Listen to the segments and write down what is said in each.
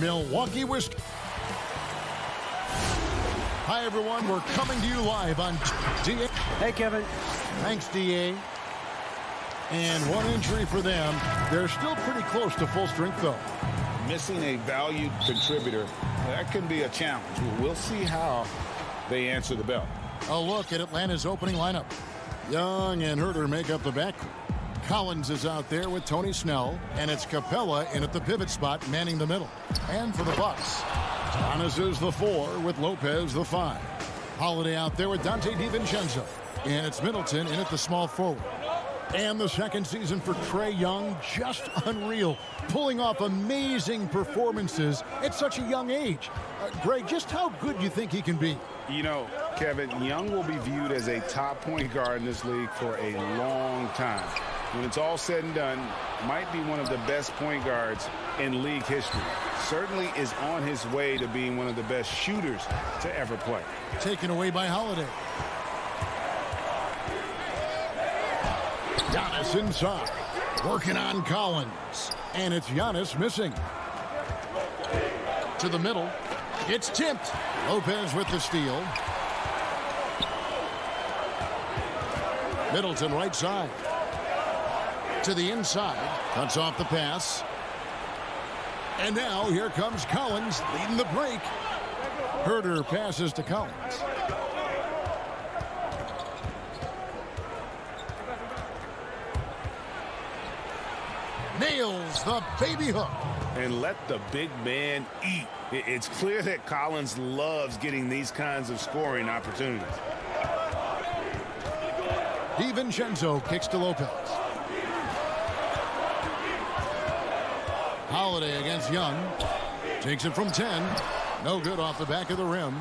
Milwaukee, Wisconsin. Hi, everyone. We're coming to you live on DA. Hey, Kevin. Thanks, DA. And one injury for them. They're still pretty close to full strength, though. Missing a valued contributor, that can be a challenge. We'll see how they answer the bell. A look at Atlanta's opening lineup. Young and Herter make up the backcourt. Collins is out there with Tony Snell, and it's Capella in at the pivot spot, manning the middle. And for the Bucks, Giannis is the 4 with Lopez the 5. Holiday out there with Dante DiVincenzo, and it's Middleton in at the small forward. And the second season for Trae Young, just unreal, pulling off amazing performances at such a young age. Greg, just how good do you think he can be? You know, Kevin, Young will be viewed as a top point guard in this league for a long time. When it's all said and done, might be one of the best point guards in league history. Certainly is on his way to being one of the best shooters to ever play. Taken away by Holiday. Giannis inside, working on Collins, and it's Giannis missing. To the middle, it's tipped. Lopez with the steal. Middleton right side. To the inside, cuts off the pass. And now here comes Collins leading the break. Herter passes to Collins. Nails the baby hook. And let the big man eat. It's clear that Collins loves getting these kinds of scoring opportunities. DiVincenzo kicks to Lopez. Holiday against Young. Takes it from 10. No good off the back of the rim.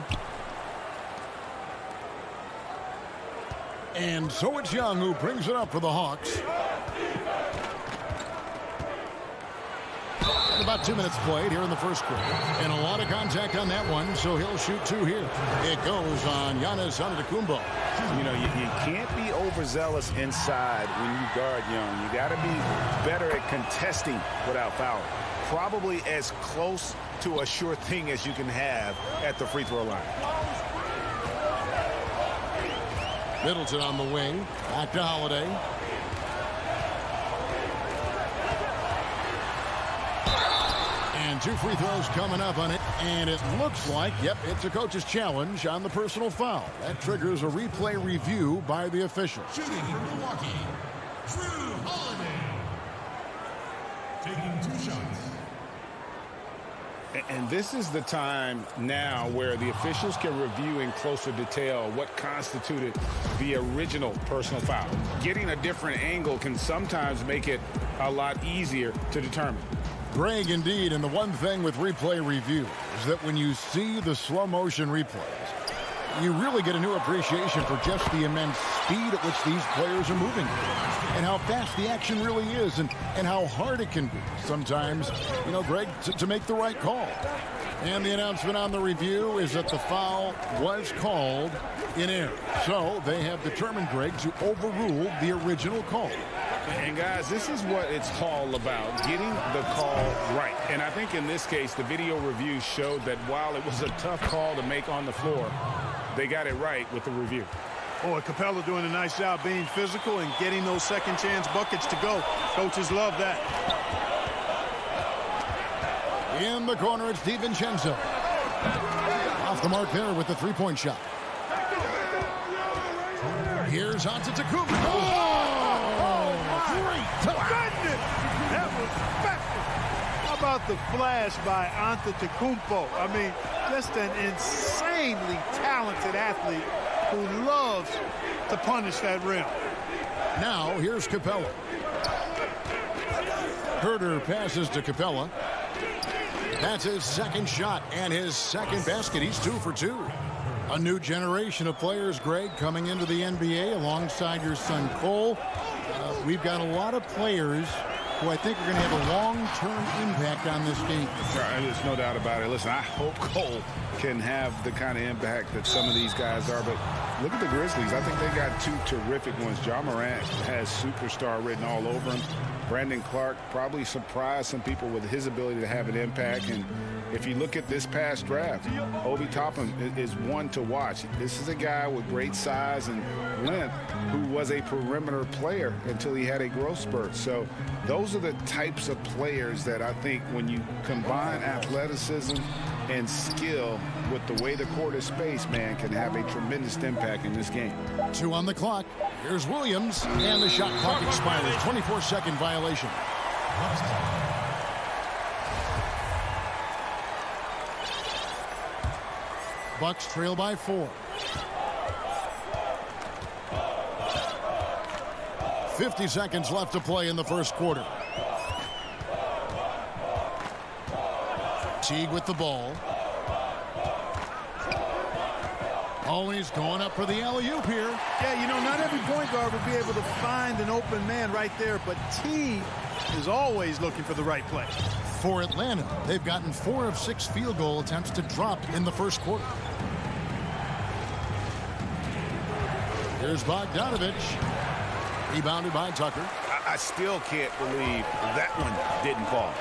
And so it's Young who brings it up for the Hawks. About 2 minutes played here in the first quarter. And a lot of contact on that one, so he'll shoot 2 here. It goes on Giannis Antetokounmpo. You know, you can't be overzealous inside when you guard Young. You got to be better at contesting without fouling. Probably as close to a sure thing as you can have at the free throw line. Middleton on the wing. Back to Holiday. And 2 free throws coming up on it. And it looks like, yep, it's a coach's challenge on the personal foul. That triggers a replay review by the official. Shooting for Milwaukee, Drew Holiday. Taking 2 shots. And this is the time now where the officials can review in closer detail what constituted the original personal foul. Getting a different angle can sometimes make it a lot easier to determine. Greg, indeed, and the one thing with replay review is that when you see the slow motion replays, you really get a new appreciation for just the immense speed at which these players are moving and how fast the action really is and how hard it can be sometimes, you know, Greg, to make the right call. And the announcement on the review is that the foul was called in error. So they have determined, Greg, to overrule the original call. And guys, this is what it's all about, getting the call right. And I think in this case, the video review showed that while it was a tough call to make on the floor, they got it right with the review. Boy, Capella doing a nice job being physical and getting those second chance buckets to go. Coaches love that. In the corner, it's DiVincenzo. Off the mark there with the three-point shot. Here's Antetokounmpo. Oh, great touch. Goodness, that was special. How about the flash by Antetokounmpo? I mean, just an insanely talented athlete who loves to punish that rim. Now, here's Capella. Herter passes to Capella. That's his second shot and his second basket. He's 2 for 2. A new generation of players, Greg, coming into the NBA alongside your son Cole. We've got a lot of players who I think are going to have a long-term impact on this game. There's no doubt about it. Listen, I hope Cole can have the kind of impact that some of these guys are, but Look at the Grizzlies. I think they got two terrific ones. Ja Morant has superstar written all over him. Brandon Clark probably surprised some people with his ability to have an impact. And if you look at this past draft, Obi Toppin is one to watch. This is a guy with great size and length who was a perimeter player until he had a growth spurt. So those are the types of players that I think when you combine athleticism and skill with the way the court is spaced, man, can have a tremendous impact in this game. 2 on the clock. Here's Williams, and the shot clock expires. 24-second violation. Bucks trail by 4. 50 seconds left to play in the first quarter. Teague with the ball. Always going up for the alley-oop here. Yeah, you know, not every point guard would be able to find an open man right there, but Teague is always looking for the right play. For Atlanta, they've gotten 4 of 6 field goal attempts to drop in the first quarter. Here's Bogdanovich. Rebounded by Tucker. I still can't believe that one didn't fall.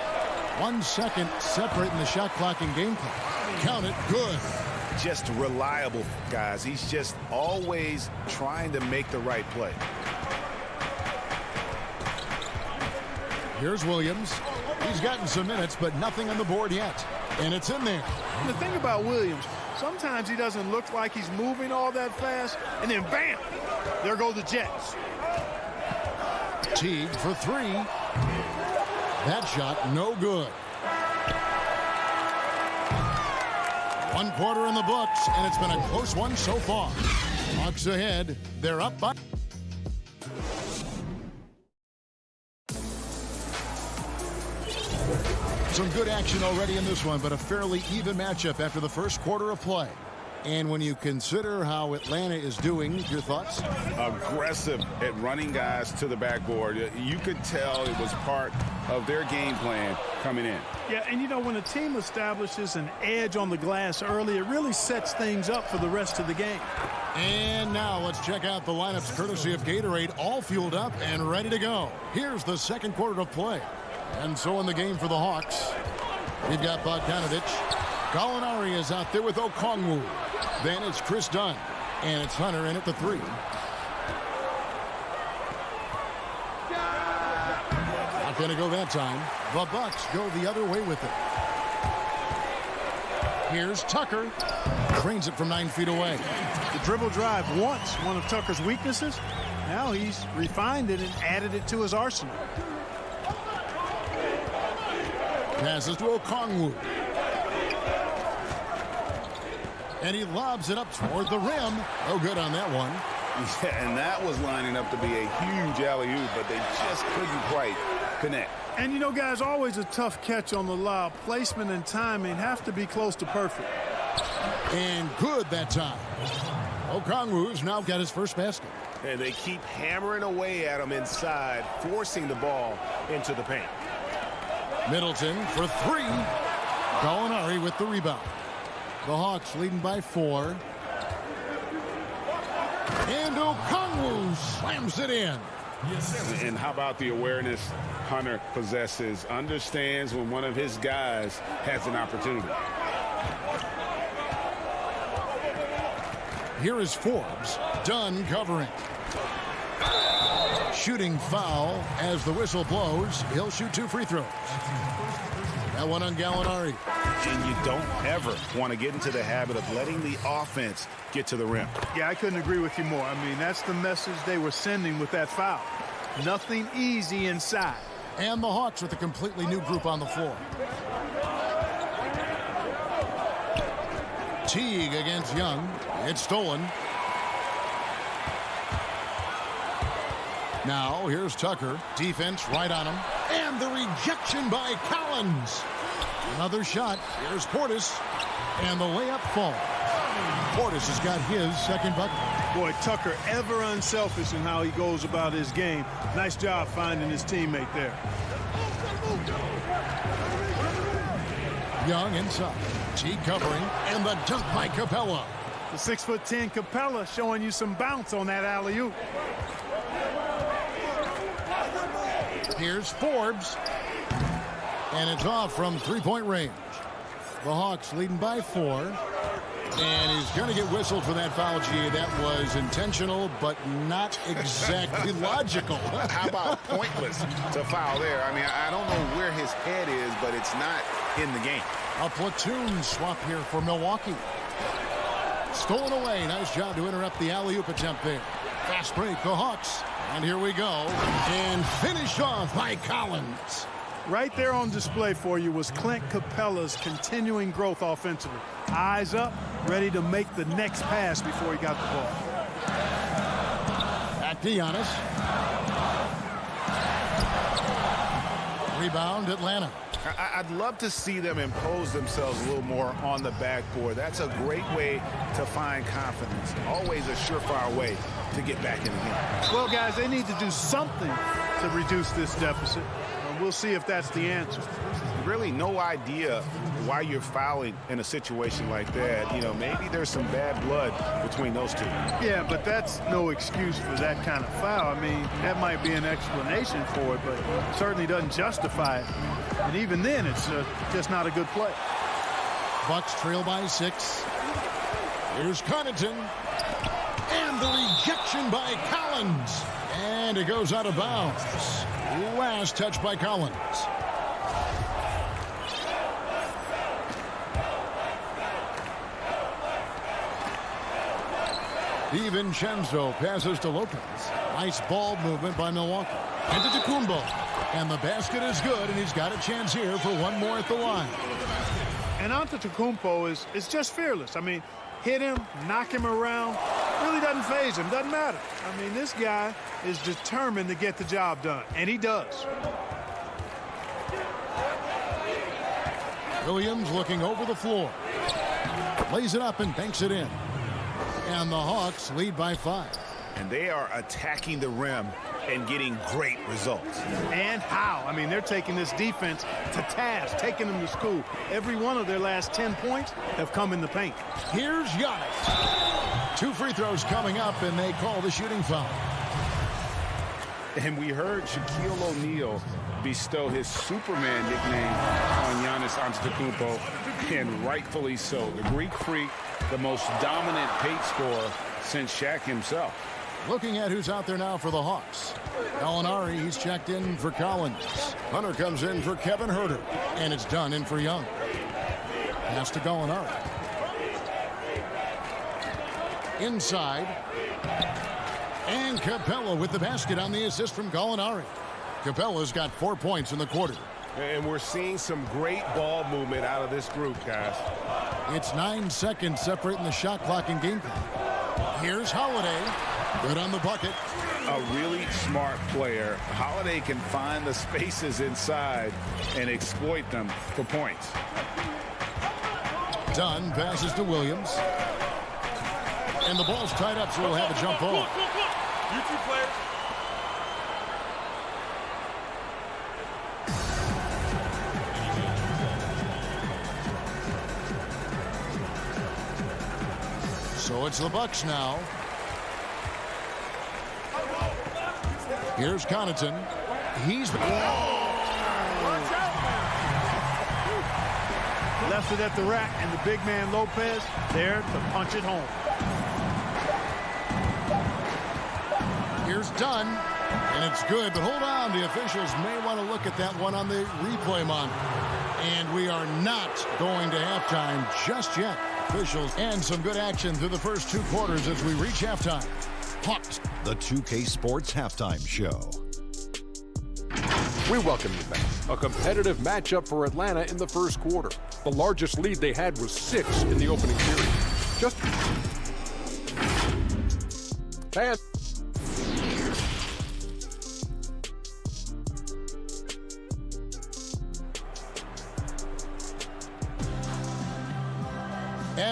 1 second separating the shot clock and game clock. Count it. Good. Just reliable, guys. He's just always trying to make the right play. Here's Williams. He's gotten some minutes, but nothing on the board yet. And it's in there. And the thing about Williams, sometimes he doesn't look like he's moving all that fast, and then bam, there go the Jets. Teague for 3. That shot no good. 1 quarter in the books, and it's been a close one so far. Hawks ahead. They're up by. Some good action already in this one, but a fairly even matchup after the first quarter of play. And when you consider how Atlanta is doing, your thoughts? Aggressive at running guys to the backboard. You could tell it was part of their game plan coming in. Yeah, and you know, when a team establishes an edge on the glass early, it really sets things up for the rest of the game. And now let's check out the lineups courtesy of Gatorade, all fueled up and ready to go. Here's the second quarter of play. And so in the game for the Hawks, we've got Bogdanovich. Gallinari is out there with Okongwu. Then it's Chris Dunn. And it's Hunter in at the 3. Not going to go that time. The Bucks go the other way with it. Here's Tucker. Trains it from 9 feet away. The dribble drive once one of Tucker's weaknesses. Now he's refined it and added it to his arsenal. Passes to Okongwu. And he lobs it up toward the rim. No good on that one. Yeah, and that was lining up to be a huge alley-oop, but they just couldn't quite connect. And you know, guys, always a tough catch on the lob. Placement and timing have to be close to perfect. And good that time. Okongwu's now got his first basket. And they keep hammering away at him inside, forcing the ball into the paint. Middleton for 3. Gallinari with the rebound. The Hawks leading by 4. And Okongwu slams it in. And how about the awareness Hunter possesses? Understands when one of his guys has an opportunity. Here is Forbes. Dunn covering. Shooting foul as the whistle blows. He'll shoot 2 free throws. That one on Gallinari. And you don't ever want to get into the habit of letting the offense get to the rim. Yeah, I couldn't agree with you more. I mean, that's the message they were sending with that foul. Nothing easy inside. And the Hawks with a completely new group on the floor. Teague against Young. It's stolen. Now here's Tucker. Defense right on him. And the rejection by Collins. Another shot. Here's Portis. And the layup falls. Portis has got his second bucket. Boy, Tucker ever unselfish in how he goes about his game. Nice job finding his teammate there. Young inside. Teague covering. And the dunk by Capella. The 6'10" Capella showing you some bounce on that alley-oop. Here's Forbes. And it's off from three-point range. The Hawks leading by 4. And he's going to get whistled for that foul, G. That was intentional, but not exactly logical. How about pointless to foul there? I mean, I don't know where his head is, but it's not in the game. A platoon swap here for Milwaukee. Stolen away. Nice job to interrupt the alley-oop attempt there. Fast break, the Hawks. And here we go. And finished off by Collins. Right there on display for you was Clint Capella's continuing growth offensively. Eyes up, ready to make the next pass before he got the ball. Back to Giannis. Rebound, Atlanta. I'd love to see them impose themselves a little more on the backboard. That's a great way to find confidence. Always a surefire way to get back in the game. Well, guys, they need to do something to reduce this deficit. We'll see if that's the answer. Really no idea why you're fouling in a situation like that. You know, maybe there's some bad blood between those two. Yeah, but that's no excuse for that kind of foul. I mean, that might be an explanation for it, but it certainly doesn't justify it. And even then, it's just not a good play. Bucks trail by 6. Here's Connaughton. And the rejection by Collins. And it goes out of bounds. Last touch by Collins. DiVincenzo passes to Lopez. Nice ball movement by Milwaukee. And to Tacumbo. And the basket is good, and he's got a chance here for one more at the line. And Antetokounmpo is just fearless. I mean, hit him, knock him around. Really doesn't faze him. Doesn't matter. I mean, this guy is determined to get the job done, and he does. Williams looking over the floor. Lays it up and banks it in. And the Hawks lead by 5. And they are attacking the rim and getting great results. And how? I mean, they're taking this defense to task, taking them to school. Every one of their last 10 points have come in the paint. Here's Giannis. 2 free throws coming up, and they call the shooting foul. And we heard Shaquille O'Neal bestow his Superman nickname on Giannis Antetokounmpo, and rightfully so. The Greek Freak, the most dominant paint scorer since Shaq himself. Looking at who's out there now for the Hawks. Gallinari, he's checked in for Collins. Hunter comes in for Kevin Huerter. And it's done in for Young. Pass to Gallinari. Inside. And Capella with the basket on the assist from Gallinari. Capella's got 4 points in the quarter. And we're seeing some great ball movement out of this group, guys. It's 9 seconds separating the shot clock and game clock. Here's Holiday. Good on the bucket. A really smart player. Holiday can find the spaces inside and exploit them for points. Dunn passes to Williams. And the ball's tied up, so we'll have a jump ball. You two players. So it's the Bucks now. Here's Connaughton. He's Left it at the rack, and the big man Lopez there to punch it home. Here's Dunn. And it's good, but hold on. The officials may want to look at that one on the replay monitor. And we are not going to halftime just yet. Officials and some good action through the first 2 quarters as we reach halftime. Hawks. The 2K Sports Halftime Show. We welcome you back. A competitive matchup for Atlanta in the first quarter. The largest lead they had was 6 in the opening period. Just and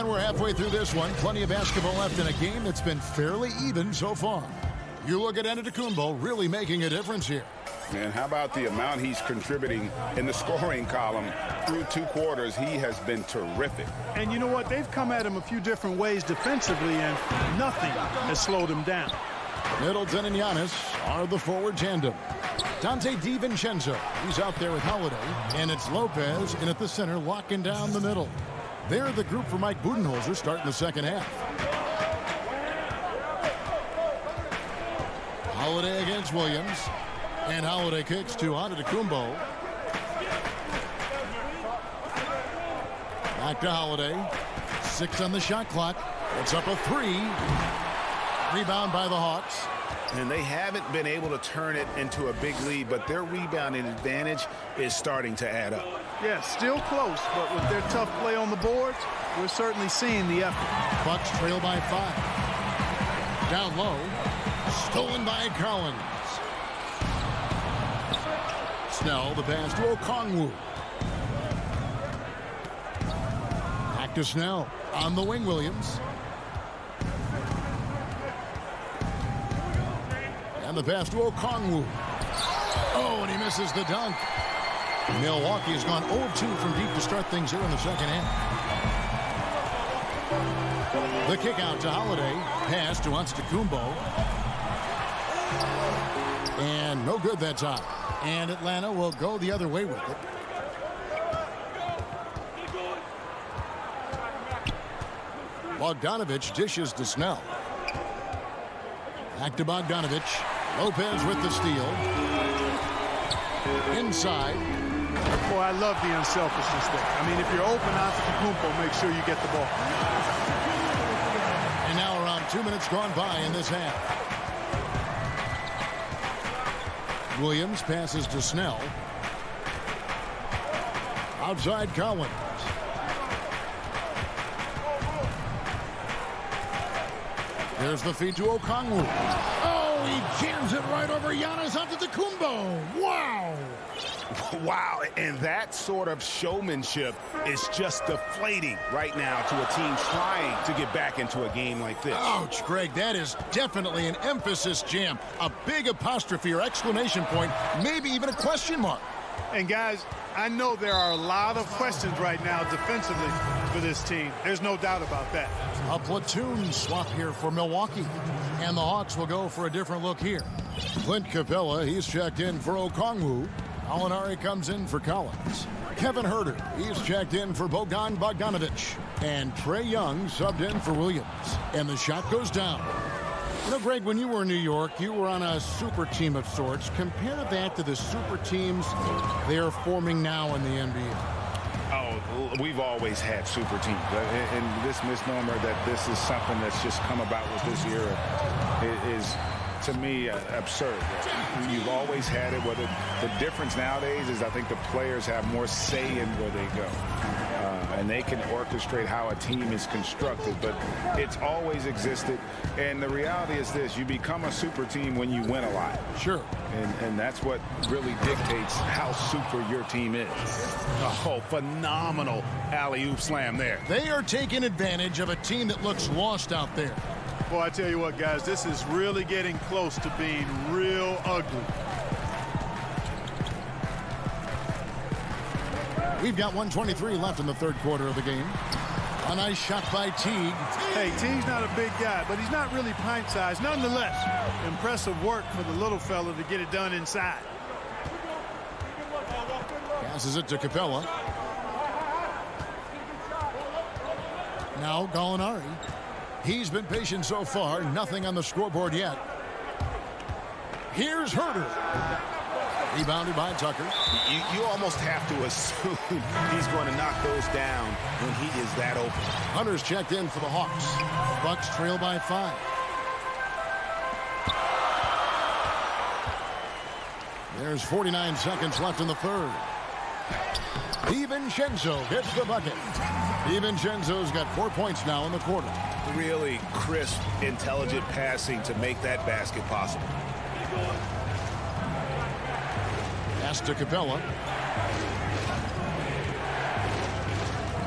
And we're halfway through this one. Plenty of basketball left in a game that's been fairly even so far. You look at Antetokounmpo really making a difference here. And how about the amount he's contributing in the scoring column through 2 quarters? He has been terrific. And you know what? They've come at him a few different ways defensively, and nothing has slowed him down. Middleton and Giannis are the forward tandem. Dante DiVincenzo, he's out there with Holiday, and it's Lopez in at the center, locking down the middle. They're the group for Mike Budenholzer starting the second half. Holiday against Williams, and Holiday kicks to Antetokounmpo. Back to Holiday. 6 on the shot clock. It's up a 3. Rebound by the Hawks. And they haven't been able to turn it into a big lead, but their rebounding advantage is starting to add up. Yeah, still close, but with their tough play on the boards, we're certainly seeing the effort. Bucks trail by 5. Down low. Stolen by Collins. Snell, the pass to Okongwu. Back to Snell. On the wing, Williams. And the pass to Okongwu. Oh, and he misses the dunk. Milwaukee has gone 0-2 from deep to start things here in the second half. The kick out to Holiday. Pass to Antetokounmpo. And no good that time. And Atlanta will go the other way with it. Bogdanovich dishes to Snell. Back to Bogdanovich. Lopez with the steal. Inside. Boy, I love the unselfishness there. I mean, if you're open Antetokounmpo, make sure you get the ball. And now around 2 minutes gone by in this half. Williams passes to Snell. Outside Collins. There's the feed to Okongwu. Oh, he jams it right over Giannis Antetokounmpo. Wow. Wow, and that sort of showmanship is just deflating right now to a team trying to get back into a game like this. Ouch, Greg, that is definitely an emphasis jam. A big apostrophe or exclamation point, maybe even a question mark. And guys, I know there are a lot of questions right now defensively for this team. There's no doubt about that. A platoon swap here for Milwaukee. And the Hawks will go for a different look here. Clint Capella, he's checked in for Okongwu. Alinari comes in for Collins. Kevin Huerter, he's checked in for Bojan Bogdanovic. And Trey Young subbed in for Williams. And the shot goes down. You know, Greg, when you were in New York, you were on a super team of sorts. Compare that to the super teams they are forming now in the NBA. Oh, we've always had super teams. And this misnomer that this is something that's just come about with this era is, to me, absurd. You've always had it. Whether the difference nowadays is I think the players have more say in where they go. And they can orchestrate how a team is constructed, but it's always existed. And the reality is this: you become a super team when you win a lot. Sure. And that's what really dictates how super your team is. Oh, phenomenal alley-oop slam there. They are taking advantage of a team that looks lost out there. Boy, I tell you what, guys, this is really getting close to being real ugly. We've got 1:23 left in the third quarter of the game. A nice shot by Teague. Hey, Teague's not a big guy, but he's not really pint-sized. Nonetheless, impressive work for the little fella to get it done inside. Passes it to Capella. Now Gallinari. He's been patient so far. Nothing on the scoreboard yet. Here's Huerter. Rebounded by Tucker. You almost have to assume he's going to knock those down when he is that open. Hunter's checked in for the Hawks. Bucks trail by 5. There's 49 seconds left in the third. DiVincenzo gets the bucket. DiVincenzo's got 4 points now in the quarter. Really crisp, intelligent passing to make that basket possible. Pass to Capella.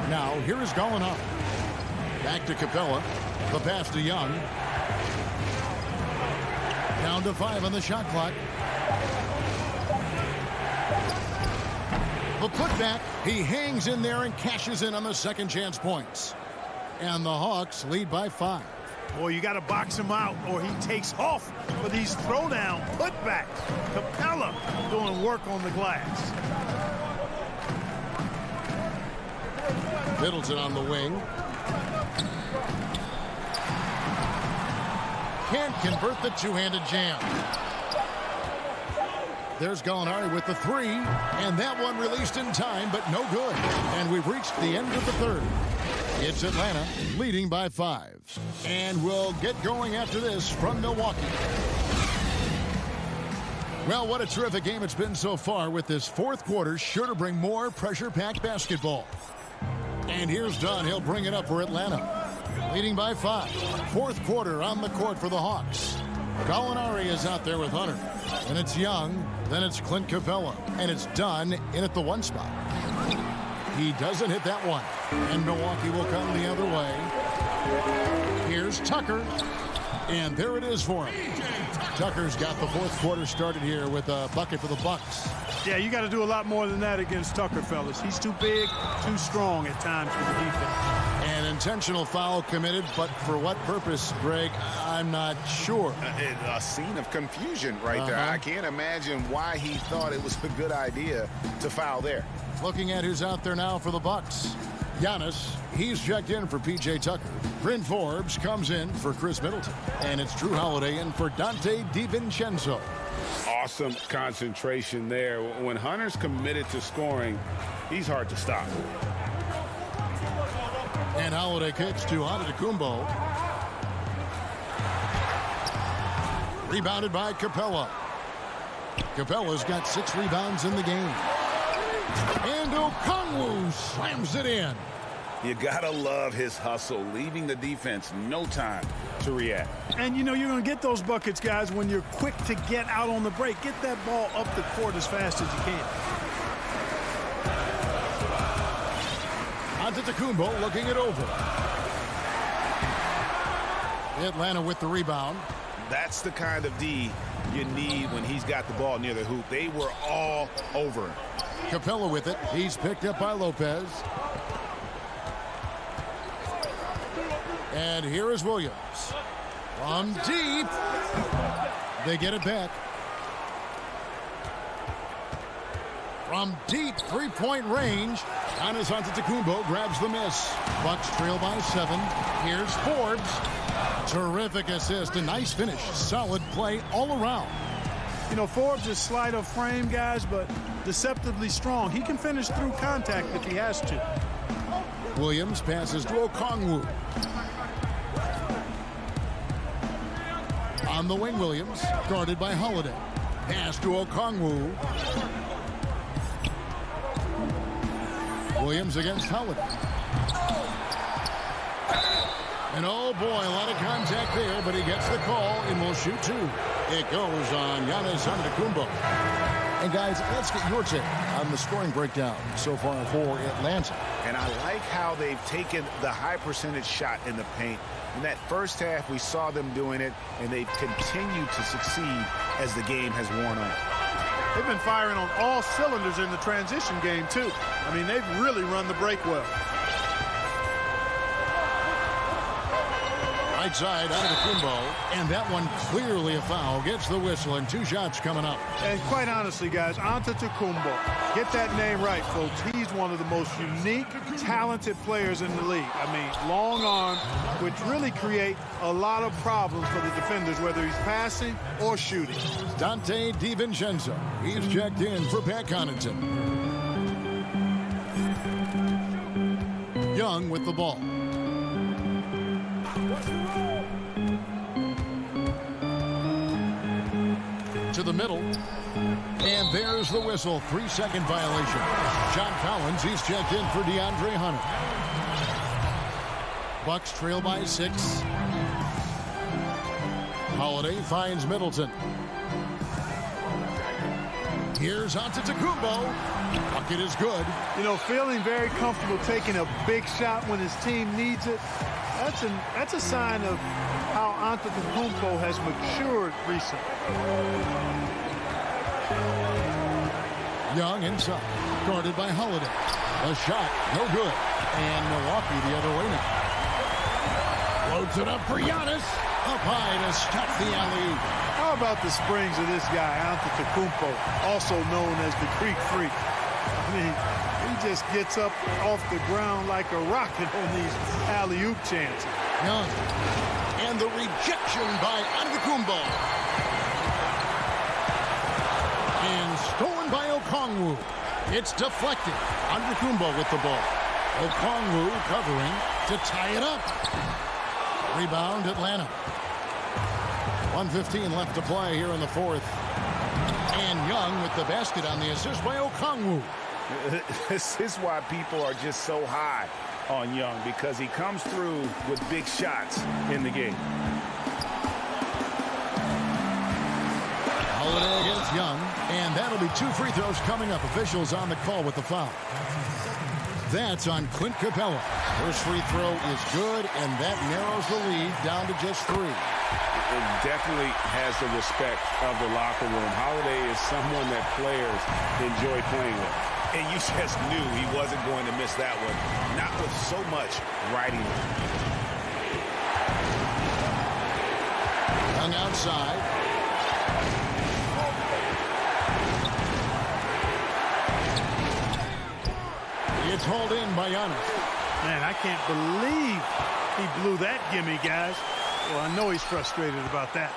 Now, here is Gallinari. Back to Capella. The pass to Young. Down to 5 on the shot clock. The putback, he hangs in there and cashes in on the second chance points. And the Hawks lead by 5. Boy, you got to box him out or he takes off for these throwdown putbacks. Capella doing work on the glass. Middleton on the wing. Can't convert the two-handed jam. There's Gallinari with the 3, and that one released in time, but no good. And we've reached the end of the third. It's Atlanta leading by 5. And we'll get going after this from Milwaukee. Well, what a terrific game it's been so far, with this fourth quarter sure to bring more pressure-packed basketball. And here's Dunn. He'll bring it up for Atlanta. Leading by 5. Fourth quarter on the court for the Hawks. Gallinari is out there with Hunter. And it's Young. Then it's Clint Capella. And it's Dunn in at the 1 spot. He doesn't hit that one. And Milwaukee will come the other way. Here's Tucker. And there it is for him. Tucker's got the fourth quarter started here with a bucket for the Bucks. Yeah, you got to do a lot more than that against Tucker, fellas. He's too big, too strong at times for the defense. An intentional foul committed, but for what purpose, Greg, I'm not sure. A scene of confusion right there. I can't imagine why he thought it was a good idea to foul there. Looking at who's out there now for the Bucks. Giannis, he's checked in for P.J. Tucker. Bryn Forbes comes in for Chris Middleton. And it's Drew Holiday in for Dante DiVincenzo. Awesome concentration there. When Hunter's committed to scoring, he's hard to stop. And Holiday kicks to Antetokounmpo. Rebounded by Capella. Capella's got 6 rebounds in the game. And Okongwu slams it in. You gotta love his hustle, leaving the defense no time to react. And you know you're going to get those buckets, guys, when you're quick to get out on the break. Get that ball up the court as fast as you can. Antetokounmpo looking it over. Atlanta with the rebound. That's the kind of D you need when he's got the ball near the hoop. They were all over him. Capella with it. He's picked up by Lopez. And here is Williams. From deep. They get it back. From deep three-point range. Giannis Antetokounmpo grabs the miss. Bucks trail by 7. Here's Forbes. Terrific assist. A nice finish. Solid play all around. You know, Forbes is slight of frame, guys, but deceptively strong. He can finish through contact if he has to. Williams passes to Okongwu. On the wing, Williams, guarded by Holiday. Pass to Okongwu. Williams against Holiday. And oh boy, a lot of contact there, but he gets the call and will shoot 2. It goes on Giannis Antetokounmpo. And guys, let's get your take on the scoring breakdown so far for Atlanta. And I like how they've taken the high percentage shot in the paint. In that first half, we saw them doing it, and they've continued to succeed as the game has worn on. They've been firing on all cylinders in the transition game, too. I mean, they've really run the break well. Right side, Antetokounmpo, and that one clearly a foul. Gets the whistle, and 2 shots coming up. And quite honestly, guys, Antetokounmpo, get that name right, folks. He's one of the most unique, talented players in the league. I mean, long arms, which really create a lot of problems for the defenders, whether he's passing or shooting. Dante DiVincenzo, he's checked in for Pat Connaughton. Young with the ball. To the middle. And there's the whistle. 3-second violation. John Collins, he's checked in for DeAndre Hunter. Bucks trail by 6. Holiday finds Middleton. Here's Antetokounmpo. Bucket is good. You know, feeling very comfortable taking a big shot when his team needs it. That's a sign of how Antetokounmpo has matured recently. Young inside. Guarded by Holiday. A shot, no good. And Milwaukee the other way now. Loads it up for Giannis. Up high to stop the alley-oop. How about the springs of this guy, Antetokounmpo, also known as the Greek Freak? I mean, he just gets up off the ground like a rocket on these alley-oop chances. Young. And the rejection by Antetokounmpo. And stolen by Okongwu. It's deflected. Antetokounmpo with the ball. Okongwu covering to tie it up. Rebound, Atlanta. 1:15 left to play here in the fourth. And Young with the basket on the assist by Okongwu. This is why people are just so high on Young, because he comes through with big shots in the game. Holiday against Young, and that'll be 2 free throws coming up. Officials on the call with the foul. That's on Clint Capella. First free throw is good, and that narrows the lead down to just 3. It definitely has the respect of the locker room. Holiday is someone that players enjoy playing with. And you just knew he wasn't going to miss that one. Not with so much riding on. Young outside. It's hauled in by Giannis. Man, I can't believe he blew that gimme, guys. Well, I know he's frustrated about that.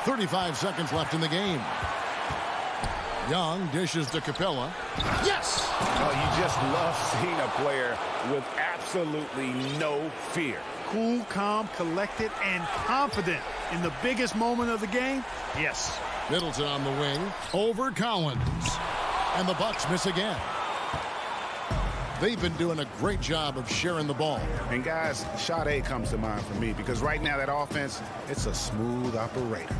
35 seconds left in the game. Young dishes to Capella. Yes! Oh, you just love seeing a player with absolutely no fear. Cool, calm, collected, and confident in the biggest moment of the game. Yes. Middleton on the wing. Over Collins. And the Bucks miss again. They've been doing a great job of sharing the ball. And guys, shot A comes to mind for me, because right now that offense, it's a smooth operator.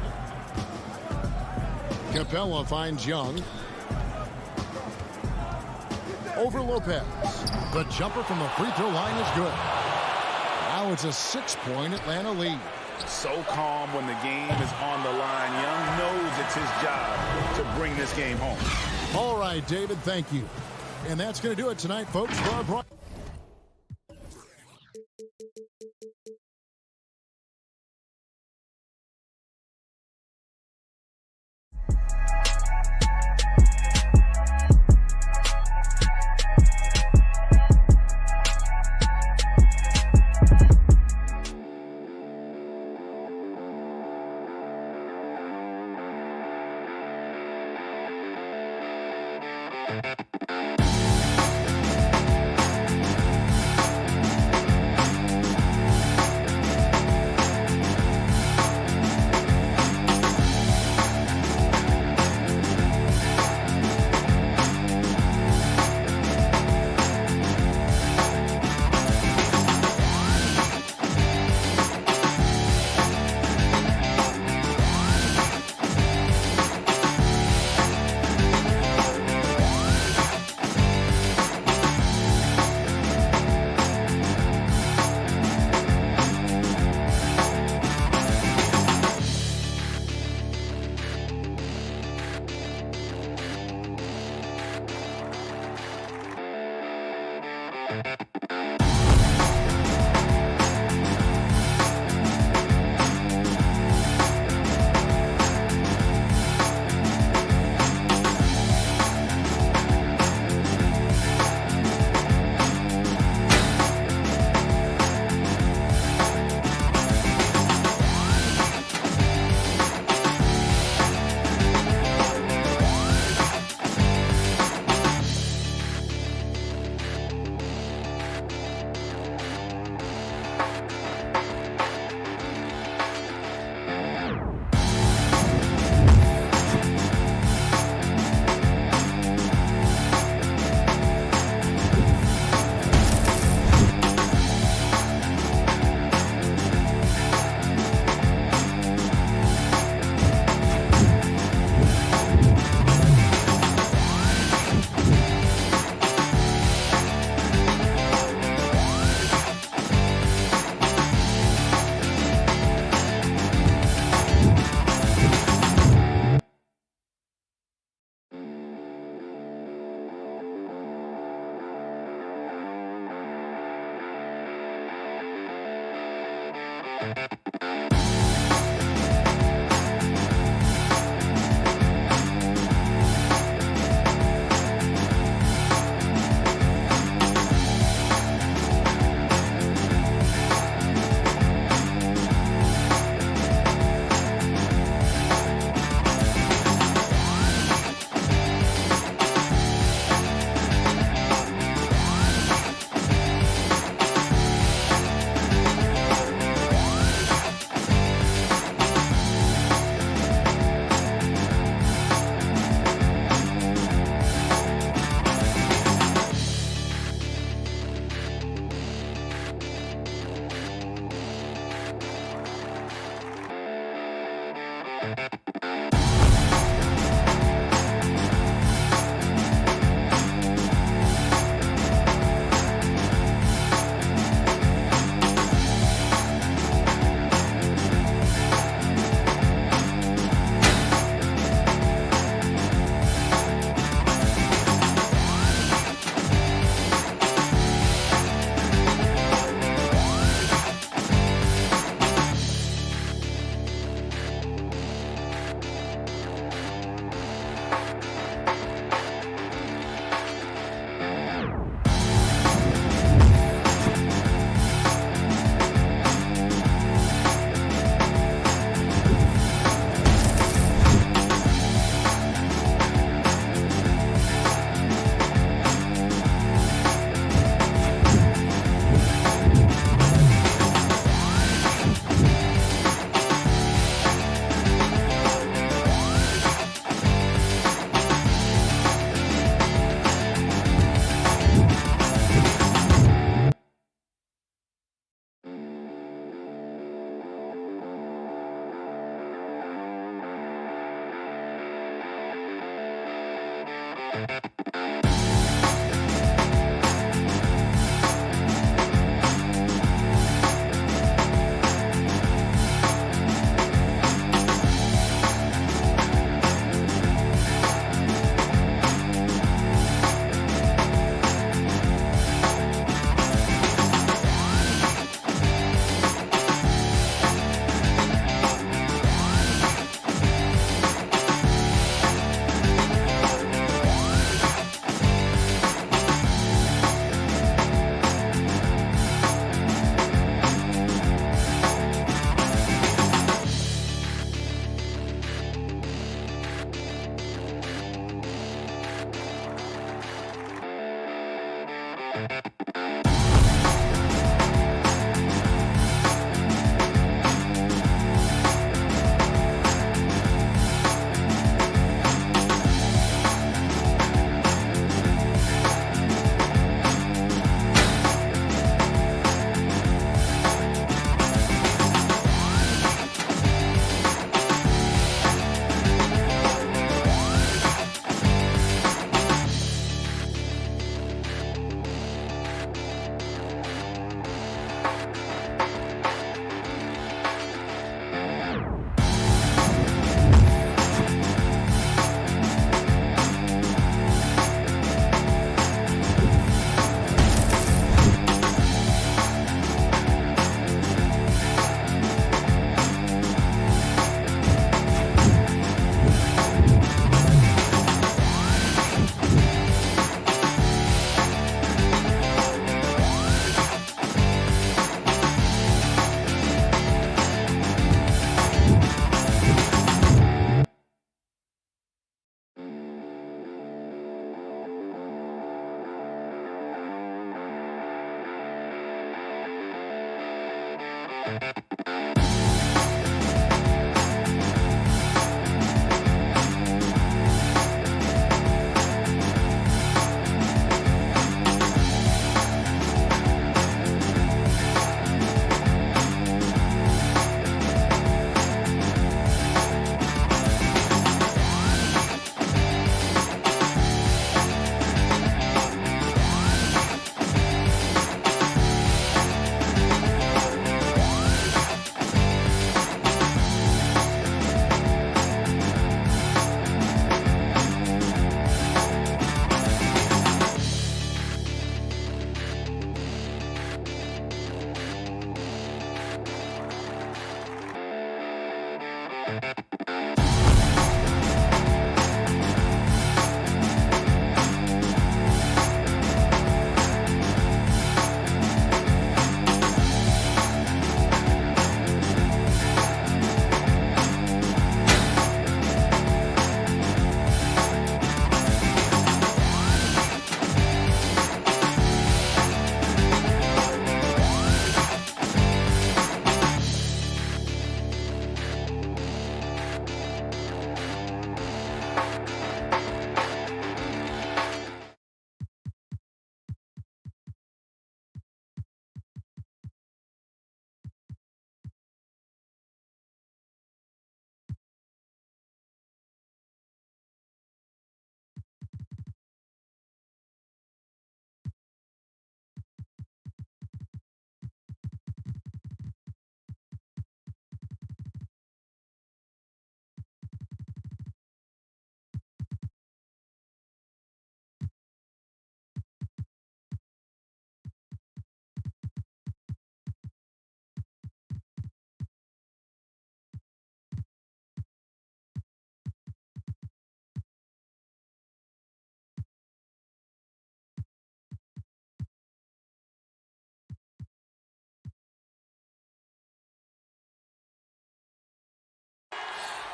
Capella finds Young. Over Lopez. The jumper from the free throw line is good. Now it's a 6-point Atlanta lead. So calm when the game is on the line. Young knows it's his job to bring this game home. All right, David, thank you. And that's going to do it tonight, folks, for our broadcast.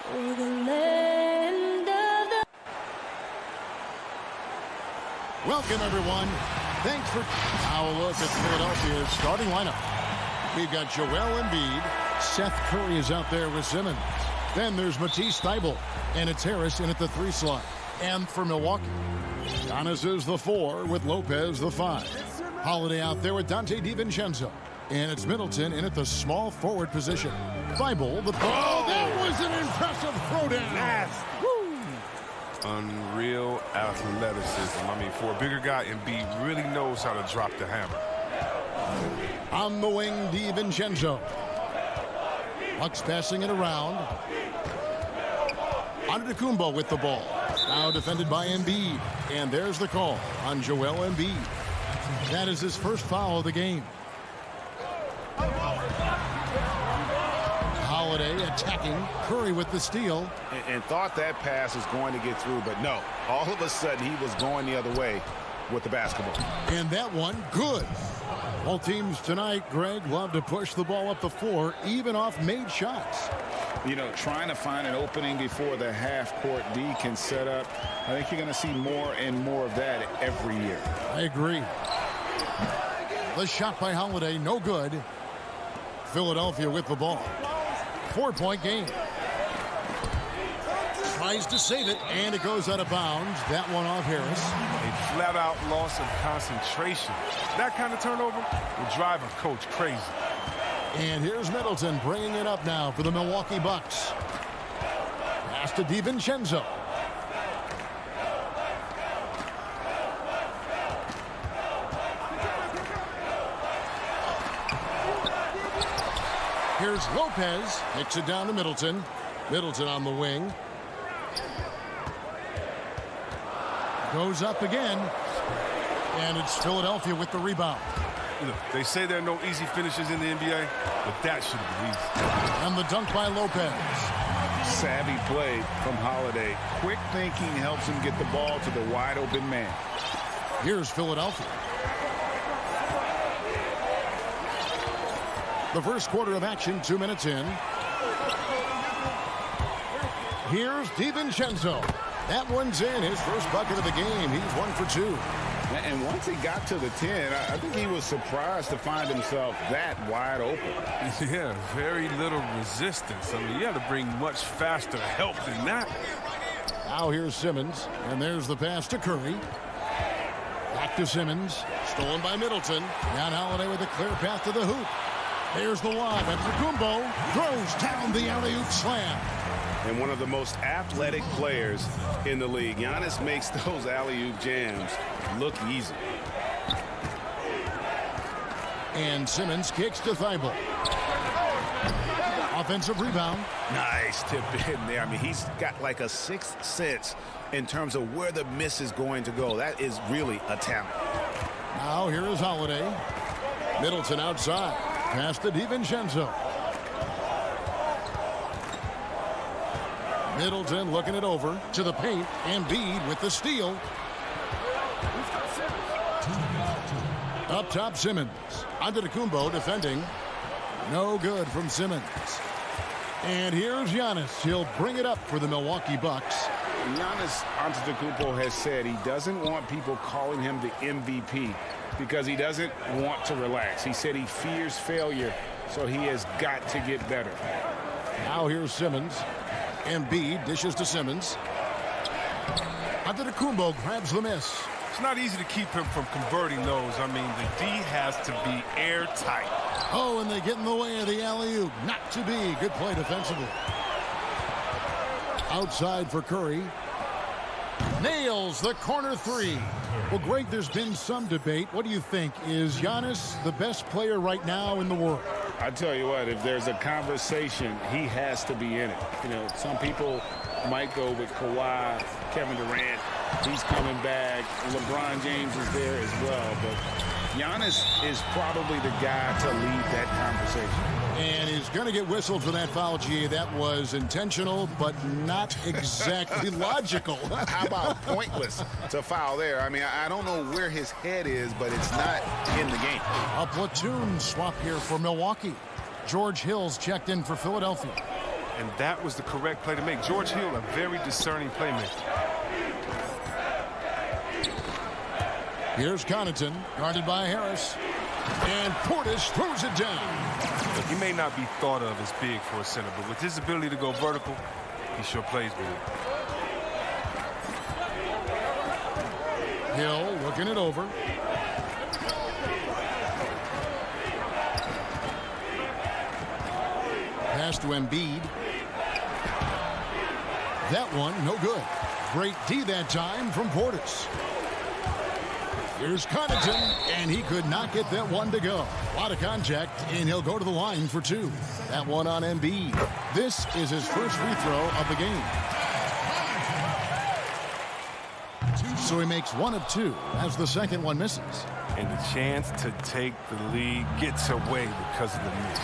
for the land of the... Welcome, everyone. Thanks for... Now a look at Philadelphia's starting lineup. We've got Joel Embiid. Seth Curry is out there with Simmons. Then there's Matisse Thybulle. And it's Harris in at the 3 slot. And for Milwaukee, Giannis is the 4 with Lopez the 5. Holiday out there with Dante DiVincenzo. And it's Middleton in at the small forward position. Thybulle, the ball. That was an impressive throwdown. Yes. Unreal athleticism. I mean, for a bigger guy, Embiid really knows how to drop the hammer. On the wing, DiVincenzo. Bucks passing it around. Antetokounmpo with the ball. Now defended by Embiid. And there's the call on Joel Embiid. That is his first foul of the game. Holiday attacking. Curry with the steal. And thought that pass was going to get through, but no. All of a sudden, he was going the other way with the basketball. And that one, good. All teams tonight, Greg, love to push the ball up the floor, even off made shots. You know, trying to find an opening before the half-court D can set up. I think you're going to see more and more of that every year. I agree. The shot by Holiday, no good. Philadelphia with the ball. 4-point game. Tries to save it, and it goes out of bounds. That one off Harris. A flat-out loss of concentration. That kind of turnover will drive a coach crazy. And here's Middleton bringing it up now for the Milwaukee Bucks. Pass to DiVincenzo. Here's Lopez. Kicks it down to Middleton. Middleton on the wing. Goes up again. And it's Philadelphia with the rebound. You know, they say there are no easy finishes in the NBA, but that should be easy. And the dunk by Lopez. Savvy play from Holiday. Quick thinking helps him get the ball to the wide open man. Here's Philadelphia. The first quarter of action, 2 minutes in. Here's DiVincenzo. That one's in, his first bucket of the game. He's 1 for 2. And once he got to the 10, I think he was surprised to find himself that wide open. Yeah, very little resistance. I mean, you have to bring much faster help than that. Now here's Simmons, and there's the pass to Curry. Back to Simmons, stolen by Middleton. Down Holiday with a clear path to the hoop. There's the lob, and Antetokounmpo throws down the alley-oop slam. And one of the most athletic players in the league. Giannis makes those alley-oop jams look easy. And Simmons kicks to Thybulle. Offensive rebound. Nice tip in there. I mean, he's got like a sixth sense in terms of where the miss is going to go. That is really a talent. Now here is Holiday. Middleton outside. Pass to DiVincenzo. Middleton looking it over to the paint. Embiid with the steal. Up top, Simmons. Antetokounmpo defending. No good from Simmons. And here's Giannis. He'll bring it up for the Milwaukee Bucks. Giannis Antetokounmpo has said he doesn't want people calling him the MVP because he doesn't want to relax. He said he fears failure, so he has got to get better. Now here's Simmons. Embiid dishes to Simmons. Antetokounmpo grabs the miss. It's not easy to keep him from converting those. I mean, the D has to be airtight. Oh, and they get in the way of the alley-oop. Not to be. Good play defensively. Outside for Curry. Nails the corner 3. Well, Greg, there's been some debate. What do you think? Is Giannis the best player right now in the world? I tell you what, if there's a conversation, he has to be in it. You know, some people might go with Kawhi, Kevin Durant. He's coming back. LeBron James is there as well. But Giannis is probably the guy to lead that conversation. And he's going to get whistled for that foul, G. That was intentional, but not exactly logical. How about pointless to foul there? I mean, I don't know where his head is, but it's not in the game. A platoon swap here for Milwaukee. George Hill's checked in for Philadelphia. and that was the correct play to make. George Hill, a very discerning playmaker. Here's Connaughton, guarded by Harris. And Portis throws it down. Look, he may not be thought of as big for a center, but with his ability to go vertical, he sure plays with it. Hill looking it over. Pass to Embiid. That one, no good. Great D that time from Portis. Here's Connaughton, and he could not get that one to go. A lot of contact, and he'll go to the line for two. That one on Embiid. This is his first free throw of the game. So he makes one of two as the second one misses. And the chance to take the lead gets away because of the miss.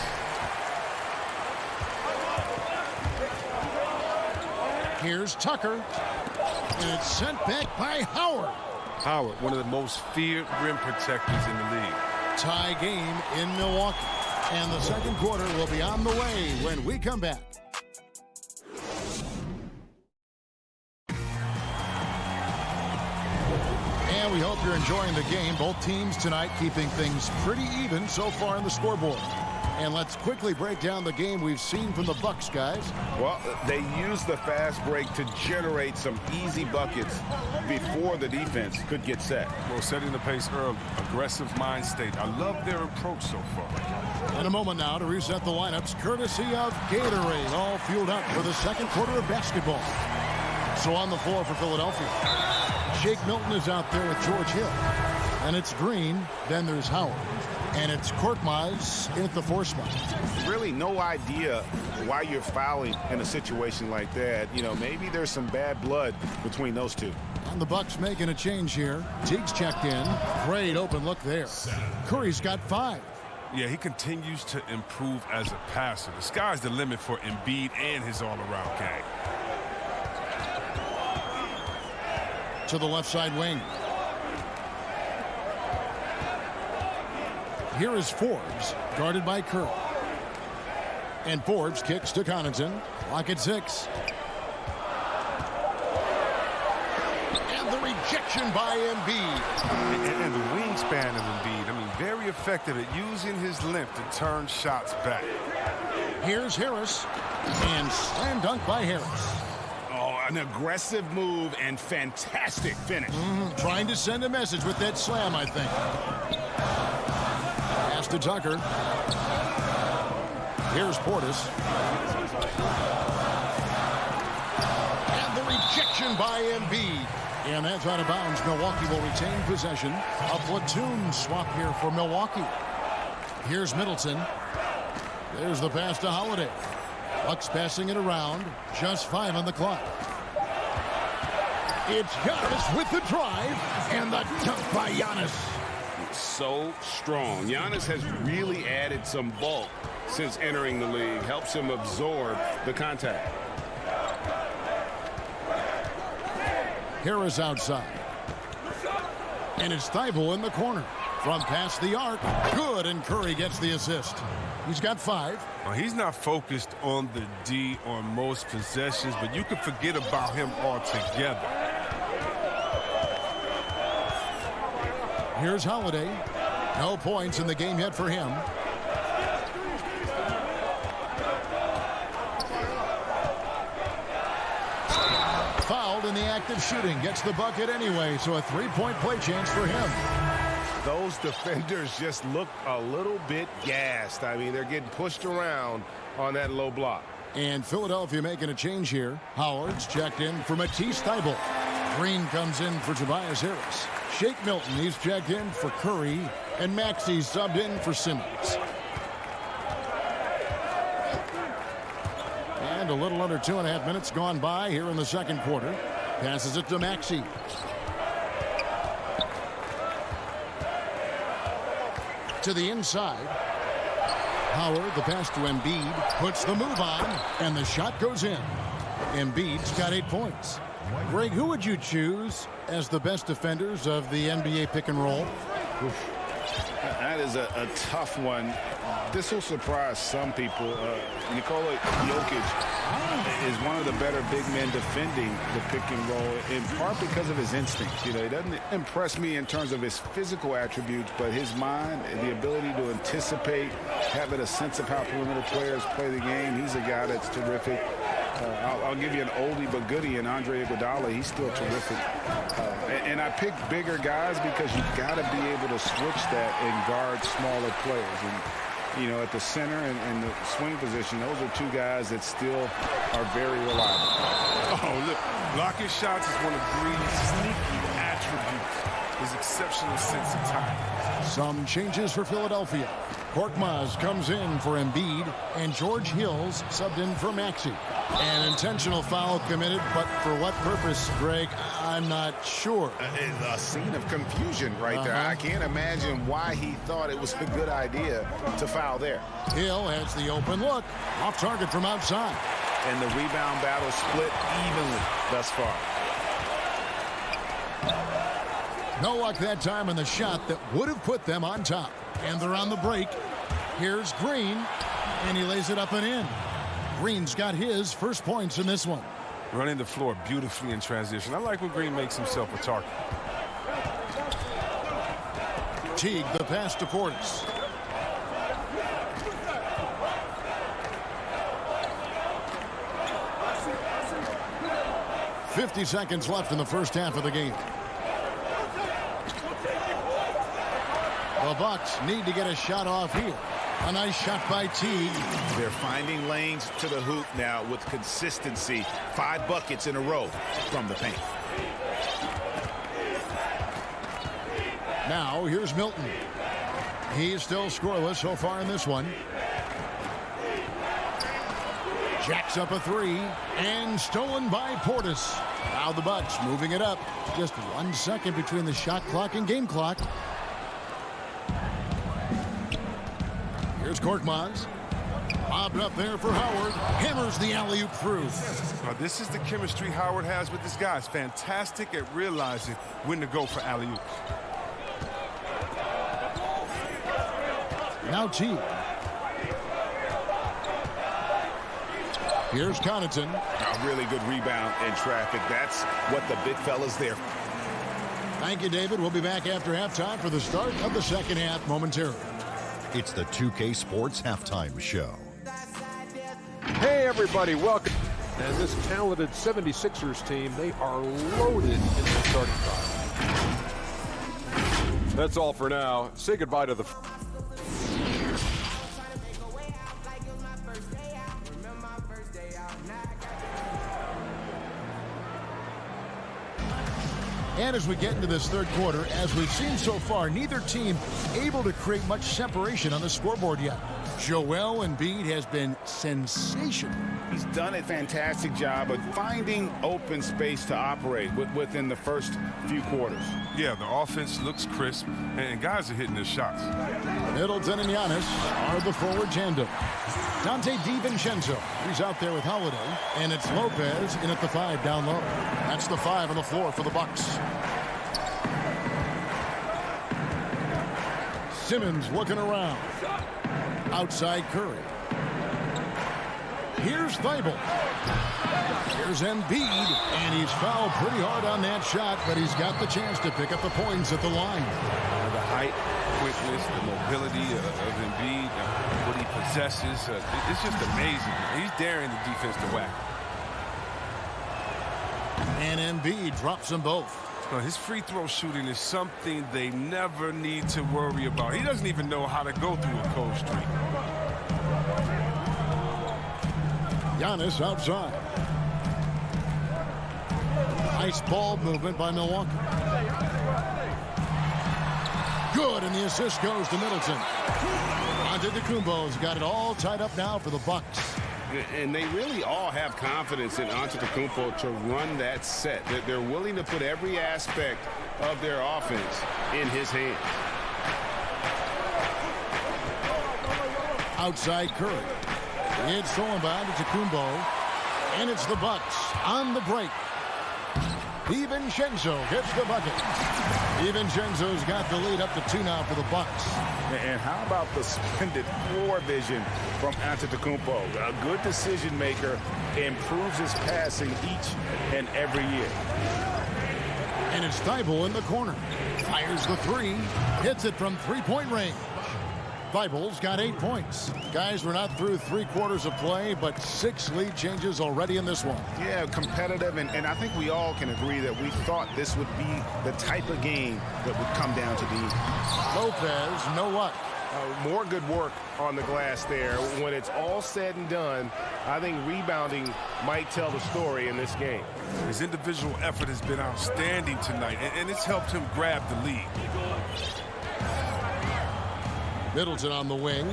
Here's Tucker, and it's sent back by Howard. Howard, one of the most feared rim protectors in the league. Tie game in Milwaukee, and the second quarter will be on the way when we come back. And we hope you're enjoying the game. Both teams tonight keeping things pretty even so far on the scoreboard. And let's quickly break down the game we've seen from the Bucks, guys. Well, they used the fast break to generate some easy buckets before the defense could get set. Well, setting the pace early, aggressive mind state. I love their approach so far. In a moment now to reset the lineups, courtesy of Gatorade, all fueled up for the second quarter of basketball. So on the floor for Philadelphia, Shake Milton is out there with George Hill. And it's Green, then there's Howard. And it's Korkmaz in at the 4 spot. Really no idea why you're fouling in a situation like that. You know, maybe there's some bad blood between those two. And the Bucks making a change here. Teague's checked in. Great open look there. Curry's got 5. Yeah, he continues to improve as a passer. The sky's the limit for Embiid and his all-around game. To the left side wing. Here is Forbes, guarded by Curry. And Forbes kicks to Connaughton. Clock at 6. And the rejection by Embiid. And the wingspan of Embiid, I mean, very effective at using his length to turn shots back. Here's Harris. And slam dunk by Harris. Oh, an aggressive move and fantastic finish. Trying to send a message with that slam, I think. Pass to Tucker. Here's Portis. And the rejection by Embiid. And that's out of bounds. Milwaukee will retain possession. A platoon swap here for Milwaukee. Here's Middleton. There's the pass to Holiday. Bucks passing it around. Just 5 on the clock. It's Giannis with the drive. And the dunk by Giannis. So strong. Giannis has really added some bulk since entering the league. Helps him absorb the contact. Harris outside. And it's Thibault in the corner. From past the arc. Good, and Curry gets the assist. He's got 5. Well, he's not focused on the D on most possessions, but you can forget about him altogether. Here's Holiday. No points in the game yet for him. Fouled in the act of shooting. Gets the bucket anyway, so a 3-point play chance for him. Those defenders just look a little bit gassed. I mean, they're getting pushed around on that low block. And Philadelphia making a change here. Howard's checked in for Matisse Thybulle. Green comes in for Tobias Harris. Shake Milton, he's checked in for Curry. And Maxey's subbed in for Simmons. And a little under 2.5 minutes gone by here in the second quarter. Passes it to Maxey. To the inside. Howard, the pass to Embiid, puts the move on, and the shot goes in. Embiid's got 8 points. Greg, who would you choose as the best defenders of the NBA pick and roll? That is a tough one. This will surprise some people. Nikola Jokic is one of the better big men defending the pick and roll, in part because of his instincts. You know, he doesn't impress me in terms of his physical attributes, but his mind, the ability to anticipate, having a sense of how perimeter players play the game. He's a guy that's terrific. I'll give you an oldie but goodie in Andre Iguodala. He's still terrific. And I pick bigger guys because you've got to be able to switch that and guard smaller players. And, you know, at the center and the swing position, those are two guys that still are very reliable. Oh, look, blocking shots is one of Green's sneaky attributes. His exceptional sense of time. Some changes for Philadelphia. Korkmaz comes in for Embiid, and George Hills subbed in for Maxey. An intentional foul committed, but for what purpose, Greg, I'm not sure. A scene of confusion right there. I can't imagine why he thought it was a good idea to foul there. Hill has the open look. Off target from outside. And the rebound battle split evenly thus far. No luck that time on the shot that would have put them on top. And they're on the break. Here's Green, and he lays it up and in. Green's got his first points in this one. Running the floor beautifully in transition. I like when Green makes himself a target. Teague, the pass to Portis. .50 seconds left in the first half of the game. The Bucks need to get a shot off here. A nice shot by Teague. They're finding lanes to the hoop now with consistency. 5 buckets in a row from the paint. Now here's Milton. He's still scoreless so far in this one. Jacks up a 3 and stolen by Portis. Now the Bucks moving it up. Just 1 second between the shot clock and game clock. Here's Korkmaz. Bobbed up there for Howard. Hammers the alley-oop through. Now, this is the chemistry Howard has with his guys. Fantastic at realizing when to go for alley-oops. Now Teague. Here's Connaughton. A really good rebound in traffic. That's what the big fella's there. Thank you, David. We'll be back after halftime for the start of the second half momentarily. It's the 2K Sports Halftime Show. Hey, everybody, welcome. And this talented 76ers team, they are loaded in their starting five. That's all for now. Say goodbye to the... And as we get into this third quarter, as we've seen so far, neither team able to create much separation on the scoreboard yet. Joel Embiid has been sensational. He's done a fantastic job of finding open space to operate within the first few quarters. Yeah, the offense looks crisp, and guys are hitting their shots. Middleton and Giannis are the forward tandem. Dante DiVincenzo, he's out there with Holiday, and it's Lopez in at the 5 down low. That's the 5 on the floor for the Bucks. Simmons looking around. Outside Curry. Here's Thibault. Here's Embiid, and he's fouled pretty hard on that shot, but he's got the chance to pick up the points at the line. The height, quickness, the mobility of Embiid, what he possesses, it's just amazing. He's daring the defense to whack. And Embiid drops them both. His free throw shooting is something they never need to worry about. He doesn't even know how to go through a cold streak. Giannis outside. Nice ball movement by Milwaukee. Good, and the assist goes to Middleton. Antetokounmpo's got it all tied up now for the Bucks. And they really all have confidence in Antetokounmpo to run that set. They're willing to put every aspect of their offense in his hands. Outside Curry. It's stolen by Antetokounmpo, and it's the Bucks on the break. DiVincenzo gets the bucket. DiVincenzo's got the lead up to 2 now for the Bucks. And how about the splendid floor vision from Antetokounmpo? A good decision maker, improves his passing each and every year. And it's Thibault in the corner. Fires the 3. Hits it from 3-point range. Thibault's got 8 points. Guys, we're not through 3 quarters of play, but 6 lead changes already in this one. Yeah, competitive, and I think we all can agree that we thought this would be the type of game that would come down to the end. Lopez, no luck. More good work on the glass there. When it's all said and done, I think rebounding might tell the story in this game. His individual effort has been outstanding tonight, and it's helped him grab the lead. Middleton on the wing.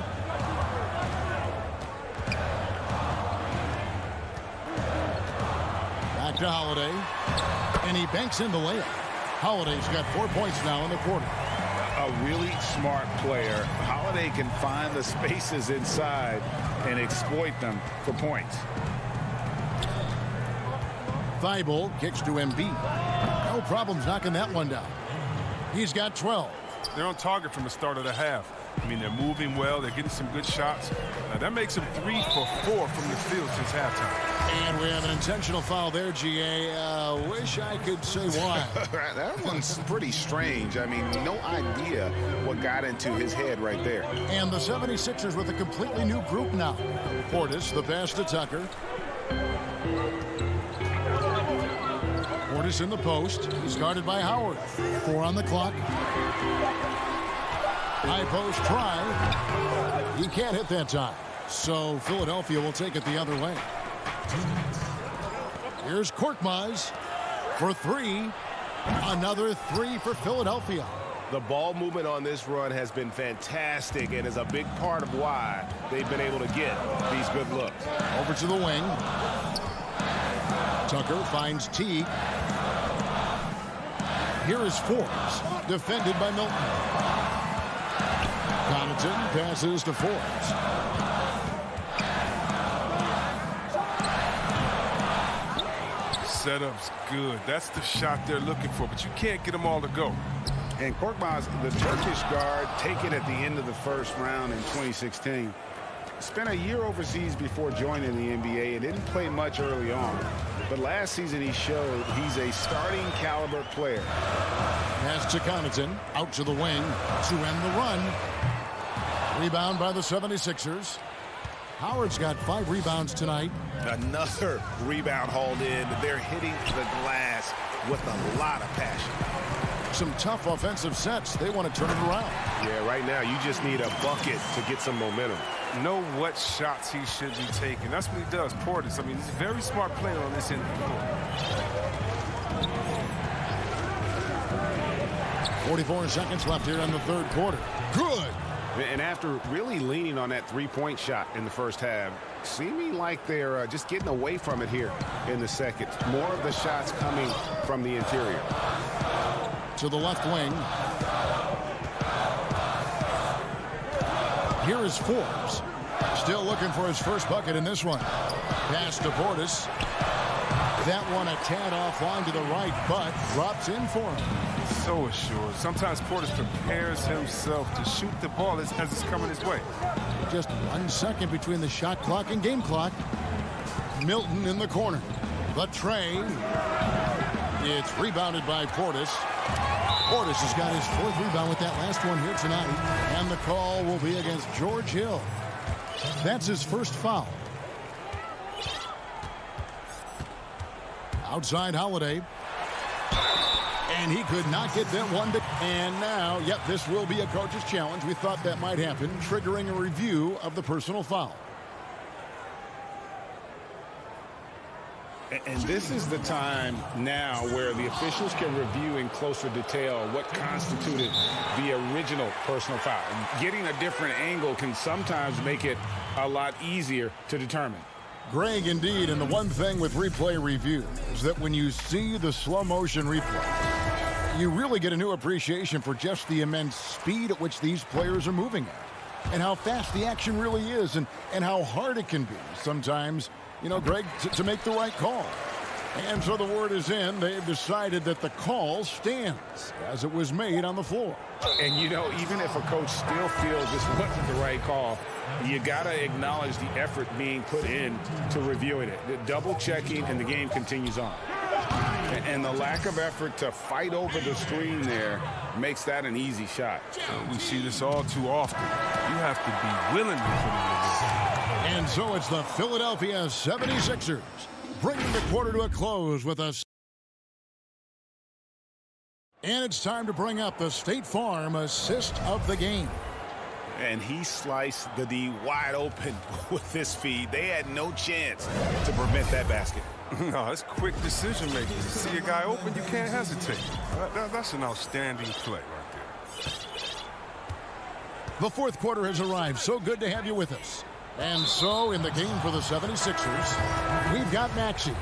Back to Holiday. And he banks in the layup. Holiday's got 4 points now in the quarter. A really smart player. Holiday can find the spaces inside and exploit them for points. Thibault kicks to Embiid. No problems knocking that one down. He's got 12. They're on target from the start of the half. I mean, they're moving well. They're getting some good shots. That makes them 3 for 4 from the field since halftime. And we have an intentional foul there, GA. Wish I could say why. That one's pretty strange. I mean, no idea what got into his head right there. And the 76ers with a completely new group now. Portis, the pass to Tucker. Portis in the post. He's guarded by Howard. 4 on the clock. High post try. He can't hit that time. So Philadelphia will take it the other way. Here's Korkmaz for 3. Another 3 for Philadelphia. The ball movement on this run has been fantastic and is a big part of why they've been able to get these good looks. Over to the wing. Tucker finds Teague. Here is Forbes, defended by Milton. Connaughton passes to Forbes. Setup's good. That's the shot they're looking for, but you can't get them all to go. And Korkmaz, the Turkish guard, taken at the end of the first round in 2016. Spent a year overseas before joining the NBA and didn't play much early on. But last season he showed he's a starting caliber player. Pass to Connaughton, out to the wing to end the run. Rebound by the 76ers. Howard's got 5 rebounds tonight. Another rebound hauled in. They're hitting the glass with a lot of passion. Some tough offensive sets. They want to turn it around. Yeah, right now you just need a bucket to get some momentum. Know what shots he should be taking. That's what he does, Portis. I mean, he's a very smart player on this end of the court. 44 seconds left here in the third quarter. Good. And after really leaning on that three-point shot in the first half, seeming like they're just getting away from it here in the second. More of the shots coming from the interior. To the left wing. Here is Forbes. Still looking for his first bucket in this one. Pass to Portis. That one a tad offline to the right, but drops in for him. So assured. Sometimes Portis prepares himself to shoot the ball as it's coming his way. Just 1 second between the shot clock and game clock. Milton in the corner. The tray. It's rebounded by Portis. Portis has got his 4th rebound with that last one here tonight. And the call will be against George Hill. That's his first foul. Outside Holiday. And he could not get that one to... And now, yep, this will be a coach's challenge. We thought that might happen, triggering a review of the personal foul. And this is the time now where the officials can review in closer detail what constituted the original personal foul. Getting a different angle can sometimes make it a lot easier to determine. Greg, indeed, and the one thing with replay review is that when you see the slow motion replay, you really get a new appreciation for just the immense speed at which these players are moving at, and how fast the action really is, and how hard it can be sometimes, you know, Greg, to make the right call. And so the word is in. They've decided that the call stands as it was made on the floor. And, you know, even if a coach still feels this wasn't the right call, you got to acknowledge the effort being put in to reviewing it. The double checking, and the game continues on. And the lack of effort to fight over the screen there makes that an easy shot. We see this all too often. You have to be willing to put it in. And so it's the Philadelphia 76ers bringing the quarter to a close with us. And it's time to bring up the State Farm assist of the game. And he sliced the D wide open with this feed. They had no chance to prevent that basket. No, it's quick decision making. You see a guy open, you can't hesitate. That's an outstanding play right there. The fourth quarter has arrived. So good to have you with us. And so in the game for the 76ers, we've got Maxey.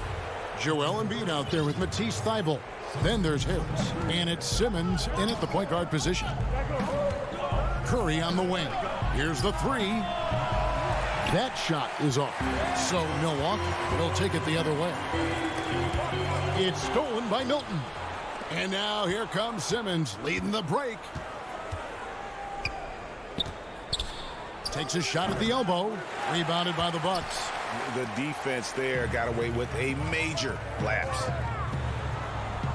Joel Embiid out there with Matisse Thybulle. Then there's Harris. And it's Simmons in at the point guard position. Curry on the wing. Here's the three. That shot is off. So Milwaukee will take it the other way. It's stolen by Milton. And now here comes Simmons leading the break. Takes a shot at the elbow. Rebounded by the Bucks. The defense there got away with a major lapse.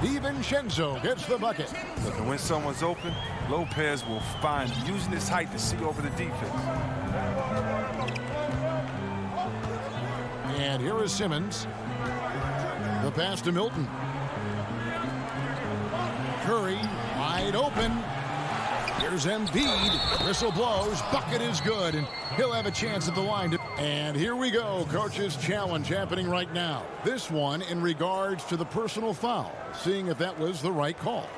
DiVincenzo gets the bucket. Look, and when someone's open, Lopez will find using his height to see over the defense. And here is Simmons. The pass to Milton. Curry wide open. Here's Embiid. Whistle blows. Bucket is good. And he'll have a chance at the line. And here we go. Coach's challenge happening right now. This one in regards to the personal foul. Seeing if that was the right call.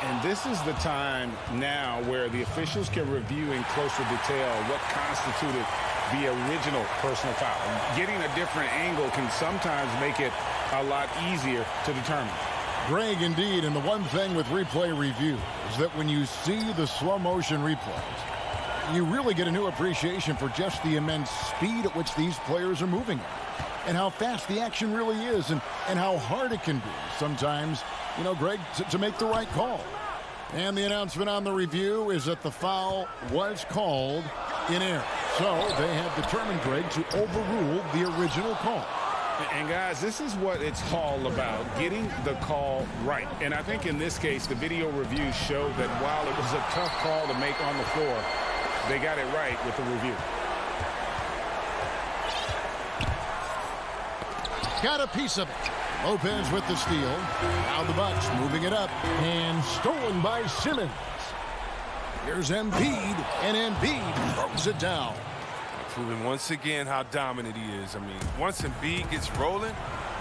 And this is the time now where the officials can review in closer detail what constituted the original personal foul. Getting a different angle can sometimes make it a lot easier to determine. Greg, indeed, and the one thing with replay review is that when you see the slow motion replays, you really get a new appreciation for just the immense speed at which these players are moving at, and how fast the action really is, and how hard it can be sometimes, you know, Greg, to make the right call. And the announcement on the review is that the foul was called in error. So they have determined, Greg, to overrule the original call. And guys, this is what it's all about, getting the call right. And I think in this case, the video review showed that while it was a tough call to make on the floor, they got it right with the review. Got a piece of it. Lopez with the steal. Now the Bucks moving it up. And stolen by Simmons. Here's Embiid. And Embiid throws it down. Proving once again how dominant he is. I mean, once Embiid gets rolling,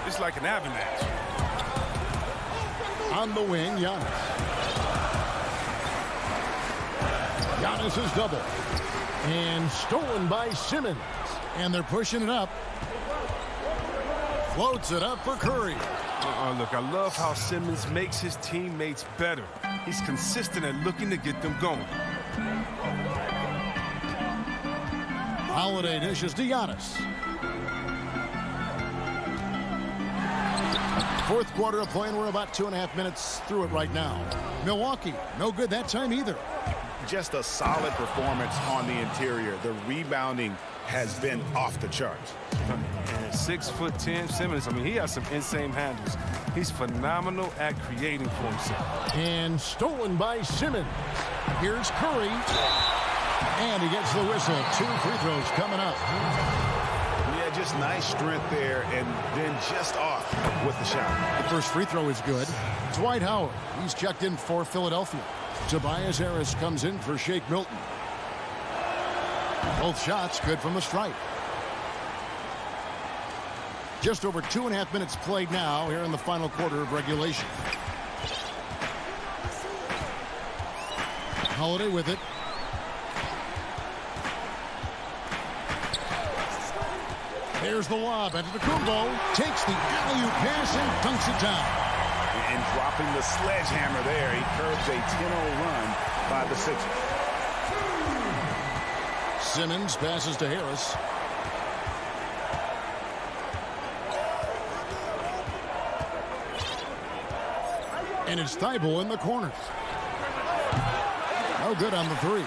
it's like an avalanche. On the wing, Giannis. Giannis is double. And stolen by Simmons. And they're pushing it up. Floats it up for Curry. Look, I love how Simmons makes his teammates better. He's consistent at looking to get them going. Holiday dishes to Giannis. Fourth quarter of play, and we're about 2.5 minutes through it right now. Milwaukee, no good that time either. Just a solid performance on the interior. The rebounding has been off the charts. And 6'10" Simmons, I mean, he has some insane handles. He's phenomenal at creating for himself. And stolen by Simmons. Here's Curry. And he gets the whistle. 2 free throws coming up. Yeah, just nice strength there, and then just off with the shot. The first free throw is good. Dwight Howard, he's checked in for Philadelphia. Tobias Harris comes in for Shake Milton. Both shots good from the stripe. Just over 2.5 minutes played now here in the final quarter of regulation. Holiday with it. There's the lob. Antetokounmpo takes the alley-oop pass and dunks it down. And dropping the sledgehammer there, he curbs a 10-0 run by the Sixers. Simmons passes to Harris. And it's Thibault in the corner. No good on the three.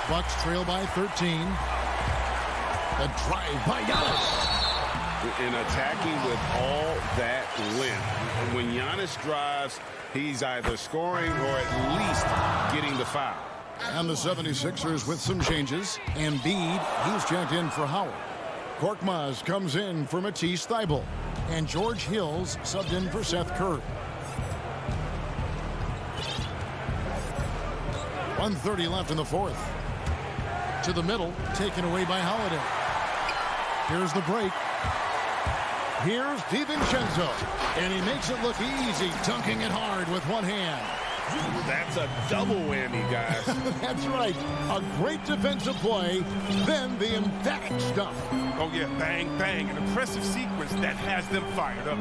Bucks trail by 13. A drive by Giannis. And attacking with all that length. When Giannis drives, he's either scoring or at least getting the foul. And the 76ers with some changes. Embiid, he's checked in for Howard. Korkmaz comes in for Matisse Thybulle. And George Hill's subbed in for Seth Curry. 1:30 left in the fourth. To the middle, taken away by Holiday. Here's the break. Here's DiVincenzo. And he makes it look easy, dunking it hard with one hand. That's a double whammy, guys. That's right. A great defensive play, then the emphatic stuff. Oh, yeah, bang, bang. An impressive sequence that has them fired up.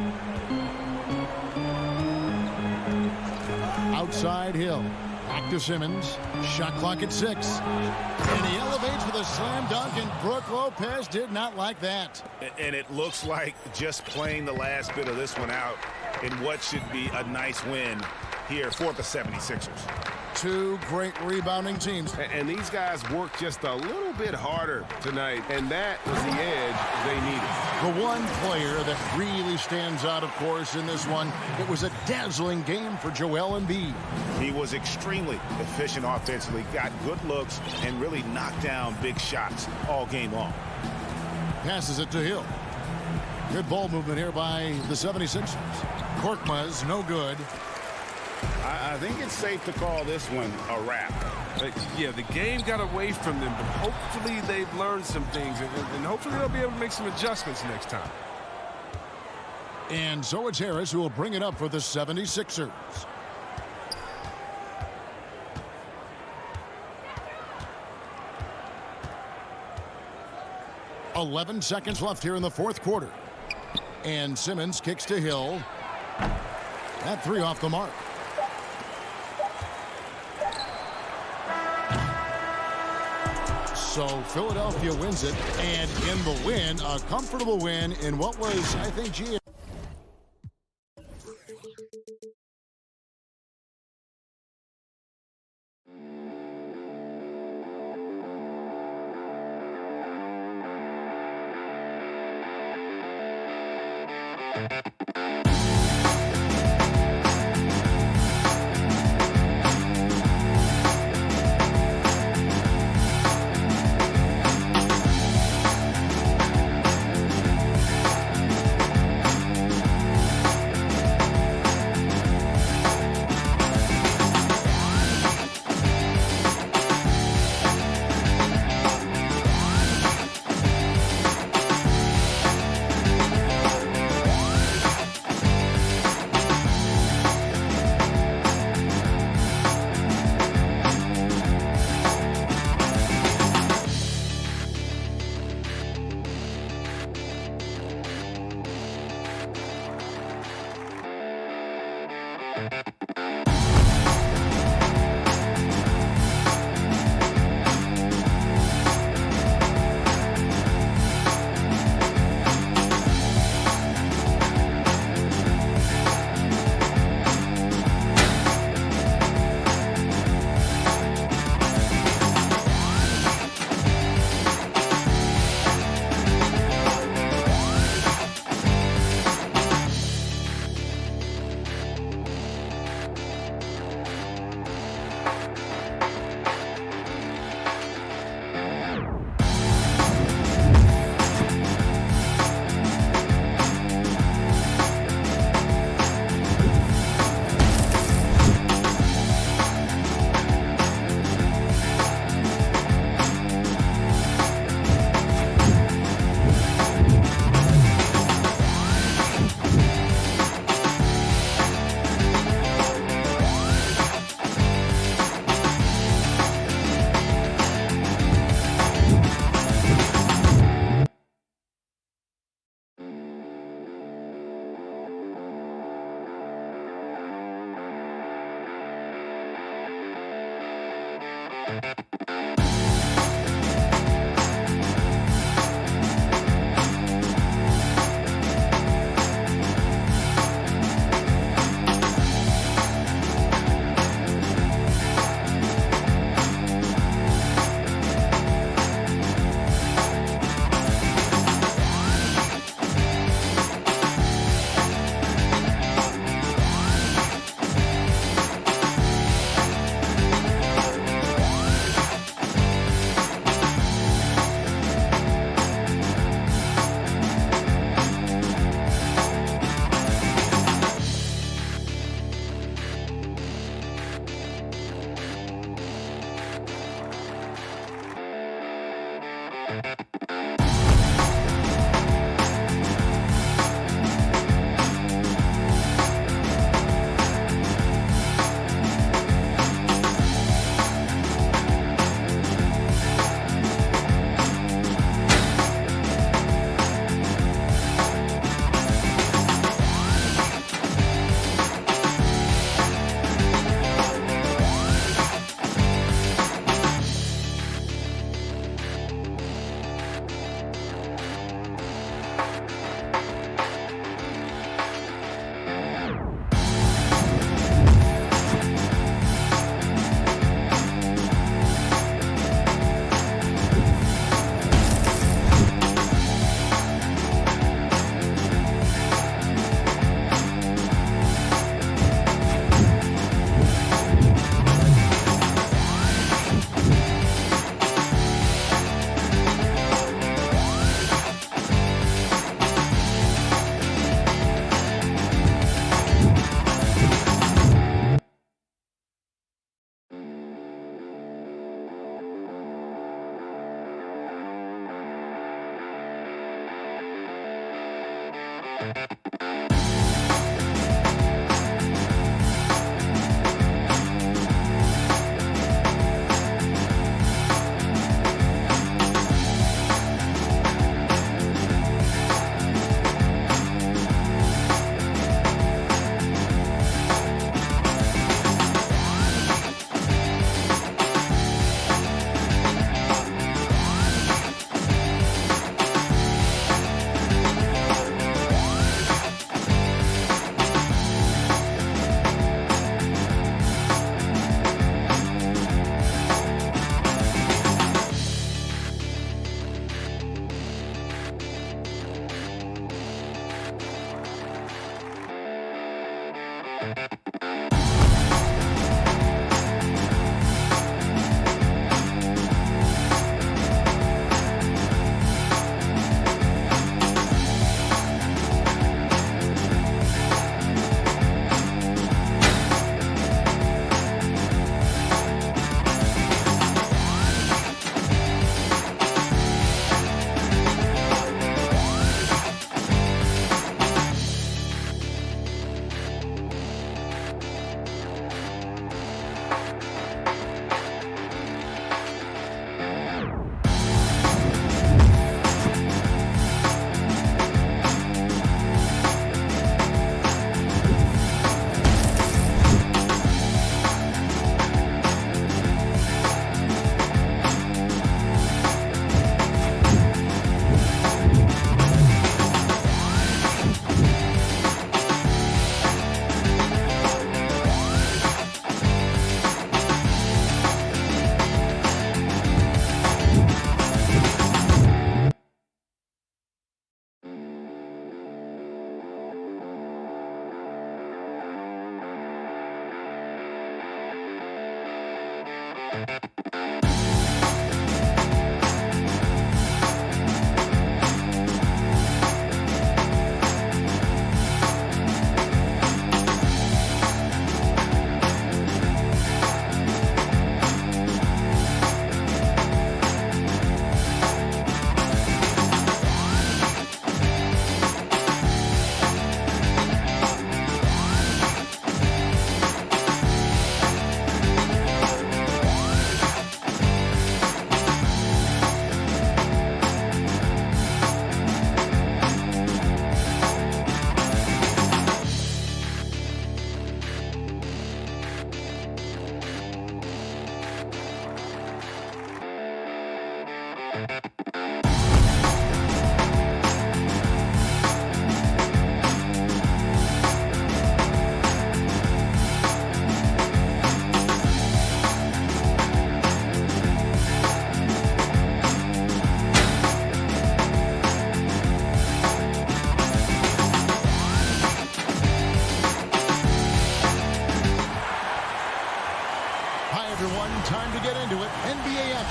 Outside Hill. Back to Simmons. Shot clock at 6. And he elevates with a slam dunk, and Brook Lopez did not like that. And it looks like just playing the last bit of this one out in what should be a nice win here for the 76ers. Two great rebounding teams. And these guys worked just a little bit harder tonight, and that was the edge they needed. The one player that really stands out, of course, in this one, it was a dazzling game for Joel Embiid. He was extremely efficient offensively, got good looks, and really knocked down big shots all game long. Passes it to Hill. Good ball movement here by the 76ers. Korkmaz, no good. I think it's safe to call this one a wrap. Yeah, the game got away from them, but hopefully they've learned some things, and hopefully they'll be able to make some adjustments next time. And so it's Harris who will bring it up for the 76ers. .11 seconds left here in the fourth quarter. And Simmons kicks to Hill. That three off the mark. So Philadelphia wins it, and in the win, a comfortable win in what was, I think,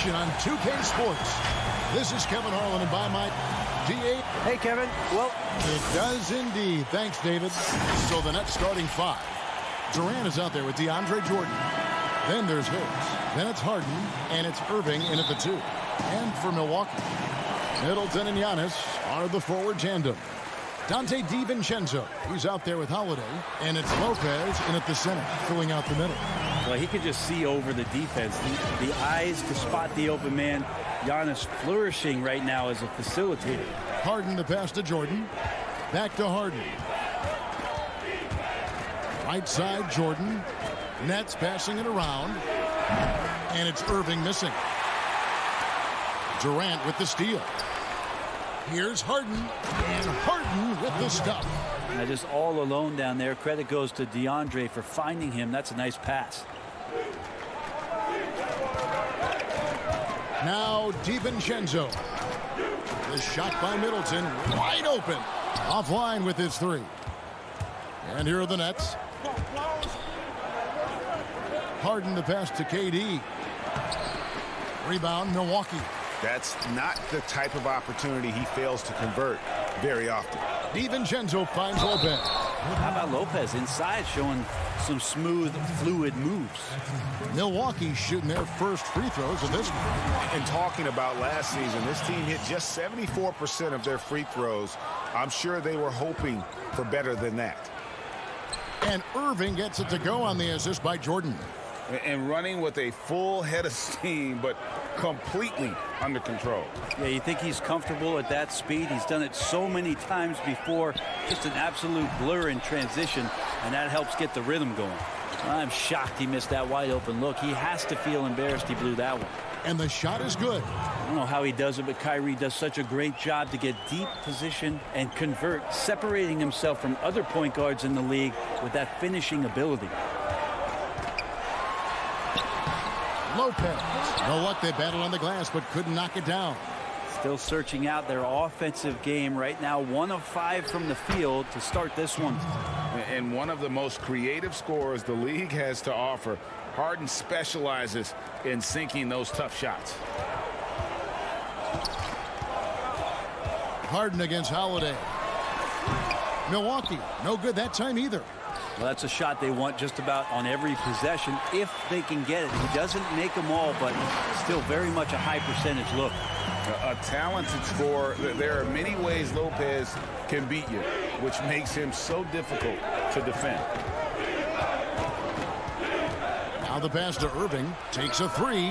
On 2K Sports. This is Kevin Harlan, and by my GA. Hey, Kevin. Well, it does indeed. Thanks, David. So the Nets starting five. Durant is out there with DeAndre Jordan. Then there's Hicks. Then it's Harden, and it's Irving in at the 2. And for Milwaukee, Middleton and Giannis are the forward tandem. Dante DiVincenzo, he's out there with Holiday, and it's Lopez in at the center, filling out the middle. Well, he could just see over the defense. The eyes to spot the open man. Giannis flourishing right now as a facilitator. Harden the pass to Jordan. Back to Harden. Right side, Jordan. Nets passing it around. And it's Irving missing. Durant with the steal. Here's Harden. And Harden with the stuff. Now just all alone down there. Credit goes to DeAndre for finding him. That's a nice pass. Now DiVincenzo. The shot by Middleton. Wide open. Offline with his 3. And here are the Nets. Harden the pass to KD. Rebound Milwaukee. That's not the type of opportunity he fails to convert very often. DiVincenzo finds Lopez. How about Lopez inside showing some smooth, fluid moves? Milwaukee shooting their first free throws of this one. And talking about last season, this team hit just 74% of their free throws. I'm sure they were hoping for better than that. And Irving gets it to go on the assist by Jordan. And running with a full head of steam, but completely under control. Yeah, you think he's comfortable at that speed? He's done it so many times before. Just an absolute blur in transition, and that helps get the rhythm going. I'm shocked he missed that wide open look. He has to feel embarrassed he blew that one. And the shot is good. I don't know how he does it, but Kyrie does such a great job to get deep position and convert, separating himself from other point guards in the league with that finishing ability. Lopez. No luck, they battled on the glass, but couldn't knock it down. Still searching out their offensive game right now. 1 of 5 from the field to start this one. And one of the most creative scorers the league has to offer. Harden specializes in sinking those tough shots. Harden against Holiday. Milwaukee, no good that time either. Well, that's a shot they want just about on every possession if they can get it. He doesn't make them all, but still very much a high percentage look. A talented scorer. There are many ways Lopez can beat you, which makes him so difficult to defend. Now the pass to Irving. Takes a three.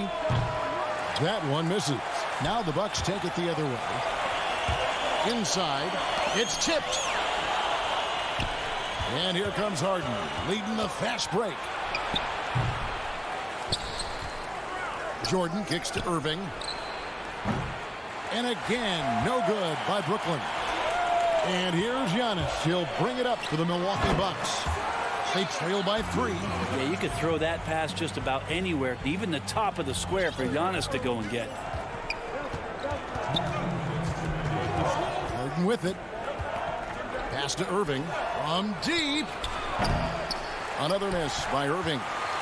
That one misses. Now the Bucks take it the other way. Inside. It's tipped. And here comes Harden, leading the fast break. Jordan kicks to Irving. And again, no good by Brooklyn. And here's Giannis. He'll bring it up for the Milwaukee Bucks. They trail by 3. Yeah, you could throw that pass just about anywhere, even the top of the square for Giannis to go and get. Harden with it. Pass to Irving from deep. Another miss by Irving.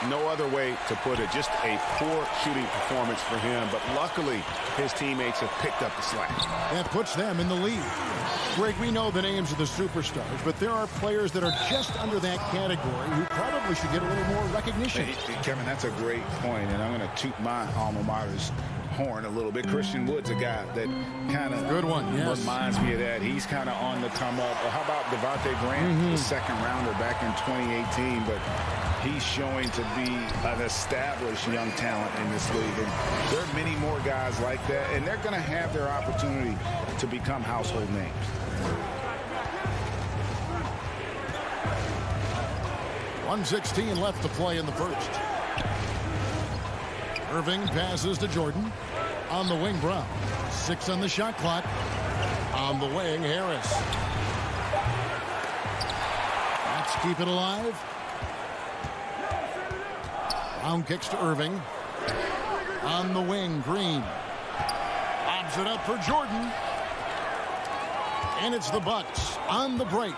No other way to put it. Just a poor shooting performance for him. But luckily, his teammates have picked up the slack. That puts them in the lead. Greg, we know the names of the superstars, but there are players that are just under that category who probably should get a little more recognition. Hey, Kevin, that's a great point, and I'm going to toot my alma mater's horn a little bit. Christian Wood's a guy that kind of good one, yes, reminds me of that. He's kind of on the come up. How about Devontae Graham, the second rounder back in 2018, but he's showing to be an established young talent in this league. And there are many more guys like that, and they're going to have their opportunity to become household names. .116 left to play in the first. Irving passes to Jordan. On the wing, Brown. 6 on the shot clock. On the wing, Harris. Let's keep it alive. Brown kicks to Irving. On the wing, Green. Lobs it up for Jordan. And it's the Bucks on the break.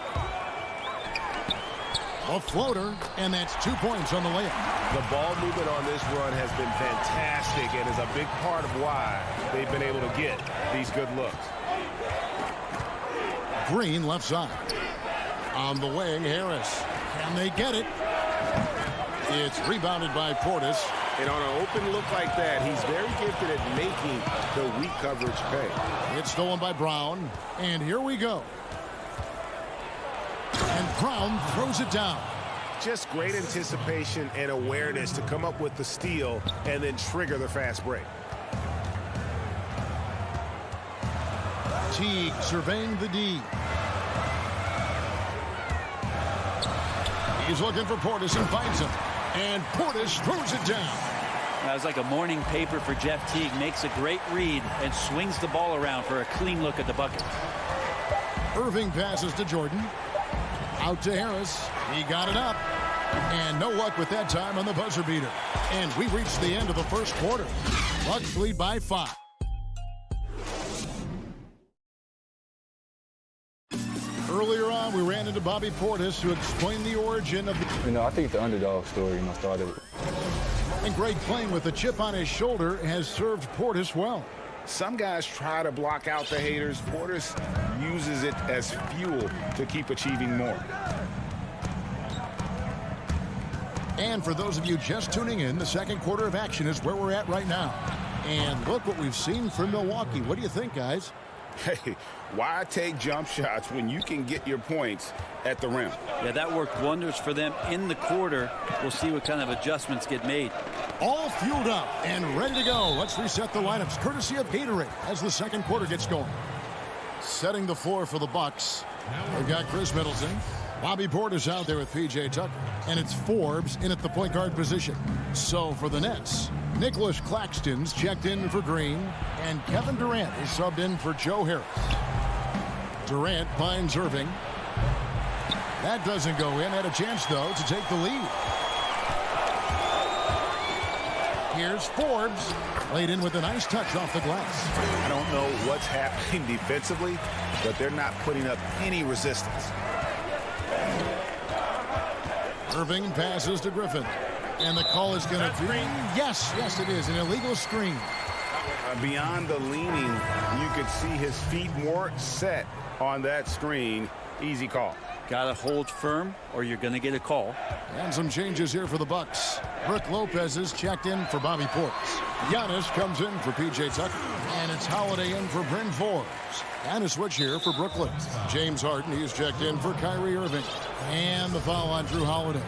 A floater, and that's 2 points on the layup. The ball movement on this run has been fantastic and is a big part of why they've been able to get these good looks. Green left side. On the wing, Harris. Can they get it? It's rebounded by Portis. And on an open look like that, he's very gifted at making the weak coverage pay. It's stolen by Brown. And here we go. And Brown throws it down. Just great anticipation and awareness to come up with the steal and then trigger the fast break. Teague surveying the D. He's looking for Portis and finds him. And Portis throws it down. That was like a morning paper for Jeff Teague. Makes a great read and swings the ball around for a clean look at the bucket. Irving passes to Jordan. Out to Harris. He got it up. And no luck with that time on the buzzer beater. And we reach the end of the first quarter. Bucks lead by 5. Earlier on, we ran into Bobby Portis to explain the origin of the... I think the underdog story, started. And Greg, playing with a chip on his shoulder, has served Portis well. Some guys try to block out the haters. Portis uses it as fuel to keep achieving more. And for those of you just tuning in, the second quarter of action is where we're at right now. And look what we've seen from Milwaukee. What do you think, guys? Hey, why take jump shots when you can get your points at the rim? Yeah, that worked wonders for them in the quarter. We'll see what kind of adjustments get made. All fueled up and ready to go. Let's reset the lineups courtesy of Gatorade as the second quarter gets going. Setting the floor for the Bucks. We've got Chris Middleton. Bobby Portis out there with P.J. Tucker. And it's Forbes in at the point guard position. So for the Nets, Nicholas Claxton's checked in for Green. And Kevin Durant is subbed in for Joe Harris. Durant finds Irving. That doesn't go in. Had a chance, though, to take the lead. Here's Forbes. Laid in with a nice touch off the glass. I don't know what's happening defensively, but they're not putting up any resistance. Irving passes to Griffin. And the call is going to be... Yes, it is. An illegal screen. Beyond the leaning, you could see his feet weren't set on that screen. Easy call. Got to hold firm or you're going to get a call. And some changes here for the Bucks. Brook Lopez is checked in for Bobby Portis. Giannis comes in for P.J. Tucker. And it's Holiday in for Bryn Forbes. And a switch here for Brooklyn. James Harden, he's checked in for Kyrie Irving. And the foul on Drew Holiday.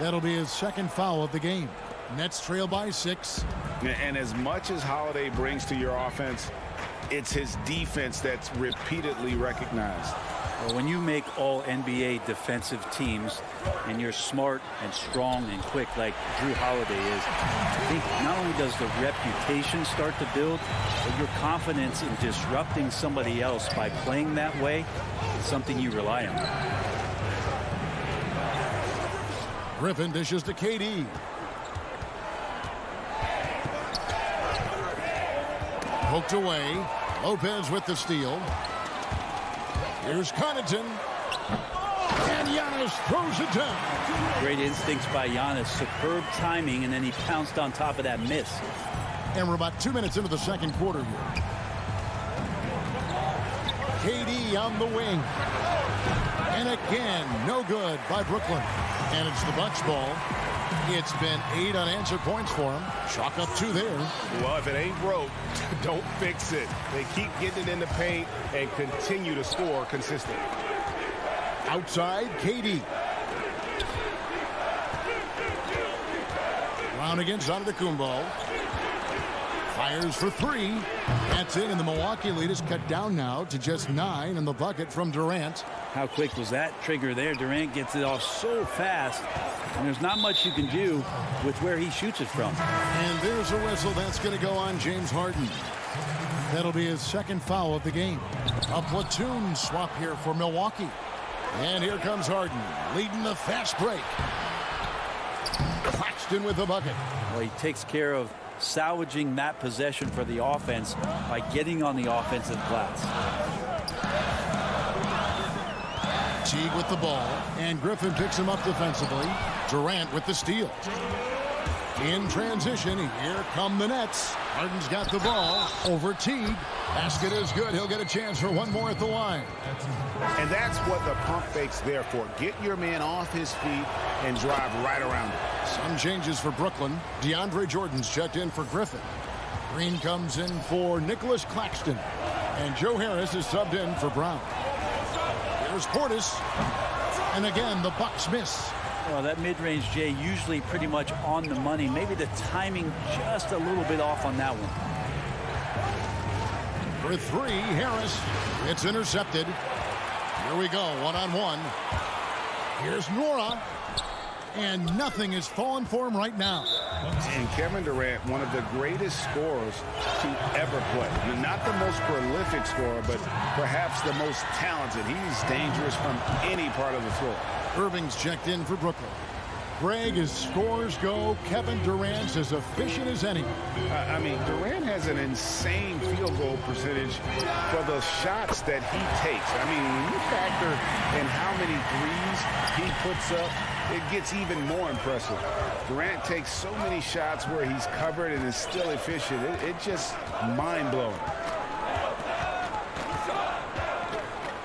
That'll be his second foul of the game. Nets trail by 6. And as much as Holiday brings to your offense, it's his defense that's repeatedly recognized. Well, when you make all NBA defensive teams and you're smart and strong and quick like Drew Holiday is, I think not only does the reputation start to build, but your confidence in disrupting somebody else by playing that way is something you rely on. Griffin dishes to KD. Poked away. Lopez with the steal. Here's Connaughton. And Giannis throws it down. Great instincts by Giannis. Superb timing, and then he pounced on top of that miss. And we're about 2 minutes into the second quarter here. KD on the wing. And again, no good by Brooklyn. And it's the Bucks ball. It's been 8 unanswered points for him. Chalk up 2 there. Well, if it ain't broke, don't fix it. They keep getting it in the paint and continue to score consistently. Outside, KD. Round against Antetokounmpo. Fires for 3. That's in, and the Milwaukee lead is cut down now to just 9 in the bucket from Durant. How quick was that trigger there? Durant gets it off so fast, and there's not much you can do with where he shoots it from. And there's a whistle that's going to go on James Harden. That'll be his second foul of the game. A platoon swap here for Milwaukee. And here comes Harden, leading the fast break. Claxton with the bucket. Well, he takes care of salvaging that possession for the offense by getting on the offensive glass. Teague with the ball, and Griffin picks him up defensively. Durant with the steal. In transition, here come the Nets. Harden's got the ball over Teague. Basket is good. He'll get a chance for one more at the line. And that's what the pump fake's there for. Get your man off his feet and drive right around it. Some changes for Brooklyn. DeAndre Jordan's checked in for Griffin. Green comes in for Nicholas Claxton. And Joe Harris is subbed in for Brown. Here's Portis. And again, the Bucks miss. Well, that mid-range, Jay, usually pretty much on the money. Maybe the timing just a little bit off on that one. For 3, Harris. It's intercepted. Here we go, one-on-one. Here's Nora. And nothing is falling for him right now. And Kevin Durant, one of the greatest scorers to ever play. I mean, not the most prolific scorer, but perhaps the most talented. He's dangerous from any part of the floor. Irving's checked in for Brooklyn. Greg, as scores go, Kevin Durant's as efficient as any. I mean, Durant has an insane field goal percentage for the shots that he takes. I mean, when you factor in how many threes he puts up, it gets even more impressive. Durant takes so many shots where he's covered and is still efficient. It's just mind-blowing.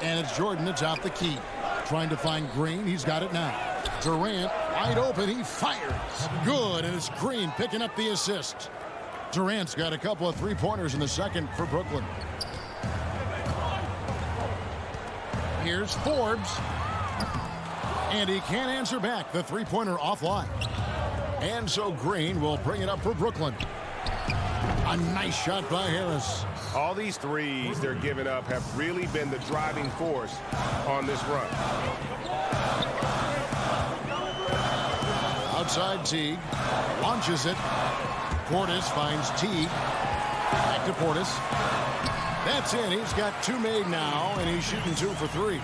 And it's Jordan that's out the key. Trying to find Green. He's got it now. Durant Wide open, he fires. Good, and it's Green picking up the assist. Durant's got a couple of three-pointers in the second for Brooklyn. Here's Forbes. And he can't answer back. The three-pointer offline. And so Green will bring it up for Brooklyn. A nice shot by Harris. All these threes they're giving up have really been the driving force on this run. Outside Teague. Launches it. Portis finds Teague. Back to Portis. That's in. He's got two made now, and he's shooting 2 for 3.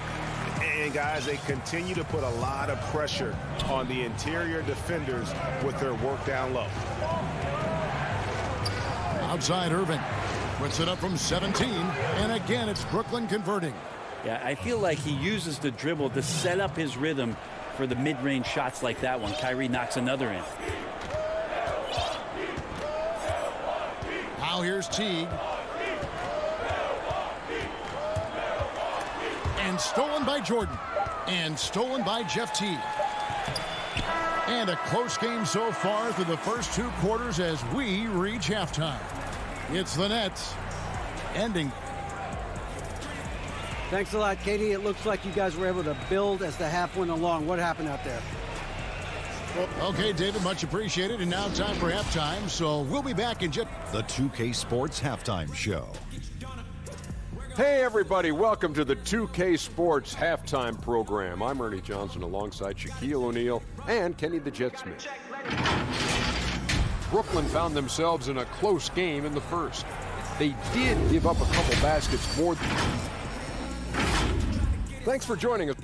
And guys, they continue to put a lot of pressure on the interior defenders with their work down low. Outside Irving. Puts it up from 17. And again, it's Brooklyn converting. Yeah, I feel like he uses the dribble to set up his rhythm for the mid-range shots like that one. Kyrie knocks another in. Now here's Teague. And stolen by Jordan. And stolen by Jeff Teague. And a close game so far through the first 2 quarters as we reach halftime. It's the Nets ending. Thanks a lot, Katie. It looks like you guys were able to build as the half went along. What happened out there? Okay, David, much appreciated. And now time for halftime. So we'll be back in just... The 2K Sports Halftime Show. Hey, everybody. Welcome to the 2K Sports Halftime Program. I'm Ernie Johnson alongside Shaquille O'Neal and Kenny the Jet Smith. Brooklyn found themselves in a close game in the first. They did give up a couple baskets more. Thanks for joining us.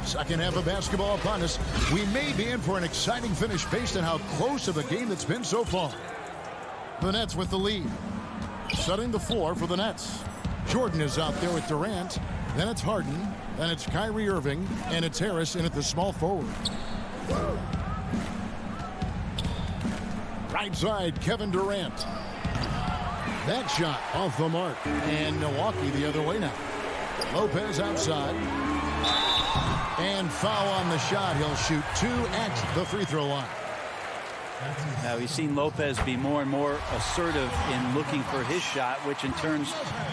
Second half of basketball upon us. We may be in for an exciting finish based on how close of a game it's been so far. The Nets with the lead. Setting the floor for the Nets. Jordan is out there with Durant. Then it's Harden. Then it's Kyrie Irving. And it's Harris in at the small forward. Right side, Kevin Durant. That shot off the mark. And Milwaukee the other way now. Lopez outside. And foul on the shot. He'll shoot 2 at the free throw line. Now we've seen Lopez be more and more assertive in looking for his shot, which in turn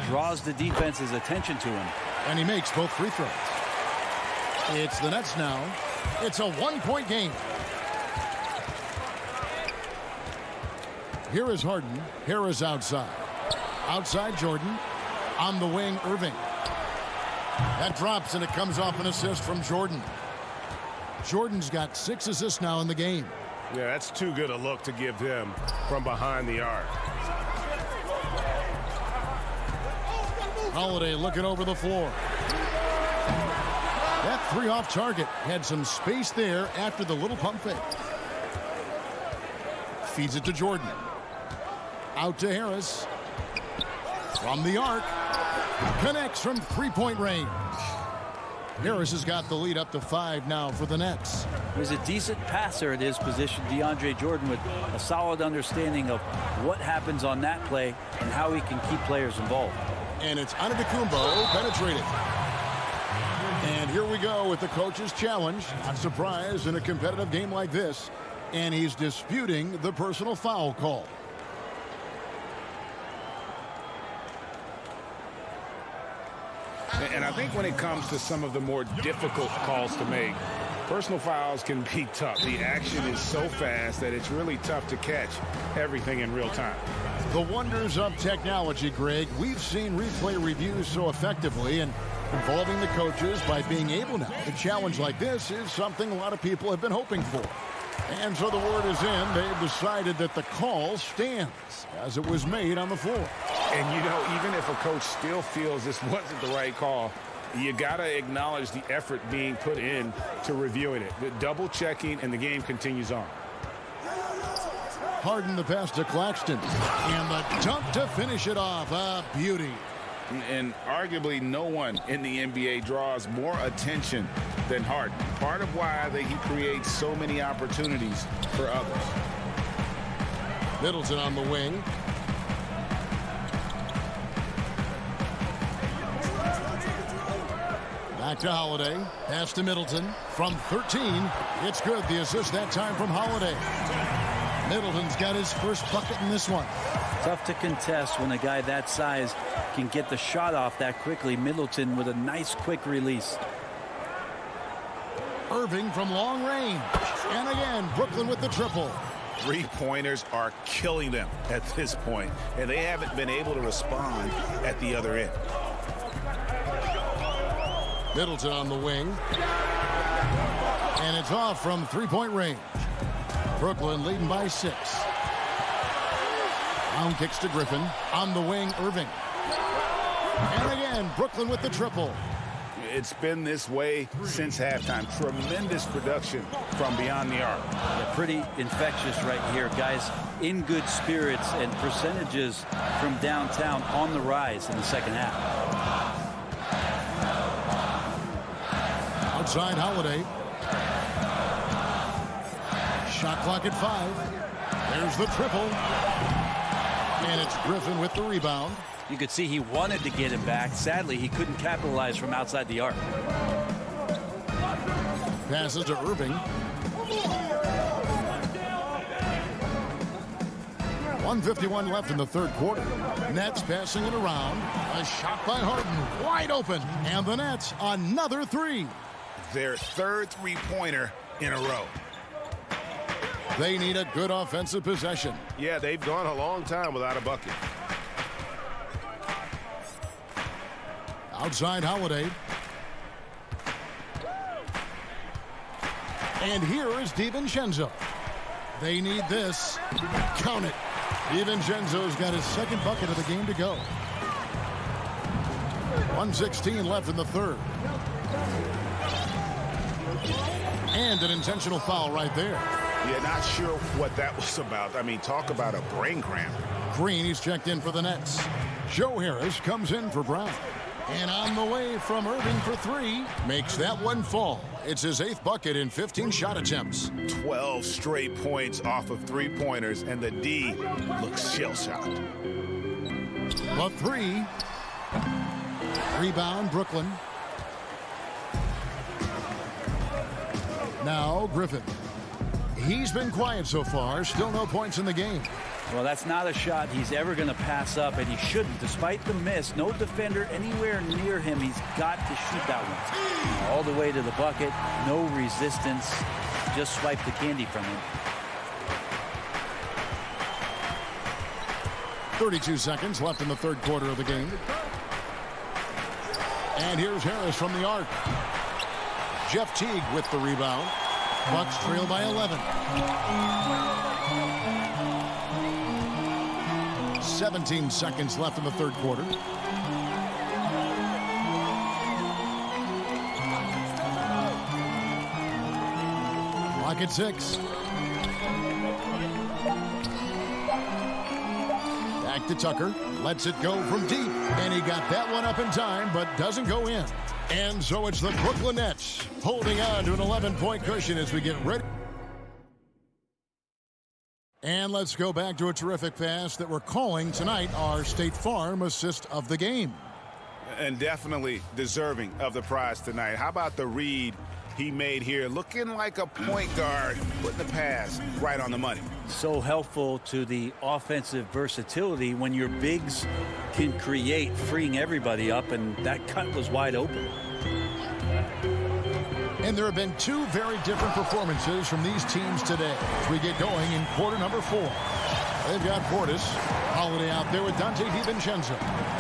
draws the defense's attention to him. And he makes both free throws. It's the Nets now. It's a 1-point game. Here is Harden. Here is outside. Outside Jordan. On the wing, Irving. That drops, and it comes off an assist from Jordan. Jordan's got 6 assists now in the game. Yeah, that's too good a look to give him from behind the arc. Holiday looking over the floor. That 3 off target. Had some space there after the little pump fake. Feeds it to Jordan. Out to Harris. From the arc. Connects from 3-point range. Harris has got the lead up to 5 now for the Nets. He's a decent passer at his position, DeAndre Jordan, with a solid understanding of what happens on that play and how he can keep players involved. And it's Antetokounmpo penetrated. And here we go with the coach's challenge. Not surprised in a competitive game like this. And he's disputing the personal foul call. And I think when it comes to some of the more difficult calls to make, personal fouls can be tough. The action is so fast that it's really tough to catch everything in real time. The wonders of technology, Greg. We've seen replay reviews so effectively, and involving the coaches by being able now. A challenge like this is something a lot of people have been hoping for. And so the word is in. They've decided that the call stands as it was made on the floor. And, you know, even if a coach still feels this wasn't the right call, you got to acknowledge the effort being put in to reviewing it. The double checking, and the game continues on. Harden the pass to Claxton. And the dunk to finish it off. A beauty. And arguably no one in the NBA draws more attention than Harden. Part of why he creates so many opportunities for others. Middleton on the wing. Back to Holiday. Pass to Middleton. From 13. It's good. The assist that time from Holiday. Middleton's got his first bucket in this one. Tough to contest when a guy that size can get the shot off that quickly. Middleton with a nice quick release. Irving from long range. And again, Brooklyn with the triple. Three-pointers are killing them at this point, and they haven't been able to respond at the other end. Middleton on the wing. And it's off from three-point range. Brooklyn leading by 6. Brown kicks to Griffin. On the wing, Irving. And again, Brooklyn with the triple. It's been this way since halftime. Tremendous production from beyond the arc. Yeah, pretty infectious right here, guys. In good spirits, and percentages from downtown on the rise in the second half. Outside Holiday. Shot clock at 5. There's the triple. And it's Griffin with the rebound. You could see he wanted to get him back. Sadly, he couldn't capitalize from outside the arc. Passes to Irving. 1:51 left in the third quarter. Nets passing it around. A shot by Harden. Wide open. And the Nets another 3. Their third three-pointer in a row. They need a good offensive possession. Yeah, they've gone a long time without a bucket. Outside Holiday. And here is DiVincenzo. They need this. Count it. DiVincenzo's got his second bucket of the game to go. 1:16 left in the third. And an intentional foul right there. Yeah, not sure what that was about. I mean, talk about a brain cramp. Green, he's checked in for the Nets. Joe Harris comes in for Brown. And on the way from Irving for 3. Makes that one fall. It's his 8th bucket in 15 shot attempts. 12 straight points off of three-pointers, and the D looks shell-shocked. The 3. Rebound, Brooklyn. Now Griffin. He's been quiet so far. Still no points in the game. Well, that's not a shot he's ever going to pass up, and he shouldn't. Despite the miss, no defender anywhere near him. He's got to shoot that one. All the way to the bucket. No resistance. Just swipe the candy from him. 32 seconds left in the third quarter of the game. And here's Harris from the arc. Jeff Teague with the rebound. Bucks trail by 11. 17 seconds left in the third quarter. Clock at 6. Back to Tucker. Lets it go from deep. And he got that one up in time, but doesn't go in. And so it's the Brooklyn Nets holding on to an 11-point cushion as we get ready. And let's go back to a terrific pass that we're calling tonight our State Farm assist of the game. And definitely deserving of the prize tonight. How about the read he made here? Looking like a point guard, putting the pass right on the money. So helpful to the offensive versatility when your bigs can create, freeing everybody up, and that cut was wide open. And there have been 2 very different performances from these teams today as we get going in quarter number 4. They've got Portis, Holiday out there with Dante DiVincenzo.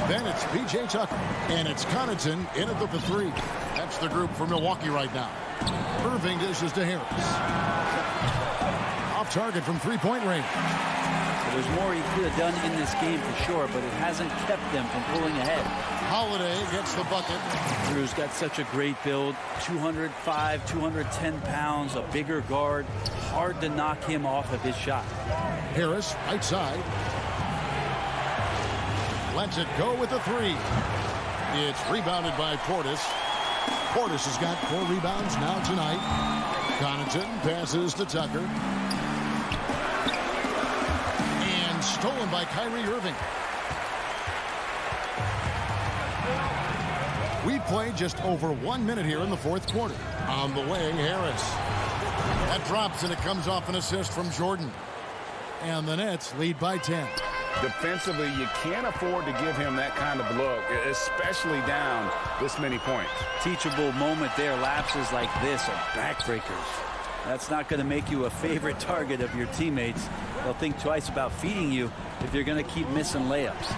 Then it's P.J. Tucker, and it's Connaughton in at the 3. That's the group for Milwaukee right now. Irving dishes to Harris. Off target from three-point range. There's more he could have done in this game for sure, but it hasn't kept them from pulling ahead. Holiday gets the bucket. Drew's got such a great build. 205, 210 pounds, a bigger guard. Hard to knock him off of his shot. Harris, right side. Lets it go with the 3. It's rebounded by Portis. Portis has got 4 rebounds now tonight. Connaughton passes to Tucker. And stolen by Kyrie Irving. We played just over 1 minute here in the fourth quarter. On the wing, Harris. That drops, and it comes off an assist from Jordan. And the Nets lead by 10. Defensively, you can't afford to give him that kind of look, especially down this many points. Teachable moment there. Lapses like this are backbreakers. That's not going to make you a favorite target of your teammates. They'll think twice about feeding you if you're going to keep missing layups.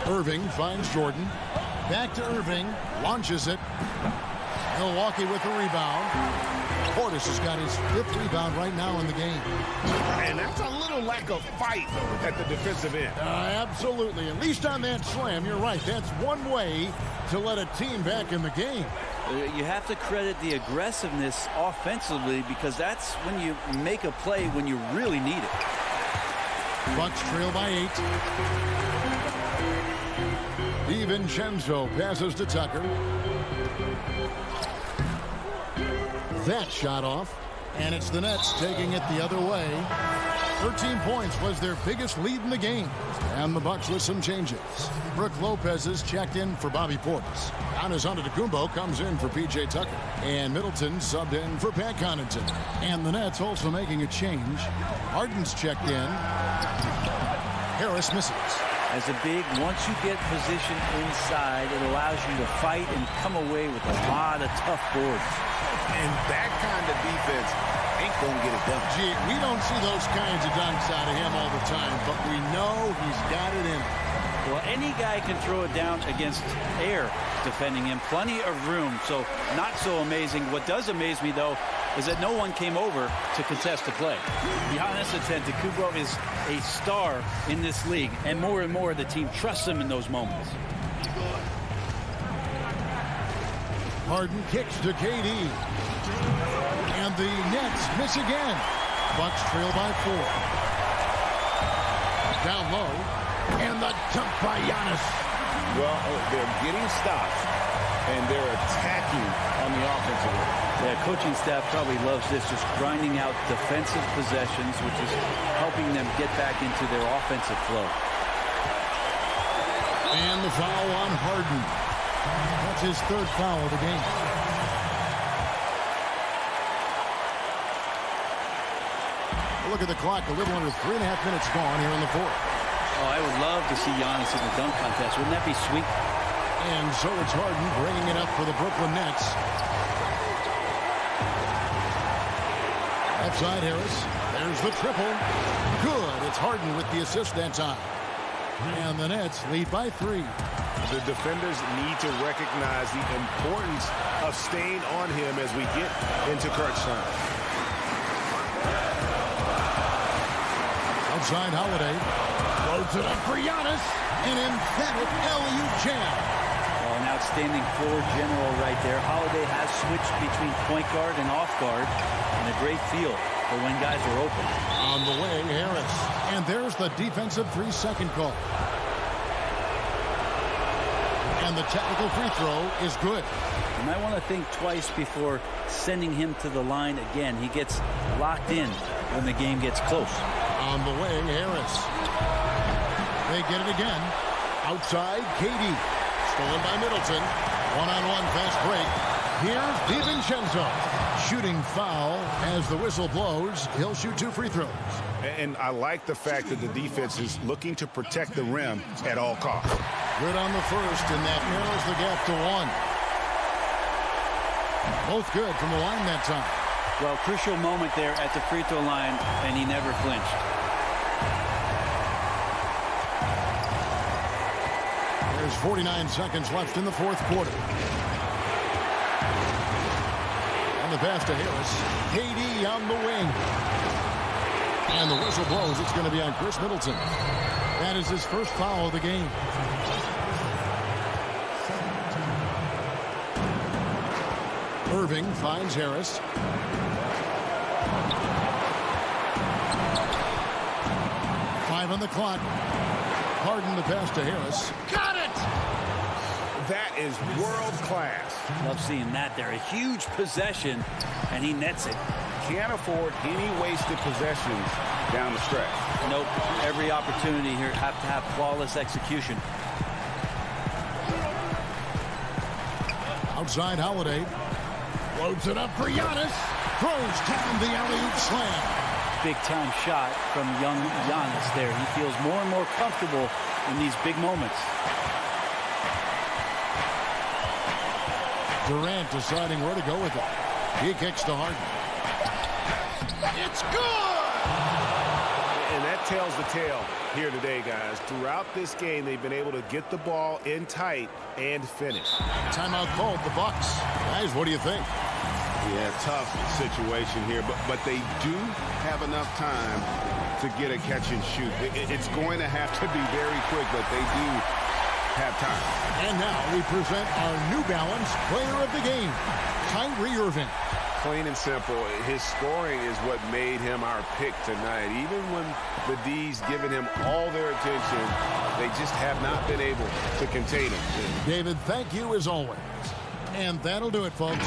Irving finds Jordan. Back to Irving. Launches it. Milwaukee with the rebound. Portis has got his 5th rebound right now in the game. And that's a little lack of fight at the defensive end. Absolutely. At least on that slam, you're right. That's one way to let a team back in the game. You have to credit the aggressiveness offensively, because that's when you make a play when you really need it. Bucks trail by 8. DiVincenzo passes to Tucker. That shot off, and it's the Nets taking it the other way. 13 points was their biggest lead in the game. And the Bucks with some changes. Brook Lopez is checked in for Bobby Portis. Giannis Antetokounmpo comes in for P.J. Tucker. And Middleton subbed in for Pat Connaughton. And the Nets also making a change. Harden's checked in. Harris misses. As a big, once you get position inside, it allows you to fight and come away with a lot of tough boards. And that kind of defense ain't going to get it done. Gee, we don't see those kinds of dunks out of him all the time, but we know he's got it in him. Well, any guy can throw it down against air defending him. Plenty of room, so not so amazing. What does amaze me, though, is that no one came over to contest the play. Giannis Antetokounmpo is a star in this league, and more the team trusts him in those moments. Harden kicks to KD. And the Nets miss again. Bucks trail by 4. Down low. And the dunk by Giannis. Well, they're getting stops, and they're attacking on the offensive end. Yeah, coaching staff probably loves this, just grinding out defensive possessions, which is helping them get back into their offensive flow. And the foul on Harden. That's his 3rd foul of the game. Look at the clock. A little under 3.5 minutes gone here in the 4th. Oh, I would love to see Giannis in the dunk contest. Wouldn't that be sweet? And so it's Harden bringing it up for the Brooklyn Nets. Outside Harris. There's the triple. Good. It's Harden with the assist that time. And the Nets lead by 3. The defenders need to recognize the importance of staying on him as we get into crunch time. Outside Holiday. Loads it up for Giannis. An emphatic alley-oop jam. Oh, an outstanding floor general right there. Holiday has switched between point guard and off guard. And a great feel for when guys are open. On the wing, Harris. And there's the defensive 3-second call. And the technical free throw is good. You might want to think twice before sending him to the line again. He gets locked in when the game gets close. On the wing, Harris. They get it again. Outside, KD. Stolen by Middleton. One-on-one fast break. Here's DiVincenzo. Shooting foul as the whistle blows. He'll shoot 2 free throws. And I like the fact that the defense is looking to protect the rim at all costs. Good on the first, and that narrows the gap to 1. Both good from the line that time. Well, crucial moment there at the free throw line, and he never flinched. There's 49 seconds left in the fourth quarter. And the pass to Harris. KD on the wing. And the whistle blows. It's going to be on Chris Middleton. That is his first foul of the game. Irving finds Harris. Five on the clock. Harden the pass to Harris. Got it! That is world class. Love seeing that there. A huge possession, and he nets it. Can't afford any wasted possessions down the stretch. Nope. Every opportunity here have to have flawless execution. Outside Holiday. Loads it up for Giannis. Throws down the alley-oop slam. Big-time shot from young Giannis there. He feels more and more comfortable in these big moments. Durant deciding where to go with it. He kicks to Harden. It's good! And that tells the tale here today, guys. Throughout this game, they've been able to get the ball in tight and finish. Timeout called, the Bucks. Guys, what do you think? Yeah, tough situation here, but they do have enough time to get a catch and shoot. It's going to have to be very quick, but they do have time. And now we present our New Balance player of the game, Kyrie Irving. Plain and simple, his scoring is what made him our pick tonight. Even when the D's giving him all their attention, they just have not been able to contain him. David, thank you as always. And that'll do it, folks.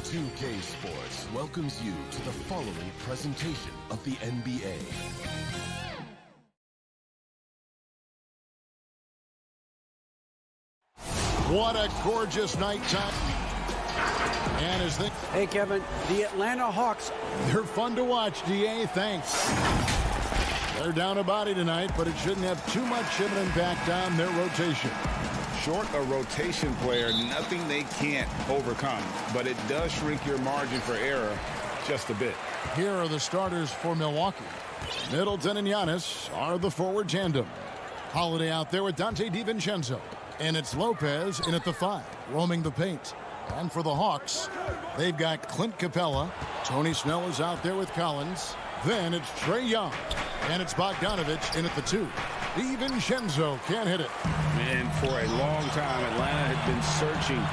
2K Sports welcomes you to the following presentation of the NBA. What a gorgeous nighttime. And as they... Hey, Kevin, the Atlanta Hawks. They're fun to watch, DA. Thanks. They're down a body tonight, but it shouldn't have too much of an impact on their rotation. Short a rotation player, nothing they can't overcome, but it does shrink your margin for error just a bit. Here are the starters for Milwaukee. Middleton and Giannis are the forward tandem. Holiday out there with Dante DiVincenzo. And it's Lopez in at the 5, roaming the paint. And for the Hawks, they've got Clint Capella. Tony Snell is out there with Collins. Then it's Trae Young. And it's Bogdanovich in at the 2. DiVincenzo can't hit it. And for a long time, Atlanta had been searching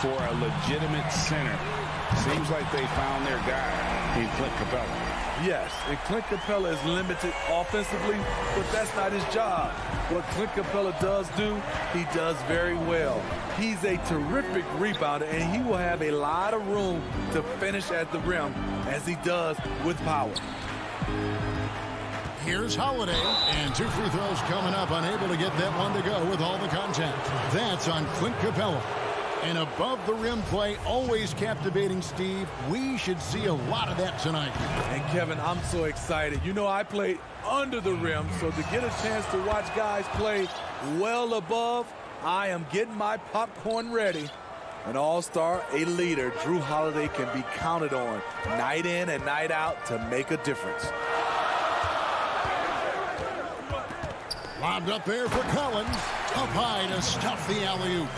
for a legitimate center. Seems like they found their guy in Clint Capella. Yes, and Clint Capella is limited offensively, but that's not his job. What Clint Capella does do, he does very well. He's a terrific rebounder, and he will have a lot of room to finish at the rim, as he does with power. Here's Holiday, and 2 free throws coming up, unable to get that one to go with all the contact. That's on Clint Capella. And above the rim play, always captivating, Steve. We should see a lot of that tonight. And Kevin, I'm so excited. You know, I played under the rim, so to get a chance to watch guys play well above, I am getting my popcorn ready. An all-star, a leader, Drew Holiday can be counted on night in and night out to make a difference. Lobbed up there for Collins. Up high to stuff the alley-oop.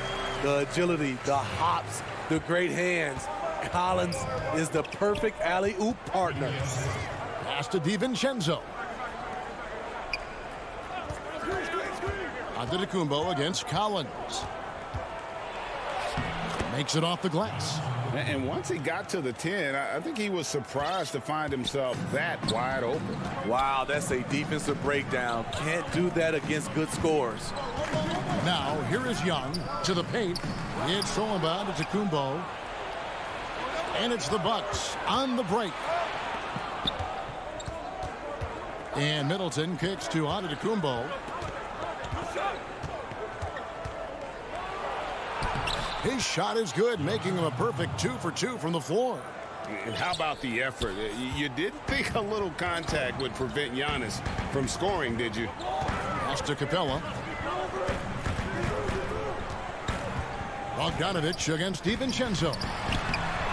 The agility, the hops, the great hands. Collins is the perfect alley-oop partner. Pass to DiVincenzo. Antetokounmpo against Collins. Makes it off the glass. And once he got to the 10, I think he was surprised to find himself that wide open. Wow, that's a defensive breakdown. Can't do that against good scores. Now, here is Young to the paint. It's stolen by Antetokounmpo. And it's the Bucks on the break. And Middleton kicks to Antetokounmpo. His shot is good, making him a perfect 2 for 2 from the floor. And how about the effort? You didn't think a little contact would prevent Giannis from scoring, did you? Pass to Capella. Bogdanovich against DiVincenzo.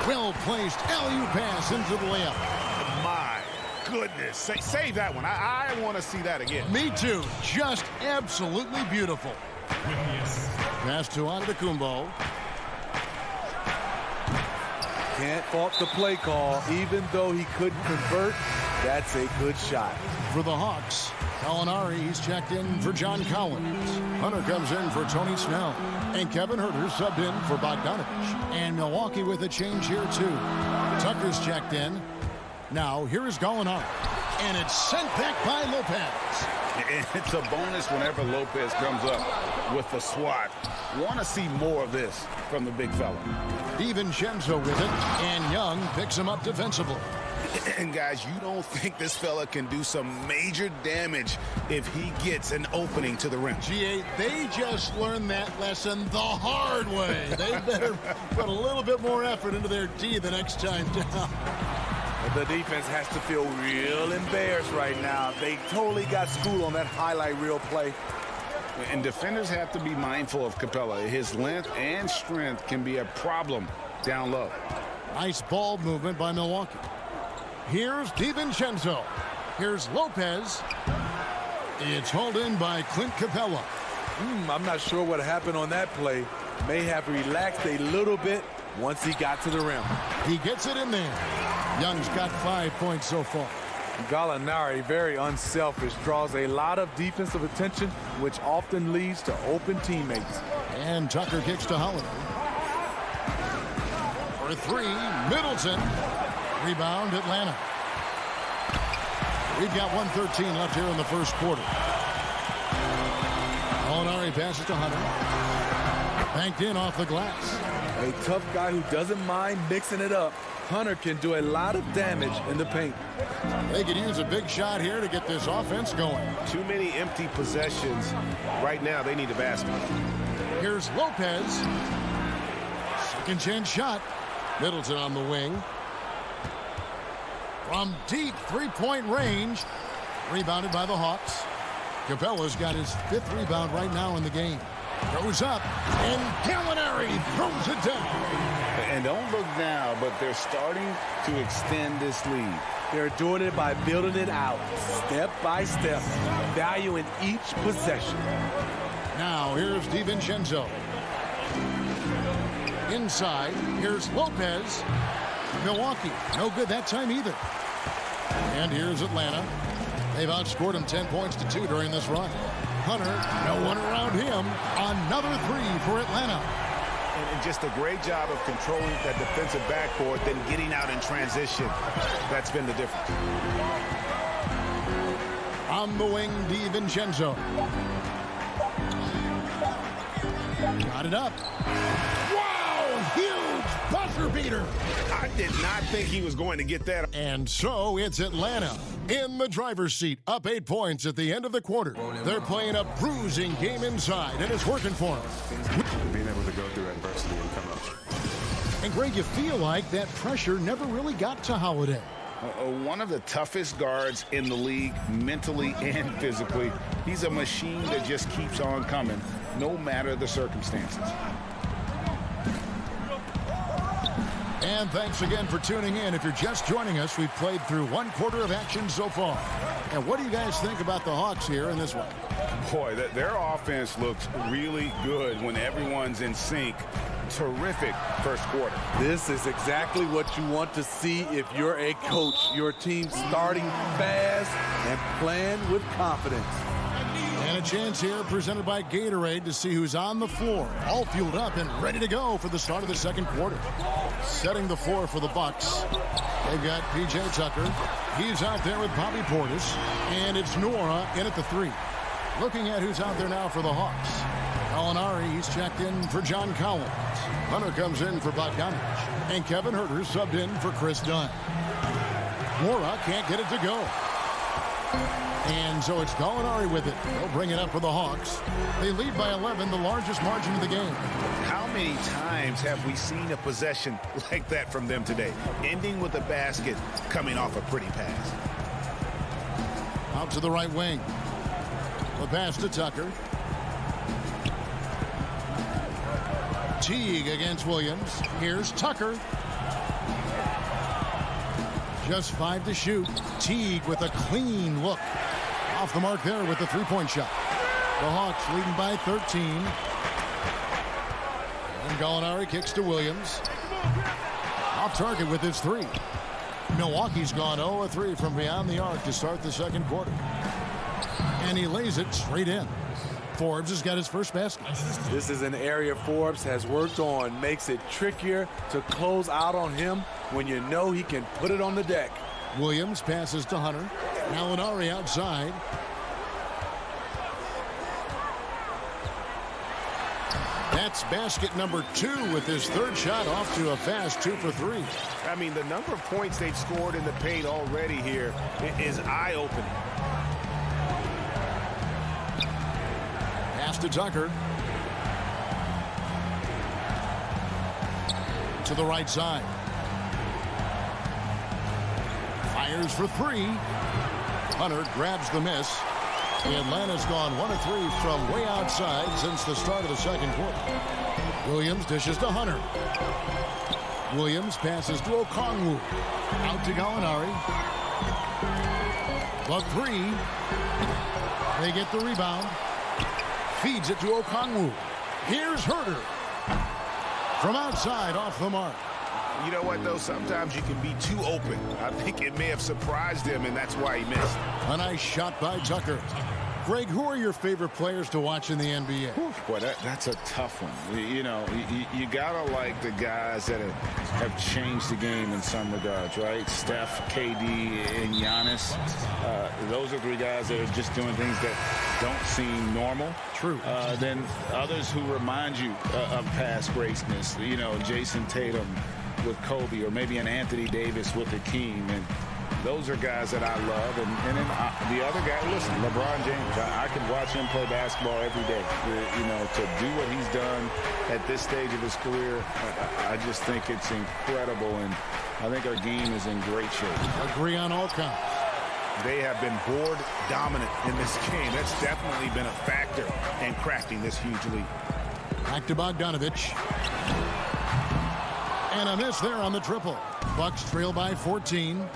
Well-placed alley-oop pass into the layup. My goodness. Save that one. I want to see that again. Me too. Just absolutely beautiful. Pass to Antetokounmpo. Can't fault the play call. Even though he couldn't convert, that's a good shot. For the Hawks, Gallinari, he's checked in for John Collins. Hunter comes in for Tony Snell. And Kevin Huerter subbed in for Bogdanovich. And Milwaukee with a change here, too. Tucker's checked in. Now, here is Gallinari. And it's sent back by Lopez. And it's a bonus whenever Lopez comes up with the swat. Want to see more of this from the big fella. DiVincenzo with it, and Young picks him up defensively. And guys, you don't think this fella can do some major damage if he gets an opening to the rim. GA, they just learned that lesson the hard way. They better put a little bit more effort into their D the next time down. The defense has to feel real embarrassed right now. They totally got schooled on that highlight reel play. And defenders have to be mindful of Capella. His length and strength can be a problem down low. Nice ball movement by Milwaukee. Here's DiVincenzo. Here's Lopez. It's hauled in by Clint Capella. I'm not sure what happened on that play. May have relaxed a little bit once he got to the rim. He gets it in there. Young's got 5 points so far. Gallinari, very unselfish, draws a lot of defensive attention, which often leads to open teammates. And Tucker kicks to Holiday. For 3, Middleton. Rebound, Atlanta. We've got 1:13 left here in the first quarter. Gallinari passes to Hunter. Banked in off the glass. A tough guy who doesn't mind mixing it up. Hunter can do a lot of damage in the paint. They could use a big shot here to get this offense going. Too many empty possessions. Right now, they need a basket. Here's Lopez. Second chance shot. Middleton on the wing. From deep three-point range. Rebounded by the Hawks. Capella's got his 5th rebound right now in the game. Goes up, and Gallinari throws it down. And don't look now, but they're starting to extend this lead. They're doing it by building it out, step by step, valuing each possession. Now, here's DiVincenzo. Inside, here's Lopez. Milwaukee, no good that time either. And here's Atlanta. They've outscored them 10 points to 2 during this run. Hunter, no one around him. Another three for Atlanta. And just a great job of controlling that defensive backboard, then getting out in transition. That's been the difference. On the wing, DiVincenzo. Got it up. Wow, huge buzzer beater. I did not think he was going to get that. And so it's Atlanta in the driver's seat, up 8 points at the end of the quarter. They're playing a bruising game inside, and it's working for them. Being able to go through adversity and come up. And Greg, you feel like that pressure never really got to Holiday. One of the toughest guards in the league, mentally and physically. He's a machine that just keeps on coming, no matter the circumstances. And thanks again for tuning in. If you're just joining us, we've played through 1 quarter of action so far. And what do you guys think about the Hawks here in this one? Boy, their offense looks really good when everyone's in sync. Terrific first quarter. This is exactly what you want to see if you're a coach. Your team starting fast and playing with confidence. And a chance here presented by Gatorade to see who's on the floor, all fueled up and ready to go for the start of the second quarter. Setting the floor for the Bucks. They've got P.J. Tucker. He's out there with Bobby Portis. And it's Nora in at the 3. Looking at who's out there now for the Hawks. Gallinari, he's checked in for John Collins. Hunter comes in for Bogdanovich. And Kevin Huerter subbed in for Chris Dunn. Nora can't get it to go. And so it's Gallinari with it. They'll bring it up for the Hawks. They lead by 11, the largest margin of the game. How many times have we seen a possession like that from them today? Ending with a basket, coming off a pretty pass. Out to the right wing. The pass to Tucker. Teague against Williams. Here's Tucker. Just 5 to shoot. Teague with a clean look. Off the mark there with the three-point shot. The Hawks leading by 13. And Gallinari kicks to Williams. Off target with his 3. Milwaukee's gone 0-3 from beyond the arc to start the second quarter. And he lays it straight in. Forbes has got his first basket. This is an area Forbes has worked on. Makes it trickier to close out on him when you know he can put it on the deck. Williams passes to Hunter. Gallinari outside. That's basket number 2 with his 3rd shot off to a fast 2 for 3. I mean, the number of points they've scored in the paint already here is eye-opening. Pass to Tucker. To the right side. Fires for 3. Hunter grabs the miss. Atlanta's gone 1 of 3 from way outside since the start of the second quarter. Williams dishes to Hunter. Williams passes to Okongwu. Out to Gallinari. The 3. They get the rebound. Feeds it to Okongwu. Here's Huerter. From outside, off the mark. You know what, though? Sometimes you can be too open. I think it may have surprised him, and that's why he missed. A nice shot by Tucker. Greg, who are your favorite players to watch in the NBA? Boy, that's a tough one. You know, you gotta like the guys that have changed the game in some regards, right? Steph, KD, and Giannis. Those are 3 guys that are just doing things that don't seem normal. True. Then others who remind you of past greatness. You know, Jason Tatum with Kobe, or maybe an Anthony Davis with Hakeem, and those are guys that I love. And then the other guy, listen, LeBron James. I can watch him play basketball every day. You know, to do what he's done at this stage of his career, I just think it's incredible, and I think our game is in great shape. Agree on all counts. They have been board dominant in this game. That's definitely been a factor in crafting this huge lead. Back to Bogdanovich. And a miss there on the triple. Bucks trail by 14.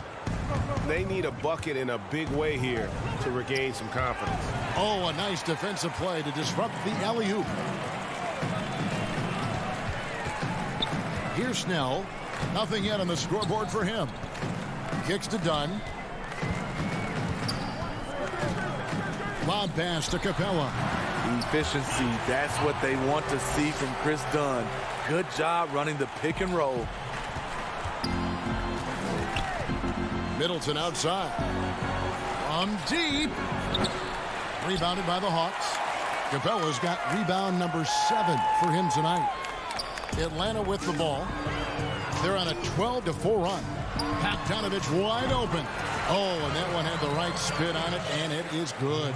They need a bucket in a big way here to regain some confidence. Oh, a nice defensive play to disrupt the alley-oop. Here's Snell. Nothing yet on the scoreboard for him. Kicks to Dunn. Lob pass to Capella. Efficiency, that's what they want to see from Chris Dunn. Good job running the pick and roll. Middleton outside. From deep. Rebounded by the Hawks. Capella's got rebound number 7 for him tonight. Atlanta with the ball. They're on a 12-4 run. Bogdanovich wide open. Oh, and that one had the right spin on it, and it is good.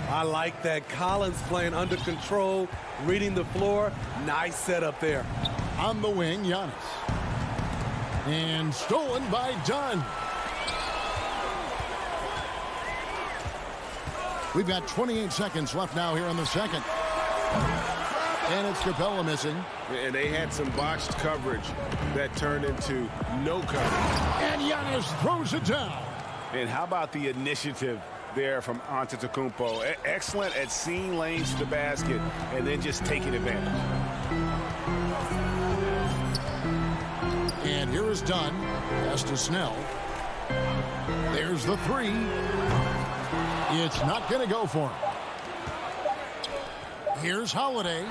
I like that. Collins playing under control, reading the floor. Nice setup there. On the wing, Giannis. And stolen by Dunn. We've got 28 seconds left now here in the second. And it's Capella missing. And they had some botched coverage that turned into no coverage. And Giannis throws it down. And how about the initiative there from Antetokounmpo? Excellent at seeing lanes to the basket and then just taking advantage. And here is Dunn. Pass to Snell. There's the 3. It's not going to go for him. Here's Holiday.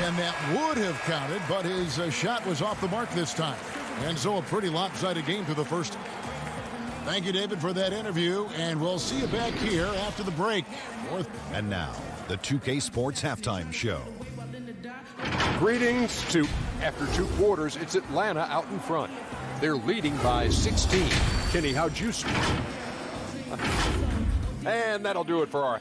And that would have counted, but his shot was off the mark this time. And so a pretty lopsided game through the first. Thank you, David, for that interview. And we'll see you back here after the break. And now, the 2K Sports Halftime Show. Greetings to after 2 quarters. It's Atlanta out in front. They're leading by 16. Kenny, how'd you score? And that'll do it for our.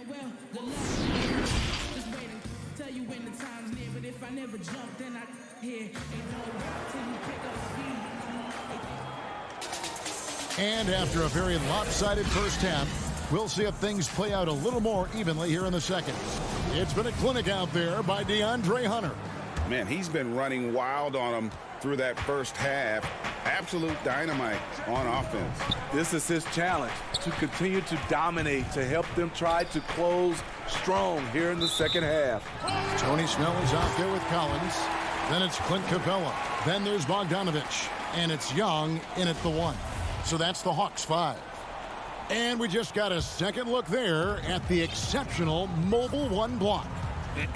And after a very lopsided first half, we'll see if things play out a little more evenly here in the second. It's been a clinic out there by DeAndre Hunter. Man, he's been running wild on them through that first half. Absolute dynamite on offense. This is his challenge, to continue to dominate, to help them try to close strong here in the second half. Tony Snell is out there with Collins. Then it's Clint Capella. Then there's Bogdanovich. And it's Young in at the 1. So that's the Hawks 5. And we just got a second look there at the exceptional mobile 1 block.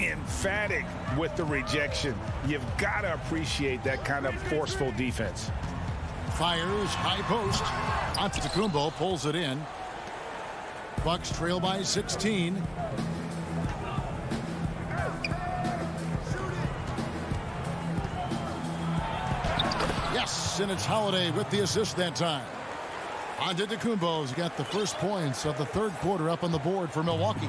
Emphatic with the rejection. You've got to appreciate that kind of forceful defense. Fires high post. Antetokounmpo pulls it in. Bucks trail by 16. Yes, and it's Holiday with the assist that time. Antetokounmpo's got the first points of the third quarter up on the board for Milwaukee.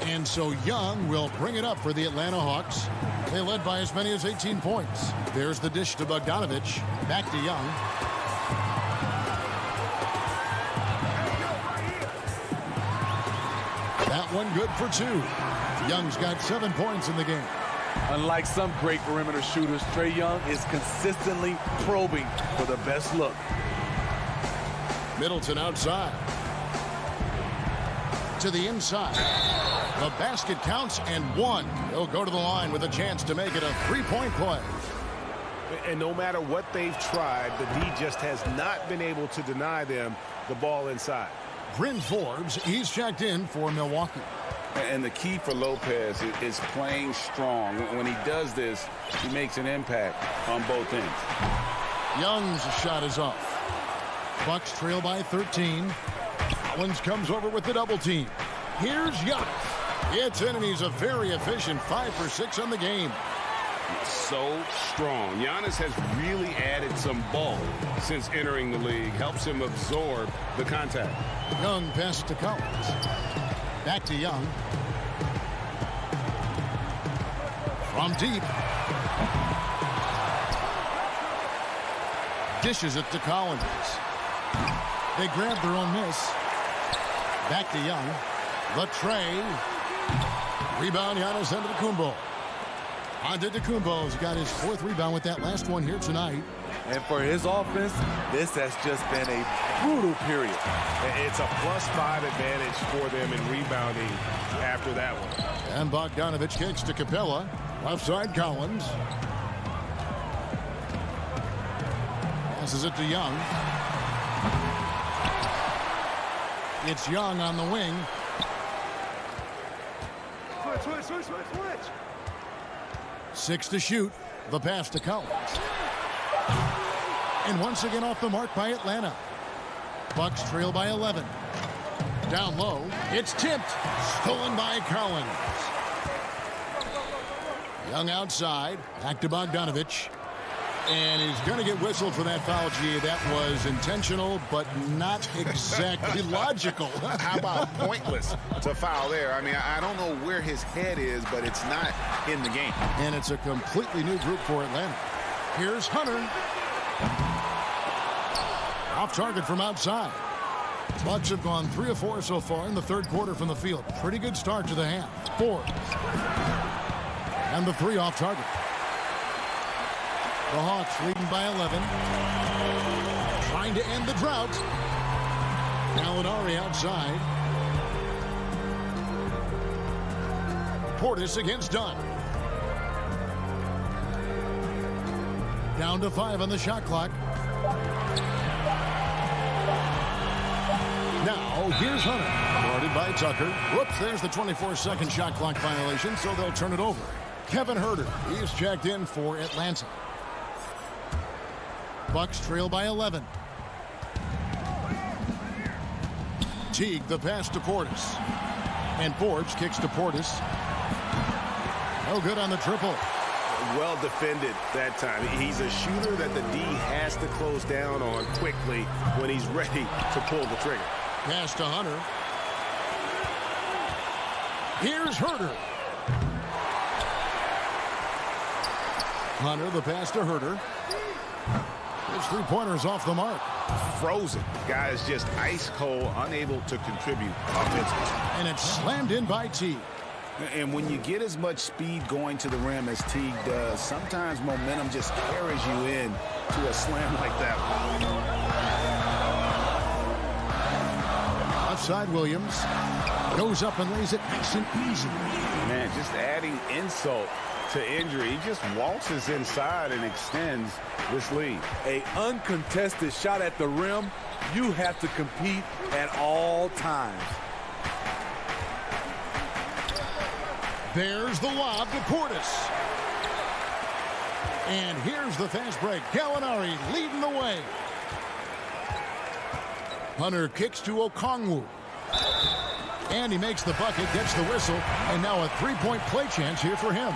And so Young will bring it up for the Atlanta Hawks. They led by as many as 18 points. There's the dish to Bogdanovich. Back to Young. That one good for 2. Young's got 7 points in the game. Unlike some great perimeter shooters, Trae Young is consistently probing for the best look. Middleton outside. To the inside. The basket counts and 1. He'll go to the line with a chance to make it a 3-point play. And no matter what they've tried, the D just has not been able to deny them the ball inside. Bryn Forbes, he's checked in for Milwaukee. And the key for Lopez is playing strong. When he does this, he makes an impact on both ends. Young's shot is off. Bucks trail by 13. Collins comes over with the double team. Here's Giannis. It's in, and he's a very efficient 5 for 6 on the game. So strong. Giannis has really added some bulk since entering the league. Helps him absorb the contact. Young pass to Collins. Back to Young. From deep. Dishes it to Collins. They grab their own miss. Back to Young. The tray. Rebound, Giannis Antetokounmpo. Antetokounmpo's got his 4th rebound with that last one here tonight. And for his offense, this has just been a brutal period. It's a +5 advantage for them in rebounding after that one. And Bogdanovich kicks to Capella. Left side Collins. Passes it to Young. It's Young on the wing. Switch. 6 to shoot. The pass to Collins. And once again off the mark by Atlanta. Bucks trail by 11. Down low. It's tipped. Stolen by Collins. Young outside. Back to Bogdanovich. And he's going to get whistled for that foul. Gee, that was intentional, but not exactly logical. How about pointless to foul there? I mean, I don't know where his head is, but it's not in the game. And it's a completely new group for Atlanta. Here's Hunter. Off target from outside. Bucks have gone 3 of 4 so far in the third quarter from the field. Pretty good start to the half. Forbes. And the 3 off target. The Hawks leading by 11. Trying to end the drought. Gallinari outside. Portis against Dunn. Down to 5 on the shot clock. Now, here's Hunter. Guarded by Tucker. Whoops, there's the 24-second shot clock violation, so they'll turn it over. Kevin Huerter, he's checked in for Atlanta. Bucks trail by 11. Teague, the pass to Portis. And Forbes kicks to Portis. No good on the triple. Well defended that time. He's a shooter that the D has to close down on quickly when he's ready to pull the trigger. Pass to Hunter. Here's Huerter. Hunter, the pass to Huerter. His three-pointers off the mark. Frozen. Guy is just ice cold, unable to contribute offensively. And it's slammed in by Teague. And when you get as much speed going to the rim as Teague does, sometimes momentum just carries you in to a slam like that. Outside Williams. Goes up and lays it nice and easy. Man, just adding insult to injury. He just waltzes inside and extends this lead. A uncontested shot at the rim, you have to compete at all times. There's the lob to Portis. And here's the fast break. Gallinari leading the way. Hunter kicks to Okongwu. And he makes the bucket, gets the whistle, and now a three-point play chance here for him.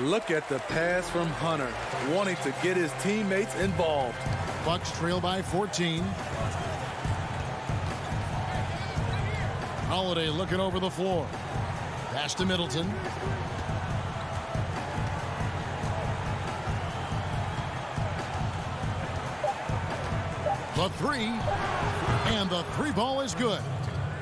Look at the pass from Hunter, wanting to get his teammates involved. Bucks trail by 14. Holiday looking over the floor. Pass to Middleton. The 3. And the 3 ball is good.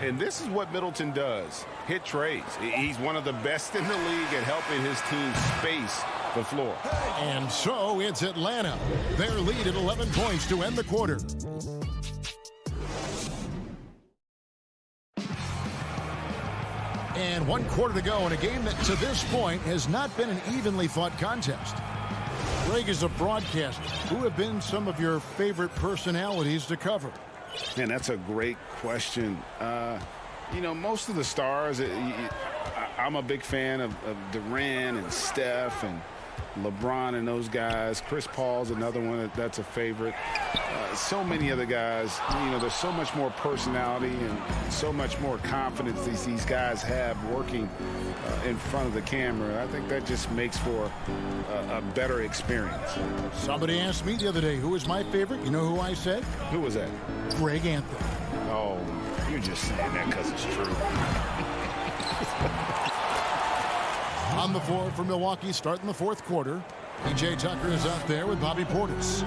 And this is what Middleton does. Hit trades. He's one of the best in the league at helping his team space the floor. And so it's Atlanta. Their lead at 11 points to end the quarter. And 1 quarter to go in a game that to this point has not been an evenly fought contest. Greg, is a broadcaster, who have been some of your favorite personalities to cover? Man, that's a great question. You know, most of the stars, I'm a big fan of Durant and Steph and LeBron and those guys. Chris Paul's another one that's a favorite. So many other guys, you know, there's so much more personality and so much more confidence these guys have working in front of the camera. I think that just makes for a better experience. Somebody asked me the other day, who is my favorite? You know who I said? Who was that? Greg Anthony. Oh, you're just saying that because it's true. On the floor for Milwaukee, starting the fourth quarter. P.J. Tucker is out there with Bobby Portis.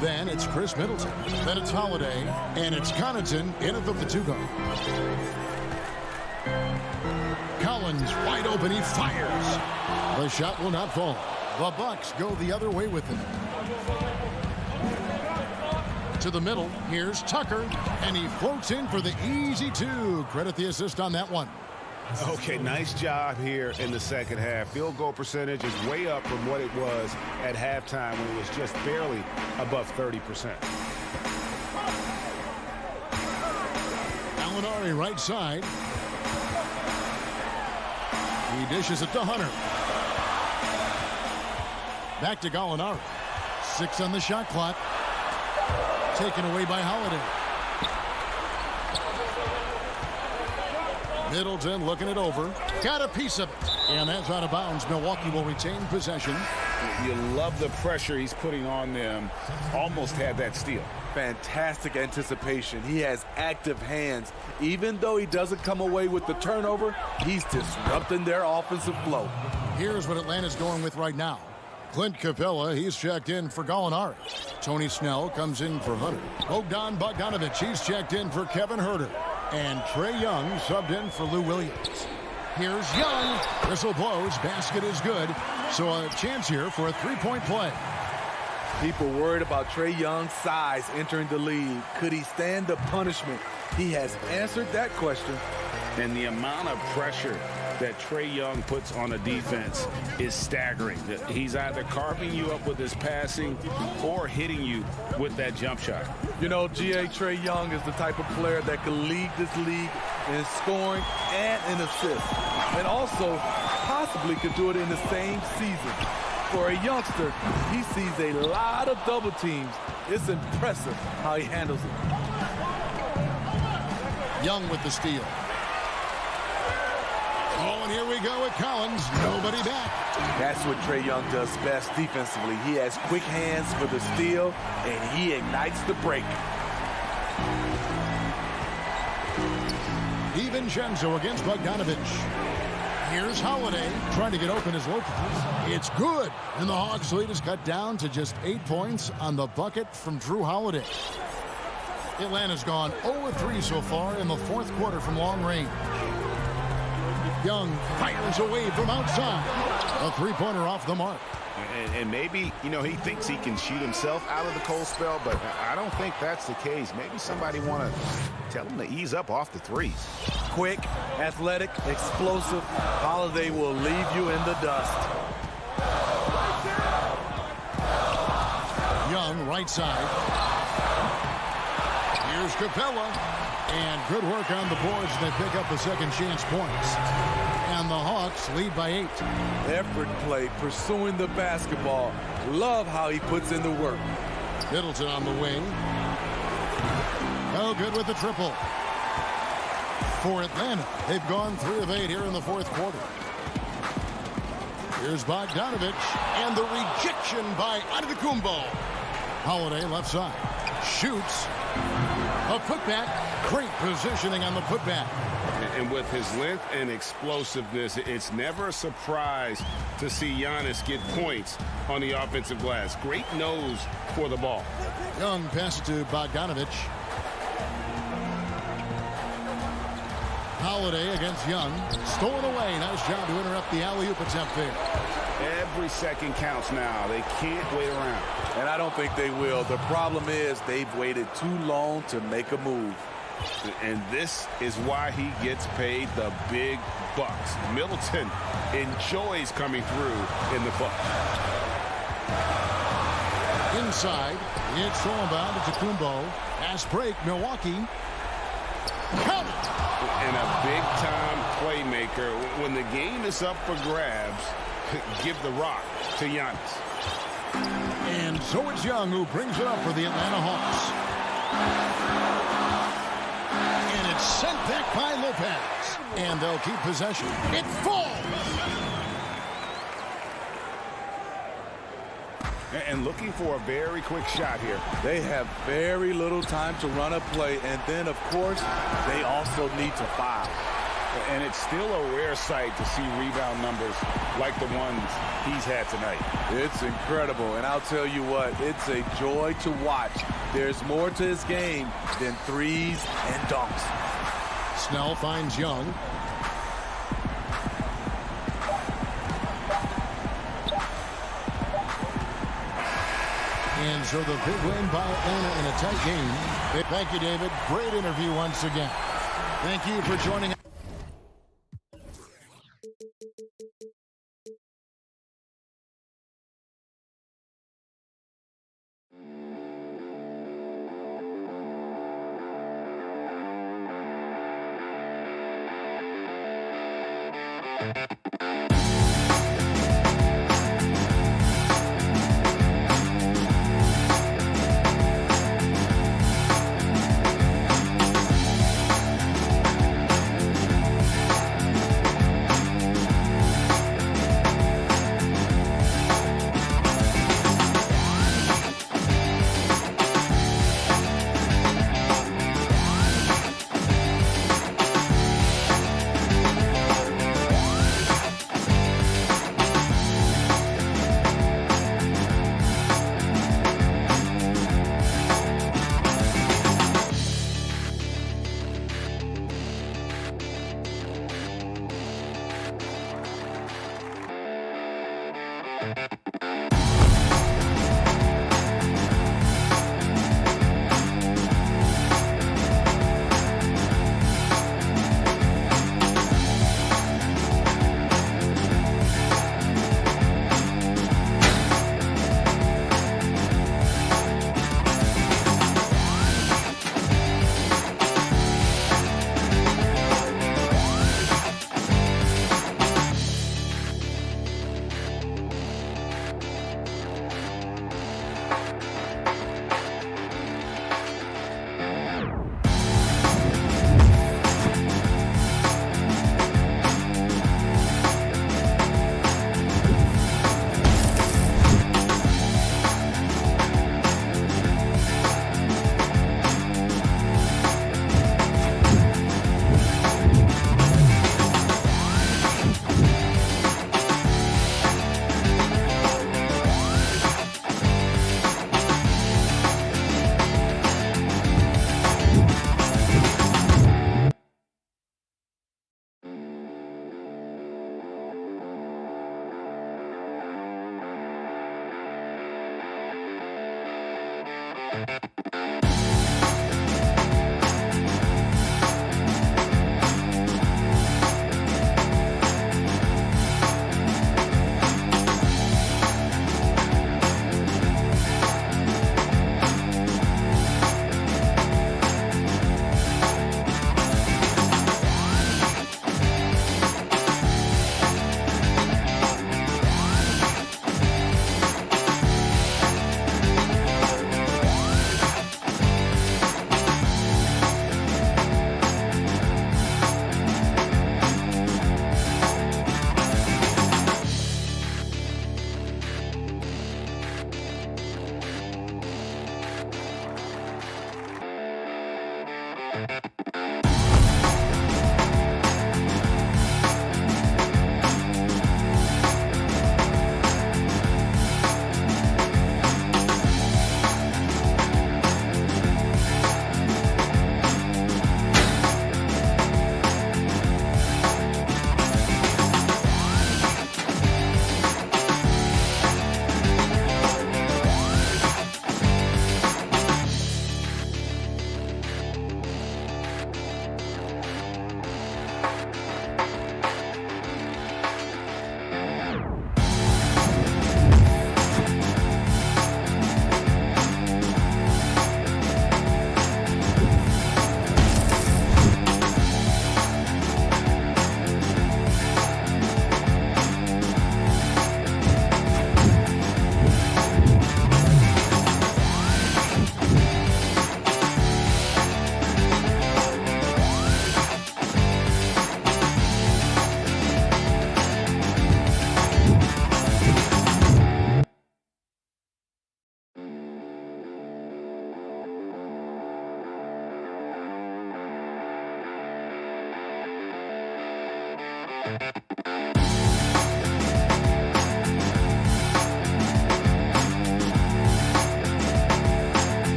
Then it's Chris Middleton. Then it's Holiday. And it's Connaughton in it from the 2-guard. Collins wide open. He fires. The shot will not fall. The Bucks go the other way with it. To the middle. Here's Tucker. And he floats in for the easy 2. Credit the assist on that one. Okay, nice job here in the second half. Field goal percentage is way up from what it was at halftime when it was just barely above 30%. Gallinari right side. He dishes it to Hunter. Back to Gallinari. 6 on the shot clock. Taken away by Holiday. Middleton looking it over. Got a piece of it. And that's out of bounds. Milwaukee will retain possession. You love the pressure he's putting on them. Almost had that steal. Fantastic anticipation. He has active hands. Even though he doesn't come away with the turnover, he's disrupting their offensive flow. Here's what Atlanta's going with right now. Clint Capella, he's checked in for Gallinari. Tony Snell comes in for Hunter. Bogdan Bogdanovic, he's checked in for Kevin Huerter. And Trae Young subbed in for Lou Williams. Here's Young. Whistle blows. Basket is good. So a chance here for a three-point play. People worried about Trae Young's size entering the league. Could he stand the punishment? He has answered that question. And the amount of pressure that Trae Young puts on a defense is staggering. He's either carving you up with his passing or hitting you with that jump shot. You know, Trae Young is the type of player that can lead this league in scoring and in assists. And also possibly could do it in the same season. For a youngster, he sees a lot of double teams. It's impressive how he handles it. Young with the steal. Oh, and here we go with Collins. Nobody back. That's what Trae Young does best defensively. He has quick hands for the steal, and he ignites the break. DiVincenzo against Bogdanovic. Here's Holiday trying to get open as Lopez. It's good, and the Hawks lead is cut down to just 8 points on the bucket from Drew Holiday. Atlanta's gone 0-3 so far in the fourth quarter from long range. Young fires away from outside. A three-pointer off the mark. And maybe, you know, he thinks he can shoot himself out of the cold spell, but I don't think that's the case. Maybe somebody want to tell him to ease up off the threes. Quick, athletic, explosive. Holiday will leave you in the dust. Young, right side. Here's Capella. And good work on the boards. They pick up the second chance points. And the Hawks lead by 8. Effort play, pursuing the basketball. Love how he puts in the work. Middleton on the wing. Oh, good with the triple. For Atlanta, they've gone 3 of 8 here in the fourth quarter. Here's Bogdanovic. And the rejection by Antetokounmpo. Holiday left side. Shoots. A putback. Great positioning on the putback. And with his length and explosiveness, it's never a surprise to see Giannis get points on the offensive glass. Great nose for the ball. Young passes to Bogdanovic. Holiday against Young. Stolen away. Nice job to interrupt the alley-oop attempt there. Every second counts now. They can't wait around. And I don't think they will. The problem is they've waited too long to make a move. And this is why he gets paid the big bucks. Middleton enjoys coming through in the clutch. Inside, it's thrown by Antetokounmpo. Pass break, Milwaukee. Count it! And a big-time playmaker. When the game is up for grabs, give the rock to Giannis. And so it's Young who brings it up for the Atlanta Hawks. And it's sent back by Lopez. And they'll keep possession. It falls! And looking for a very quick shot here. They have very little time to run a play. And then, of course, they also need to foul. And it's still a rare sight to see rebound numbers like the ones he's had tonight. It's incredible. And I'll tell you what, it's a joy to watch. There's more to his game than threes and dunks. Snell finds Young. And so the big win by Atlanta in a tight game. Thank you, David. Great interview once again. Thank you for joining us.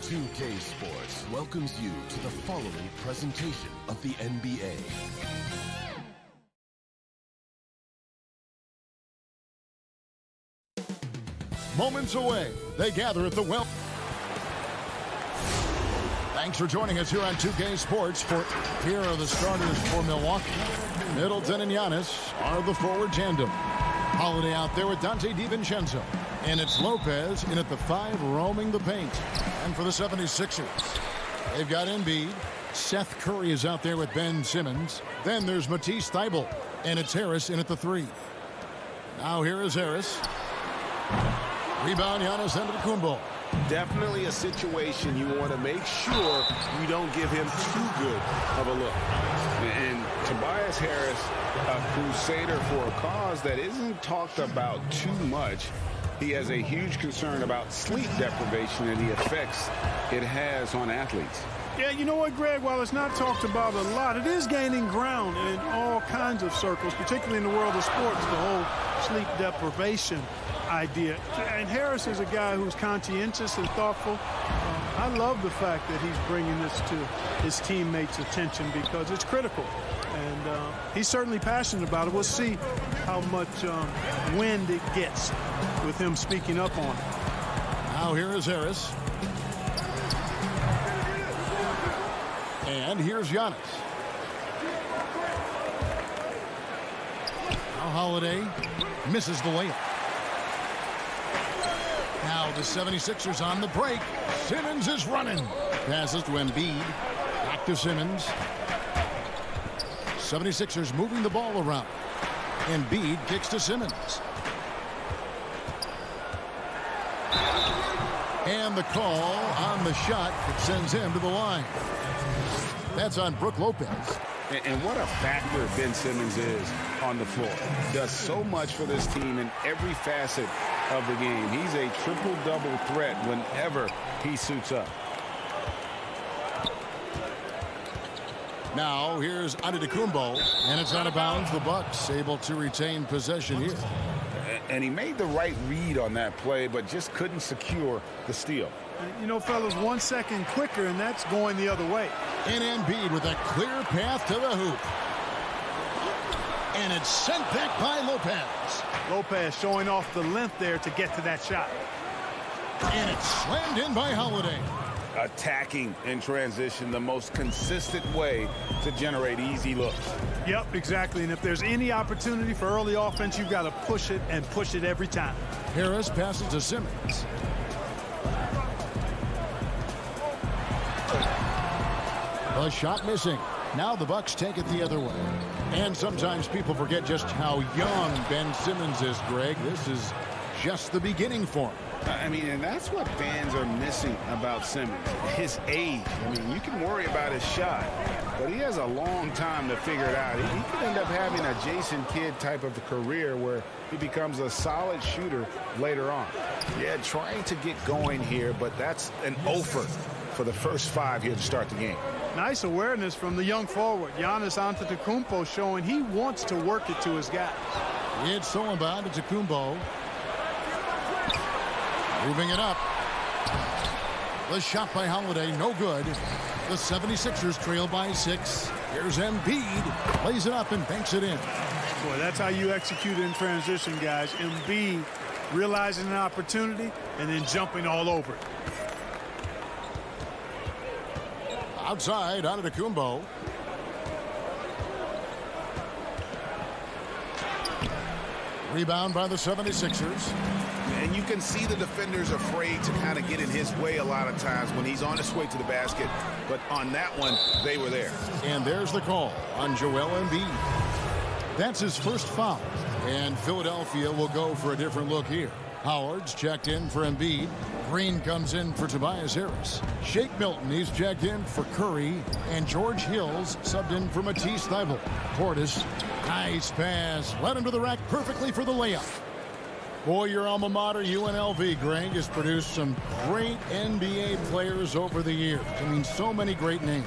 2K Sports welcomes you to the following presentation of the NBA. Moments away, they gather at the well. Thanks for joining us here on 2K Sports. Here are the starters for Milwaukee. Middleton and Giannis are the forward tandem. Holiday out there with Dante DiVincenzo. And it's Lopez in at the 5 roaming the paint. And for the 76ers, they've got Embiid. Seth Curry is out there with Ben Simmons. Then there's Matisse Thybulle. And it's Harris in at the 3. Now here is Harris. Rebound, Giannis Antetokounmpo. Definitely a situation you want to make sure you don't give him too good of a look. And Tobias Harris, a crusader for a cause that isn't talked about too much. He has a huge concern about sleep deprivation and the effects it has on athletes. Yeah, you know what, Greg? While it's not talked about a lot, it is gaining ground in all kinds of circles, particularly in the world of sports, the whole sleep deprivation idea. And Harris is a guy who's conscientious and thoughtful. I love the fact that he's bringing this to his teammates' attention because it's critical. And he's certainly passionate about it. We'll see how much wind it gets with him speaking up on it. Now here is Harris. And here's Giannis. Now Holiday misses the layup. Now the 76ers on the break. Simmons is running. Passes to Embiid. Back to Simmons. 76ers moving the ball around. Embiid kicks to Simmons. And the call on the shot that sends him to the line. That's on Brook Lopez. And what a factor Ben Simmons is on the floor. Does so much for this team in every facet of the game. He's a triple-double threat whenever he suits up. Now here's Antetokounmpo, and it's out of bounds. The Bucks able to retain possession here. And he made the right read on that play, but just couldn't secure the steal. You know, fellas, 1 second quicker, and that's going the other way. And Embiid with a clear path to the hoop. And it's sent back by Lopez. Lopez showing off the length there to get to that shot. And it's slammed in by Holiday. Attacking in transition, the most consistent way to generate easy looks. Yep, exactly. And if there's any opportunity for early offense, you've got to push it and push it every time. Harris passes to Simmons. The shot missing. Now the Bucks take it the other way. And sometimes people forget just how young Ben Simmons is, Greg. This is just the beginning for him. I mean, and that's what fans are missing about Simmons, his age. I mean, you can worry about his shot, but he has a long time to figure it out. He could end up having a Jason Kidd type of a career where he becomes a solid shooter later on. Yeah, trying to get going here, but that's an offer for the first 5 here to start the game. Nice awareness from the young forward. Giannis Antetokounmpo showing he wants to work it to his guys. It's stolen by Antetokounmpo. Moving it up. The shot by Holiday, no good. The 76ers trail by 6. Here's Embiid. Lays it up and banks it in. Boy, that's how you execute in transition, guys. Embiid realizing an opportunity and then jumping all over it. Outside, Antetokounmpo. Rebound by the 76ers. And you can see the defenders afraid to kind of get in his way a lot of times when he's on his way to the basket. But on that one, they were there. And there's the call on Joel Embiid. That's his first foul. And Philadelphia will go for a different look here. Howard's checked in for Embiid. Green comes in for Tobias Harris. Shake Milton, he's checked in for Curry. And George Hill's subbed in for Matisse Thybulle. Portis, nice pass. Led him to the rack perfectly for the layup. Boy, your alma mater, UNLV, Greg, has produced some great NBA players over the years. I mean, so many great names.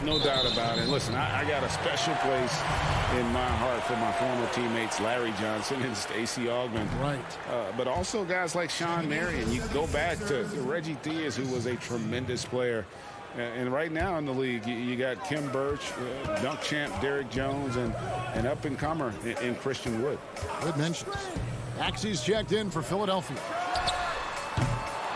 No doubt about it. Listen, I got a special place in my heart for my former teammates Larry Johnson and Stacey Augmon. Right. But also guys like Sean Marion. You can go back to Reggie Theus, who was a tremendous player. And right now in the league, you got Kim Birch, dunk champ Derrick Jones, and up-and-comer in Christian Wood. Good mentions. Axie's checked in for Philadelphia.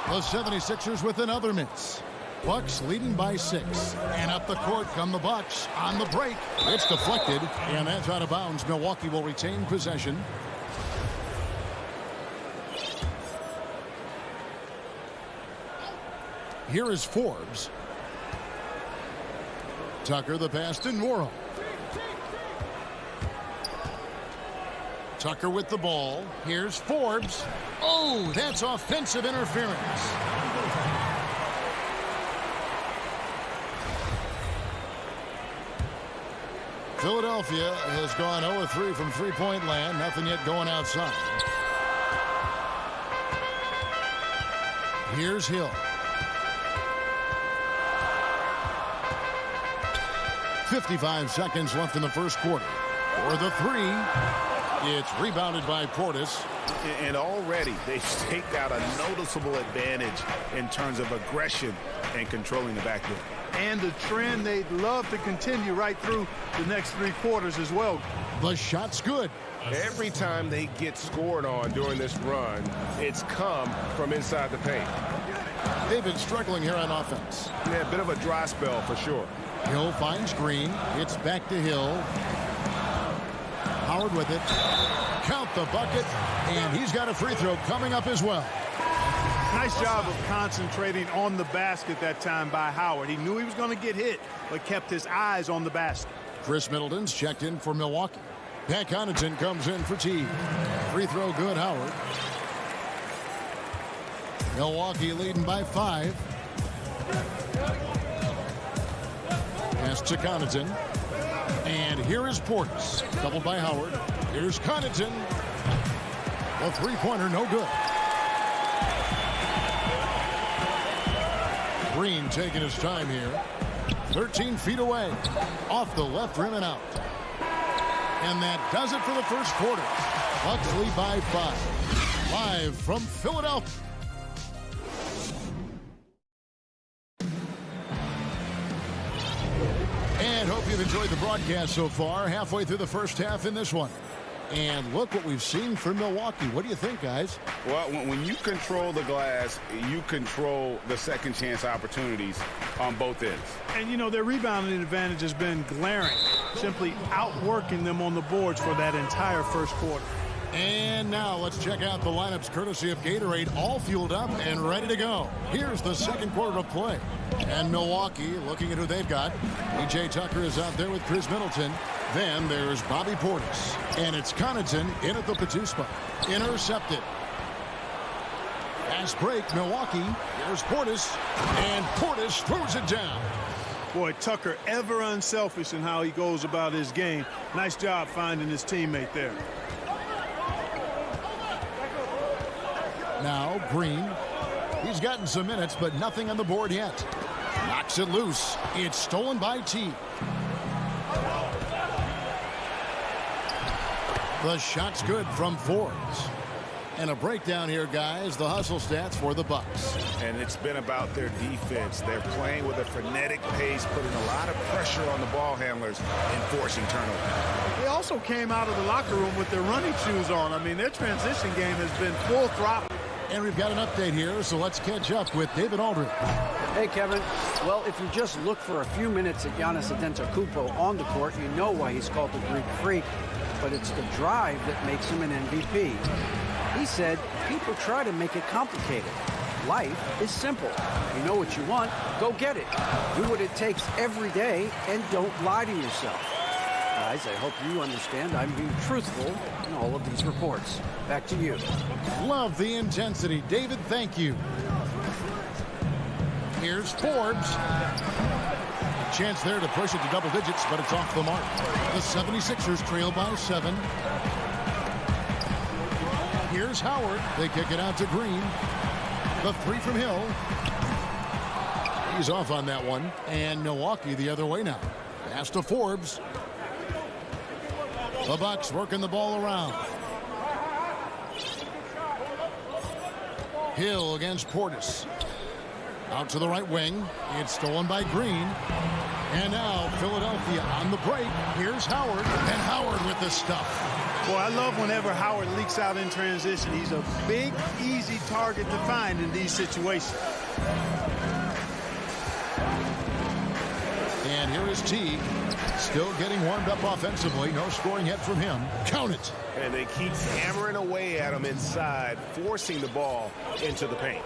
The 76ers with another miss. Bucks leading by 6. And up the court come the Bucks on the break. It's deflected, and that's out of bounds. Milwaukee will retain possession. Here is Forbes. Tucker the pass to Noro. Tucker with the ball. Here's Forbes. Oh, that's offensive interference. Philadelphia has gone 0-3 from three-point land. Nothing yet going outside. Here's Hill. 55 seconds left in the first quarter. For the three, it's rebounded by Portis. And already they've staked out a noticeable advantage in terms of aggression and controlling the backcourt. And the trend they'd love to continue right through the next 3 quarters as well. The shot's good. Every time they get scored on during this run, it's come from inside the paint. They've been struggling here on offense. Yeah, a bit of a dry spell for sure. Hill finds Green. It's back to Hill. Howard with it. Count the bucket. And he's got a free throw coming up as well. Nice job of concentrating on the basket that time by Howard. He knew he was going to get hit, but kept his eyes on the basket. Chris Middleton's checked in for Milwaukee. Pat Connaughton comes in for Teague. Free throw good, Howard. Milwaukee leading by 5. Pass to Connaughton. And here is Portis. Doubled by Howard. Here's Connaughton. The three-pointer, no good. Green taking his time here. 13 feet away. Off the left rim and out. And that does it for the first quarter. Bucks lead by 5. Live from Philadelphia. And hope you've enjoyed the broadcast so far. Halfway through the first half in this one. And look what we've seen from Milwaukee. What do you think, guys? Well, when you control the glass, you control the second chance opportunities on both ends. And, you know, their rebounding advantage has been glaring, simply outworking them on the boards for that entire first quarter. And now let's check out the lineups courtesy of Gatorade, all fueled up and ready to go. Here's the second quarter of play. And Milwaukee looking at who they've got. P.J. Tucker is out there with Chris Middleton. Then there's Bobby Portis. And it's Connaughton in at the Patu spot. Intercepted. Fast break, Milwaukee. Here's Portis. And Portis throws it down. Boy, Tucker ever unselfish in how he goes about his game. Nice job finding his teammate there. Now Green. He's gotten some minutes, but nothing on the board yet. Knocks it loose. It's stolen by T. The shot's good from Forbes. And a breakdown here, guys. The hustle stats for the Bucks. And it's been about their defense. They're playing with a frenetic pace, putting a lot of pressure on the ball handlers and forcing turnovers. They also came out of the locker room with their running shoes on. I mean, their transition game has been full throttle. And we've got an update here, so let's catch up with David Aldridge. Hey, Kevin. Well, if you just look for a few minutes at Giannis Antetokounmpo on the court, you know why he's called the Greek Freak. But it's the drive that makes him an MVP. He said, people try to make it complicated. Life is simple. You know what you want, go get it. Do what it takes every day and don't lie to yourself. Guys, I hope you understand I'm being truthful in all of these reports. Back to you. Love the intensity. David, thank you. Here's Forbes. Chance there to push it to double digits, but it's off the mark. The 76ers trail by 7. Here's Howard. They kick it out to Green. The three from Hill. He's off on that one. And Milwaukee the other way now. Pass to Forbes. The Bucks working the ball around. Hill against Portis. Out to the right wing. It's stolen by Green. And now Philadelphia on the break. Here's Howard. And Howard with the stuff. Boy, I love whenever Howard leaks out in transition. He's a big, easy target to find in these situations. And here is Teague. Still getting warmed up offensively. No scoring yet from him. Count it. And they keep hammering away at him inside, forcing the ball into the paint.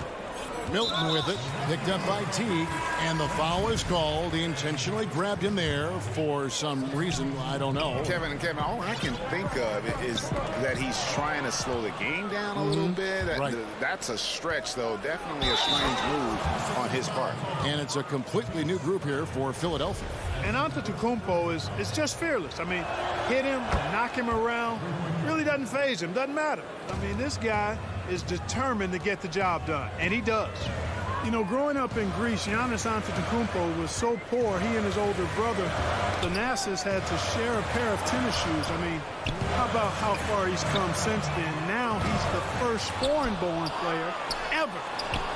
Milton with it, picked up by Teague, and the foul is called. He intentionally grabbed him there for some reason, I don't know. Kevin, all I can think of is that he's trying to slow the game down a little bit. Right. That's a stretch, though. Definitely a strange move on his part. And it's a completely new group here for Philadelphia. And Antetokounmpo is just fearless. I mean, hit him, knock him around, really doesn't faze him, doesn't matter. I mean, this guy is determined to get the job done, and he does. You know, growing up in Greece, Giannis Antetokounmpo was so poor, he and his older brother, Thanasis, had to share a pair of tennis shoes. I mean, how about how far he's come since then? Now he's the first foreign-born player ever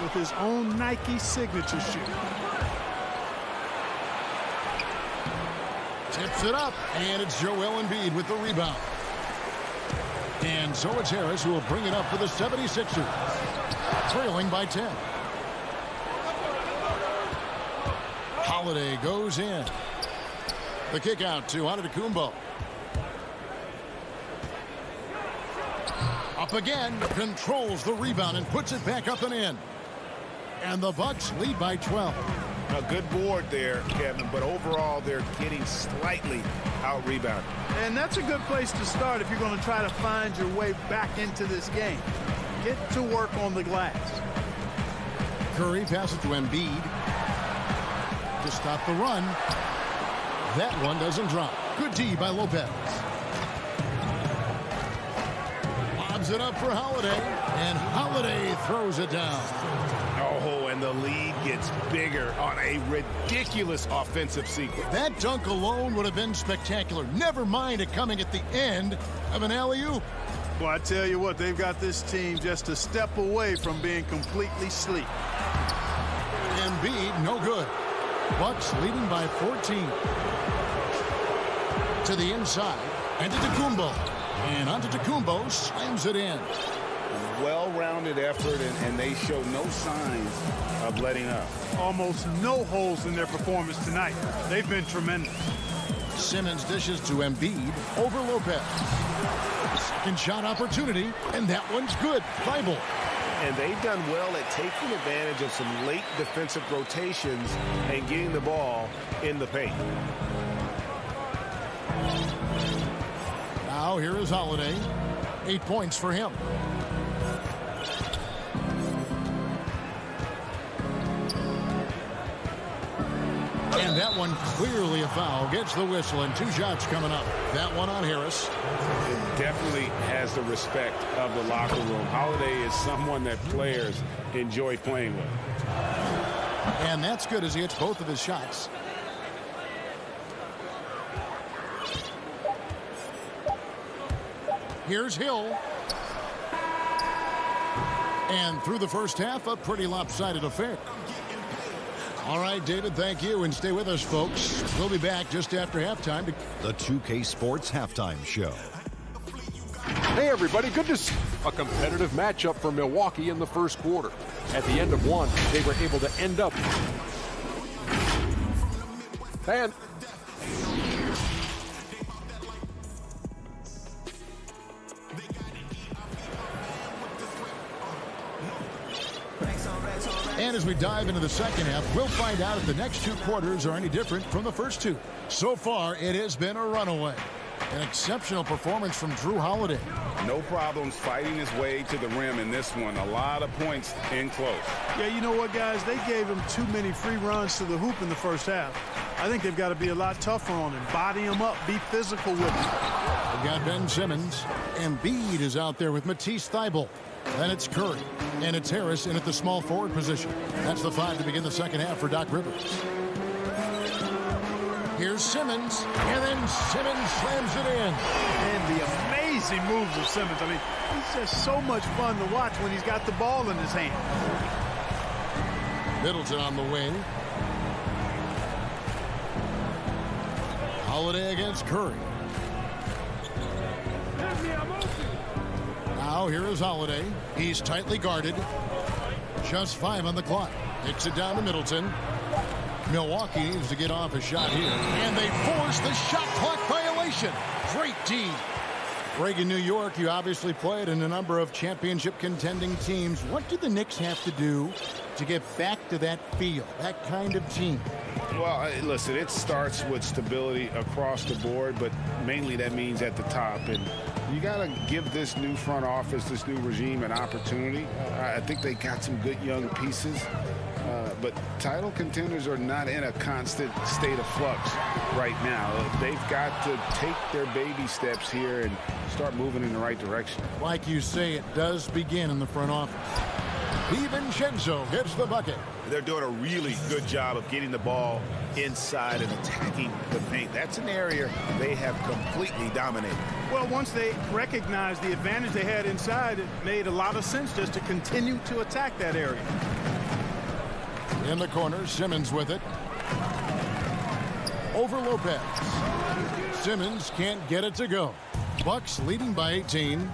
with his own Nike signature shoe. Tips it up, and it's Joel Embiid with the rebound. And so it's Harris who will bring it up for the 76ers, trailing by 10. Holiday goes in. The kick out to Antetokounmpo. Up again, controls the rebound and puts it back up and in. And the Bucks lead by 12. A good board there, Kevin, but overall they're getting slightly out-rebounded. And that's a good place to start if you're going to try to find your way back into this game. Get to work on the glass. Curry passes to Embiid to stop the run. That one doesn't drop. Good D by Lopez. Lobs it up for Holiday, and Holiday throws it down. Oh, and the lead gets bigger on a ridiculous offensive sequence. That dunk alone would have been spectacular. Never mind it coming at the end of an alley-oop. Well, I tell you what, they've got this team just a step away from being completely asleep. Embiid, no good. Bucks leading by 14. To the inside, Antetokounmpo. And Antetokounmpo slams it in. Well-rounded effort, and they show no signs of letting up. Almost no holes in their performance tonight. They've been tremendous. Simmons dishes to Embiid over Lopez. Second shot opportunity, and that one's good. Thibault. And they've done well at taking advantage of some late defensive rotations and getting the ball in the paint. Now here is Holiday. 8 points for him. And that one clearly a foul. Gets the whistle, and 2 shots coming up. That one on Harris. It definitely has the respect of the locker room. Holiday is someone that players enjoy playing with. And that's good as he hits both of his shots. Here's Hill. And through the first half, a pretty lopsided affair. All right, David, thank you. And stay with us, folks. We'll be back just after halftime. The 2K Sports Halftime Show. Hey, everybody. Good to see a competitive matchup for Milwaukee in the first quarter. At the end of one, they were able to end up. And And as we dive into the second half, we'll find out if the next 2 quarters are any different from the first 2. So far, it has been a runaway. An exceptional performance from Drew Holiday. No problems fighting his way to the rim in this one. A lot of points in close. Yeah, you know what, guys? They gave him too many free runs to the hoop in the first half. I think they've got to be a lot tougher on him. Body him up. Be physical with him. We've got Ben Simmons. Embiid is out there with Matisse Thybulle. Then it's Curry. And it's Harris in at the small forward position. That's the 5 to begin the second half for Doc Rivers. Here's Simmons. And then Simmons slams it in. And the amazing moves of Simmons. I mean, he's just so much fun to watch when he's got the ball in his hand. Middleton on the wing. Holiday against Curry. Now here is Holiday. He's tightly guarded. Just 5 on the clock. Hits it down to Middleton. Milwaukee needs to get off a shot here. And they force the shot clock violation. Great D. Reagan, New York, you obviously played in a number of championship contending teams. What do the Knicks have to do to get back to that feel, that kind of team? Well, listen, it starts with stability across the board, but mainly that means at the top. And you got to give this new front office, this new regime, an opportunity. I think they got some good young pieces. But title contenders are not in a constant state of flux right now. They've got to take their baby steps here and start moving in the right direction. Like you say, it does begin in the front office. DiVincenzo hits the bucket. They're doing a really good job of getting the ball inside and attacking the paint. That's an area they have completely dominated. Well, once they recognized the advantage they had inside, it made a lot of sense just to continue to attack that area. In the corner, Simmons with it. Over Lopez. Simmons can't get it to go. Bucks leading by 18.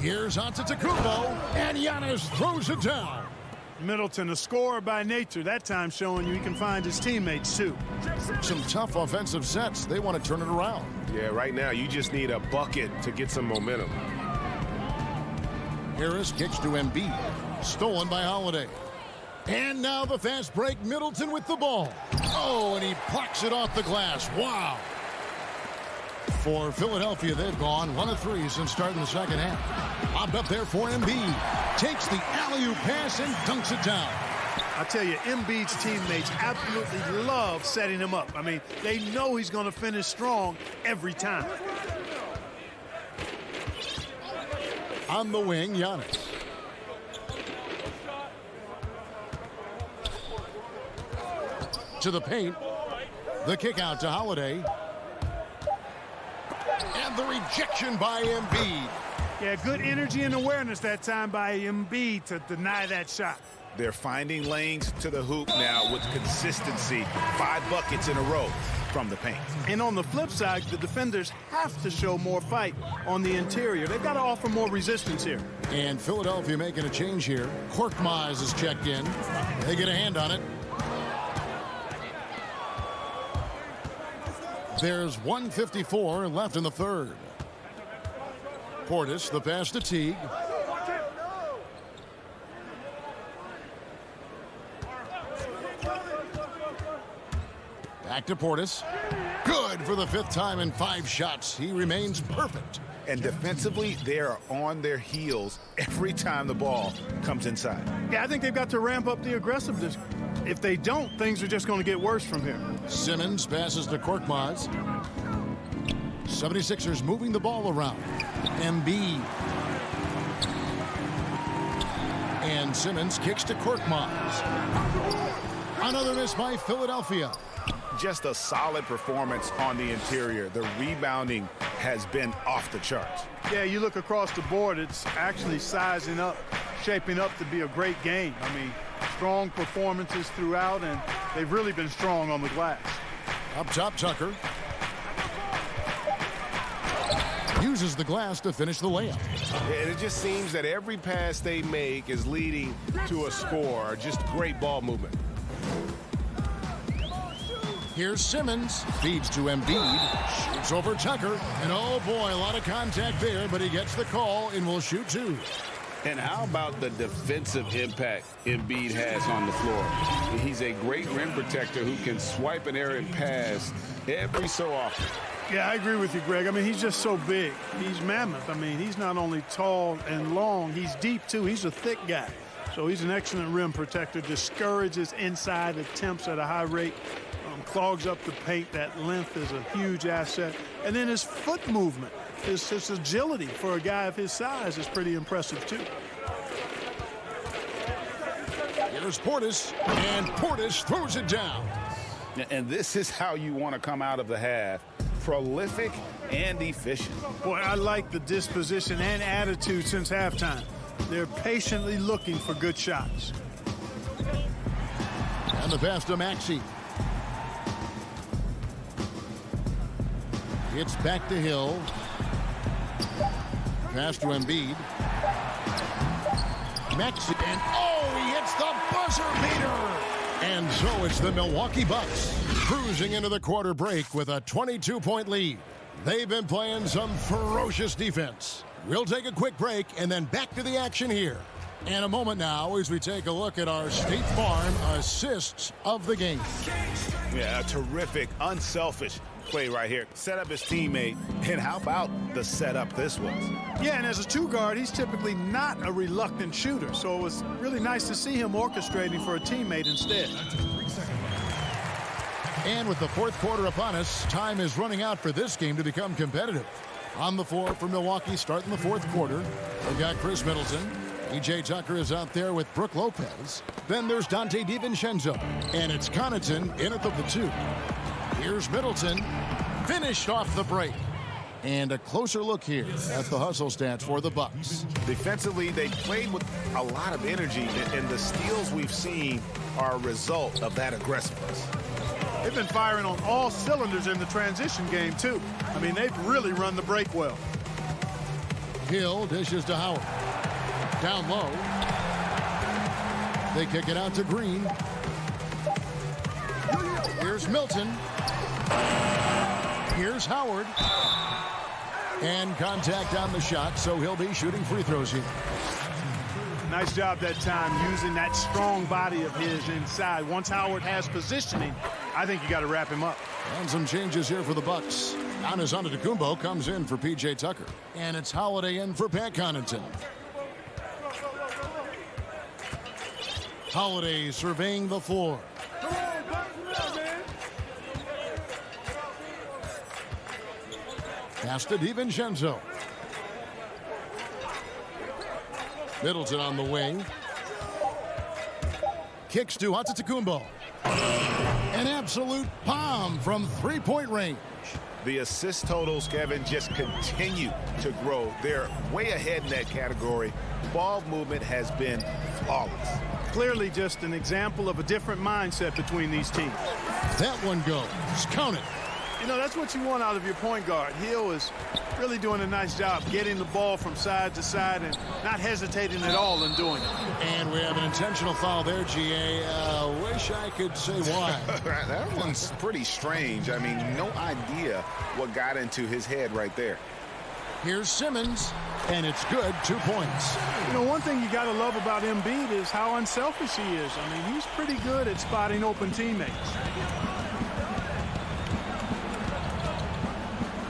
Here's Antetokounmpo, and Giannis throws it down. Middleton, a scorer by nature, that time showing you he can find his teammates too. Some tough offensive sets. They want to turn it around. Yeah, right now you just need a bucket to get some momentum. Harris kicks to Embiid. Stolen by Holiday. And now the fast break. Middleton with the ball. Oh, and he plucks it off the glass. Wow. For Philadelphia, they've gone 1 of 3 since starting the second half. Lobbed up there for Embiid. Takes the alley-oop pass and dunks it down. I tell you, Embiid's teammates absolutely love setting him up. I mean, they know he's going to finish strong every time. On the wing, Giannis. To the paint. The kick out to Holiday. And the rejection by Embiid. Yeah, good energy and awareness that time by Embiid to deny that shot. They're finding lanes to the hoop now with consistency. 5 buckets in a row from the paint. And on the flip side, the defenders have to show more fight on the interior. They've got to offer more resistance here. And Philadelphia making a change here. Korkmaz is checked in. They get a hand on it. There's 1:54 left in the third. Portis, the pass to Teague. Back to Portis. Good for the 5th time in 5 shots. He remains perfect. And defensively, they are on their heels every time the ball comes inside. Yeah, I think they've got to ramp up the aggressiveness. If they don't, things are just going to get worse from here. Simmons passes to Korkmaz. 76ers moving the ball around. Embiid. And Simmons kicks to Korkmaz. Another miss by Philadelphia. Just a solid performance on the interior. The rebounding has been off the charts. Yeah, you look across the board, it's actually sizing up, shaping up to be a great game. I mean, strong performances throughout, and they've really been strong on the glass. Up top, Tucker. Uses the glass to finish the layup. And it just seems that every pass they make is leading to a score. Just great ball movement. Here's Simmons. Feeds to Embiid. Shoots over Tucker. And oh boy, a lot of contact there, but he gets the call and will shoot 2. And how about the defensive impact Embiid has on the floor? He's a great rim protector who can swipe an errant pass every so often. Yeah, I agree with you, Greg. I mean, he's just so big. He's mammoth. I mean, he's not only tall and long, he's deep, too. He's a thick guy. So he's an excellent rim protector. Discourages inside attempts at a high rate. Clogs up the paint. That length is a huge asset. And then his foot movement, his agility for a guy of his size is pretty impressive, too. Here's Portis, and Portis throws it down. And this is how you want to come out of the half. Prolific and efficient. Boy, I like the disposition and attitude since halftime. They're patiently looking for good shots. And the pass to Maxey. It's back to Hill. Pass to Embiid. Maxey, and oh, he hits the buzzer beater. And so it's the Milwaukee Bucks cruising into the quarter break with a 22-point lead. They've been playing some ferocious defense. We'll take a quick break and then back to the action here. In a moment now as we take a look at our State Farm assists of the game. Yeah, a terrific, unselfish play right here. Set up his teammate, and how about the setup this was? Yeah, and as a 2 guard, he's typically not a reluctant shooter, so it was really nice to see him orchestrating for a teammate instead. And with the 4th quarter upon us, time is running out for this game to become competitive. On the floor for Milwaukee starting the 4th quarter, we've got Chris Middleton, P.J. Tucker is out there with Brooke Lopez. Then there's Dante DiVincenzo. And it's Connaughton in at the 2. Here's Middleton. Finished off the break. And a closer look here at the hustle stats for the Bucks. Defensively, they played with a lot of energy, and the steals we've seen are a result of that aggressiveness. They've been firing on all cylinders in the transition game, too. I mean, they've really run the break well. Hill dishes to Howard. Down low. They kick it out to Green. Here's Milton. Here's Howard. And contact on the shot, so he'll be shooting free throws here. Nice job that time using that strong body of his inside. Once Howard has positioning, I think you got to wrap him up. And some changes here for the Bucks. Giannis Antetokounmpo comes in for P.J. Tucker. And it's Holiday in for Pat Connaughton. Holiday surveying the floor. Pass to DiVincenzo. Middleton on the wing. Kicks to Antetokounmpo. An absolute bomb from three-point range. The assist totals, Kevin, just continue to grow. They're way ahead in that category. Ball movement has been flawless. Clearly just an example of a different mindset between these teams. That one goes. Count it. You know, that's what you want out of your point guard. Hill is really doing a nice job getting the ball from side to side and not hesitating at all in doing it. And we have an intentional foul there, GA. Wish I could say why. That one's pretty strange. I mean, no idea what got into his head right there. Here's Simmons, and it's good. 2 points. You know, one thing you got to love about Embiid is how unselfish he is. I mean, he's pretty good at spotting open teammates.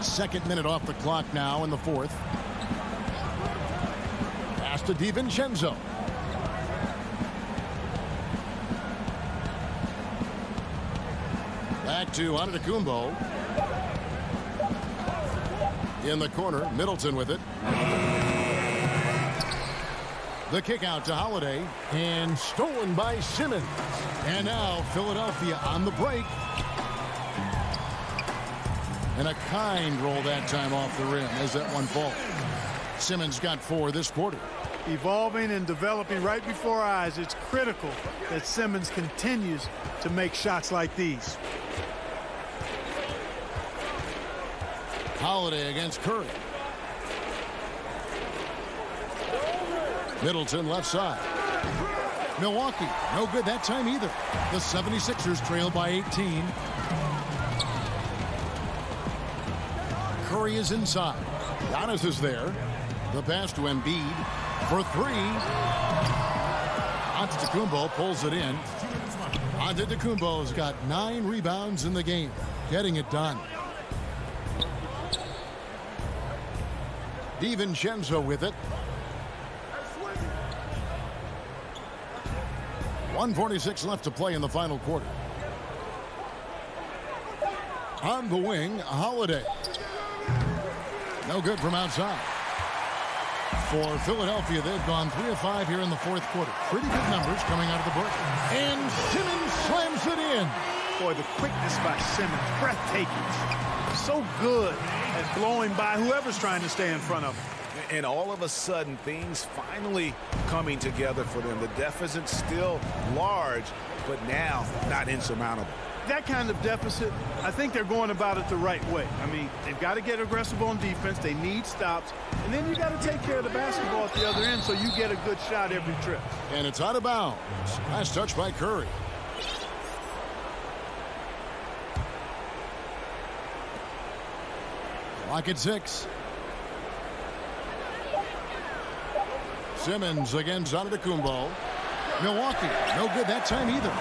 Second minute off the clock now in the fourth. Pass to DiVincenzo. Back to Antetokounmpo. In the corner, Middleton with it. The kick out to Holiday. And stolen by Simmons. And now Philadelphia on the break. And a kind roll that time off the rim as that one falls. Simmons got 4 this quarter. Evolving and developing right before our eyes. It's critical that Simmons continues to make shots like these. Holiday against Curry. Middleton left side. Milwaukee, no good that time either. The 76ers trail by 18. Curry is inside. Giannis is there. The pass to Embiid for 3. Antetokounmpo pulls it in. Antetokounmpo's got 9 rebounds in the game. Getting it done. DiVincenzo with it. 1:46 left to play in the final quarter. On the wing, Holiday. No good from outside. For Philadelphia, they've gone 3 of 5 here in the fourth quarter. Pretty good numbers coming out of the break. And Simmons slams it in. Boy, the quickness by Simmons, breathtaking. So good at blowing by whoever's trying to stay in front of him. And all of a sudden, things finally coming together for them. The deficit's still large, but now not insurmountable. That kind of deficit, I think they're going about it the right way. I mean, they've got to get aggressive on defense. They need stops. And then you got to take care of the basketball at the other end so you get a good shot every trip. And it's out of bounds. Last touch by Curry. Clock at 6. Simmons against Antetokounmpo. Milwaukee, no good that time either.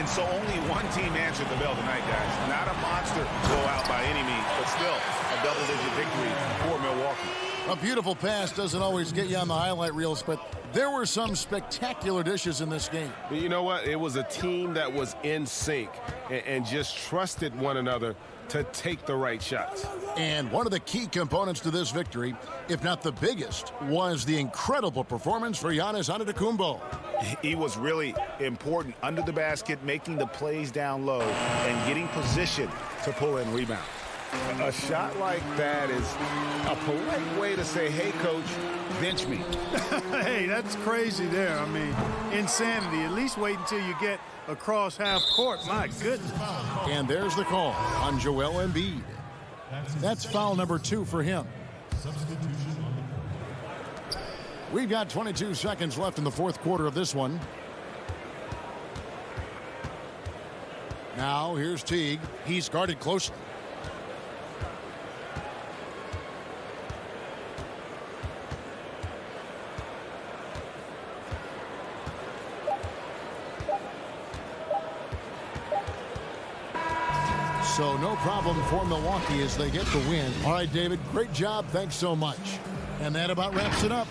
And so only one team answered the bell tonight, guys. Not a monster blowout by any means, but still a double-digit victory for Milwaukee. A beautiful pass doesn't always get you on the highlight reels, but there were some spectacular dishes in this game. You know what? It was a team that was in sync and just trusted one another to take the right shots. And one of the key components to this victory, if not the biggest, was the incredible performance for Giannis Antetokounmpo. He was really important under the basket, making the plays down low and getting position to pull in rebounds. A shot like that is a polite way to say, hey, coach, bench me. Hey, that's crazy there. I mean, insanity. At least wait until you get across half court. My goodness. And there's the call on Joel Embiid. That's foul number 2 for him. We've got 22 seconds left in the fourth quarter of this one. Now here's Teague. He's guarded closely. So no problem for Milwaukee as they get the win. All right, David, great job. Thanks so much. And that about wraps it up.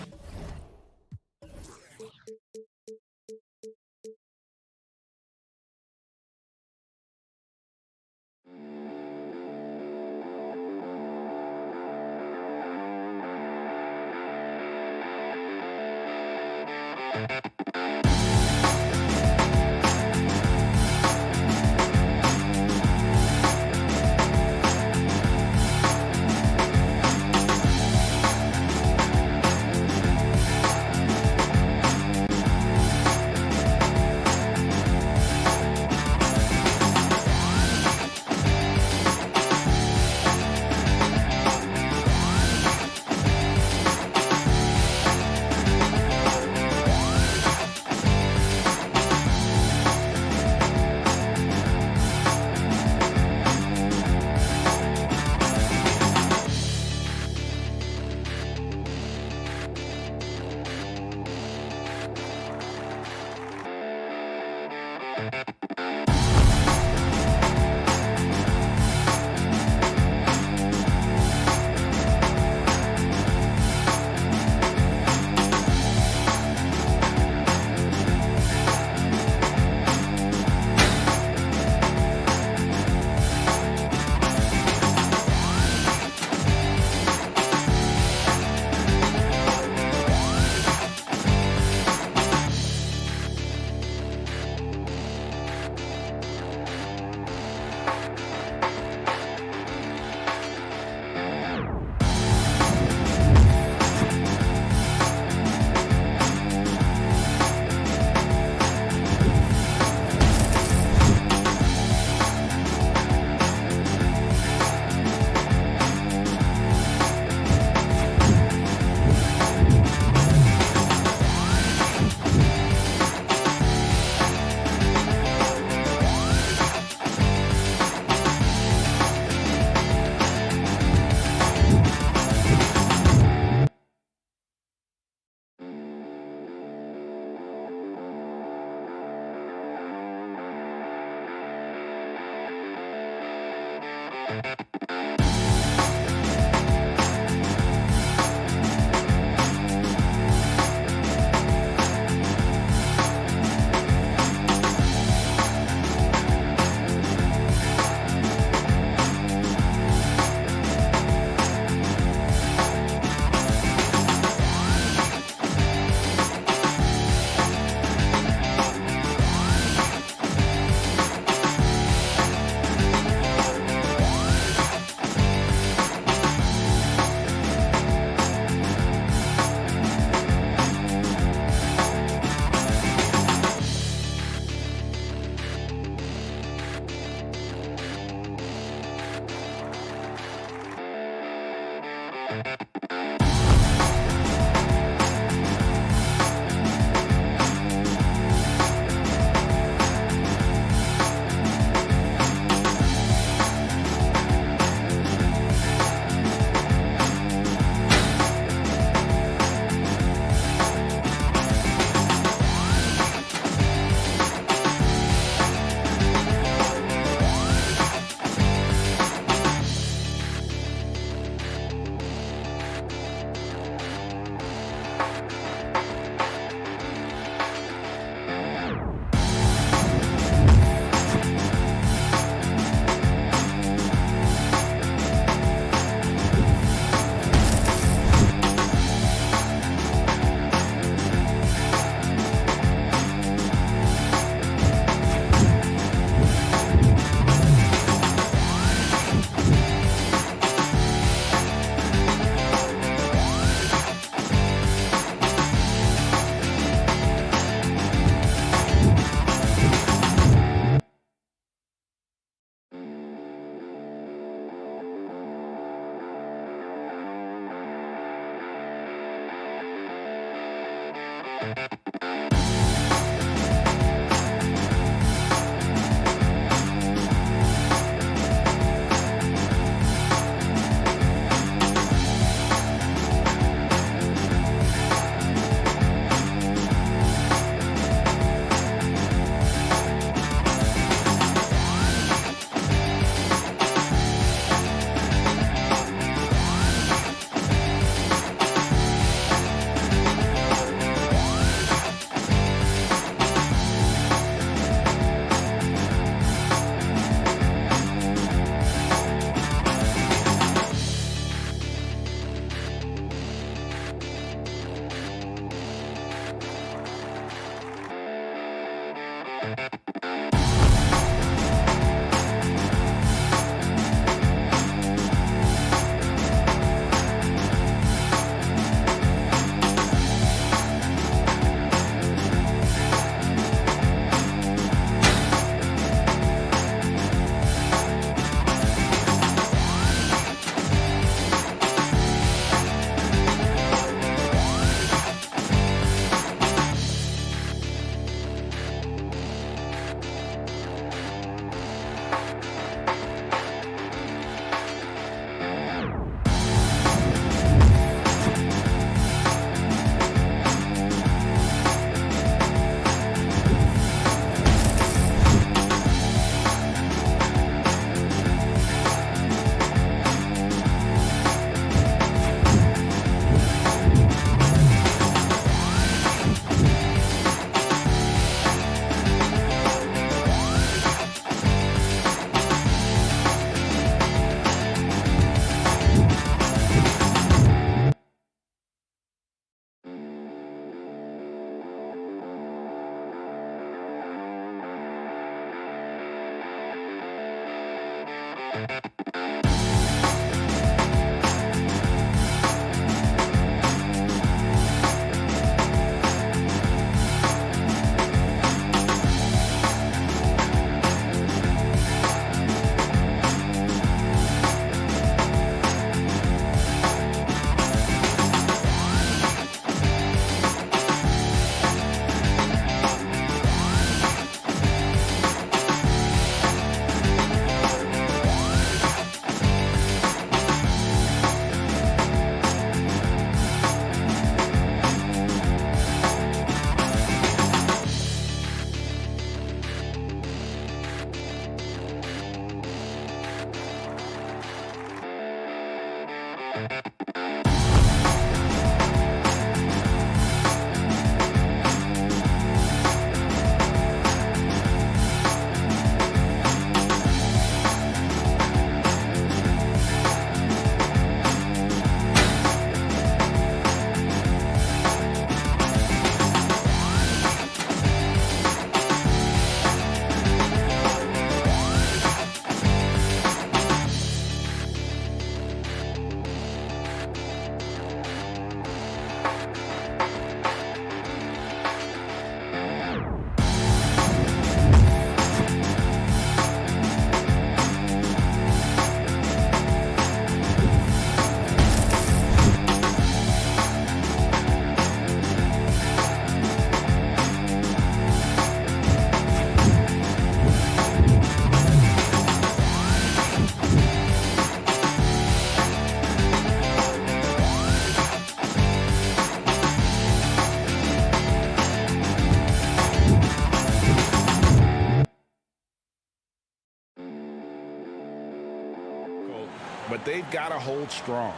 But they've got to hold strong.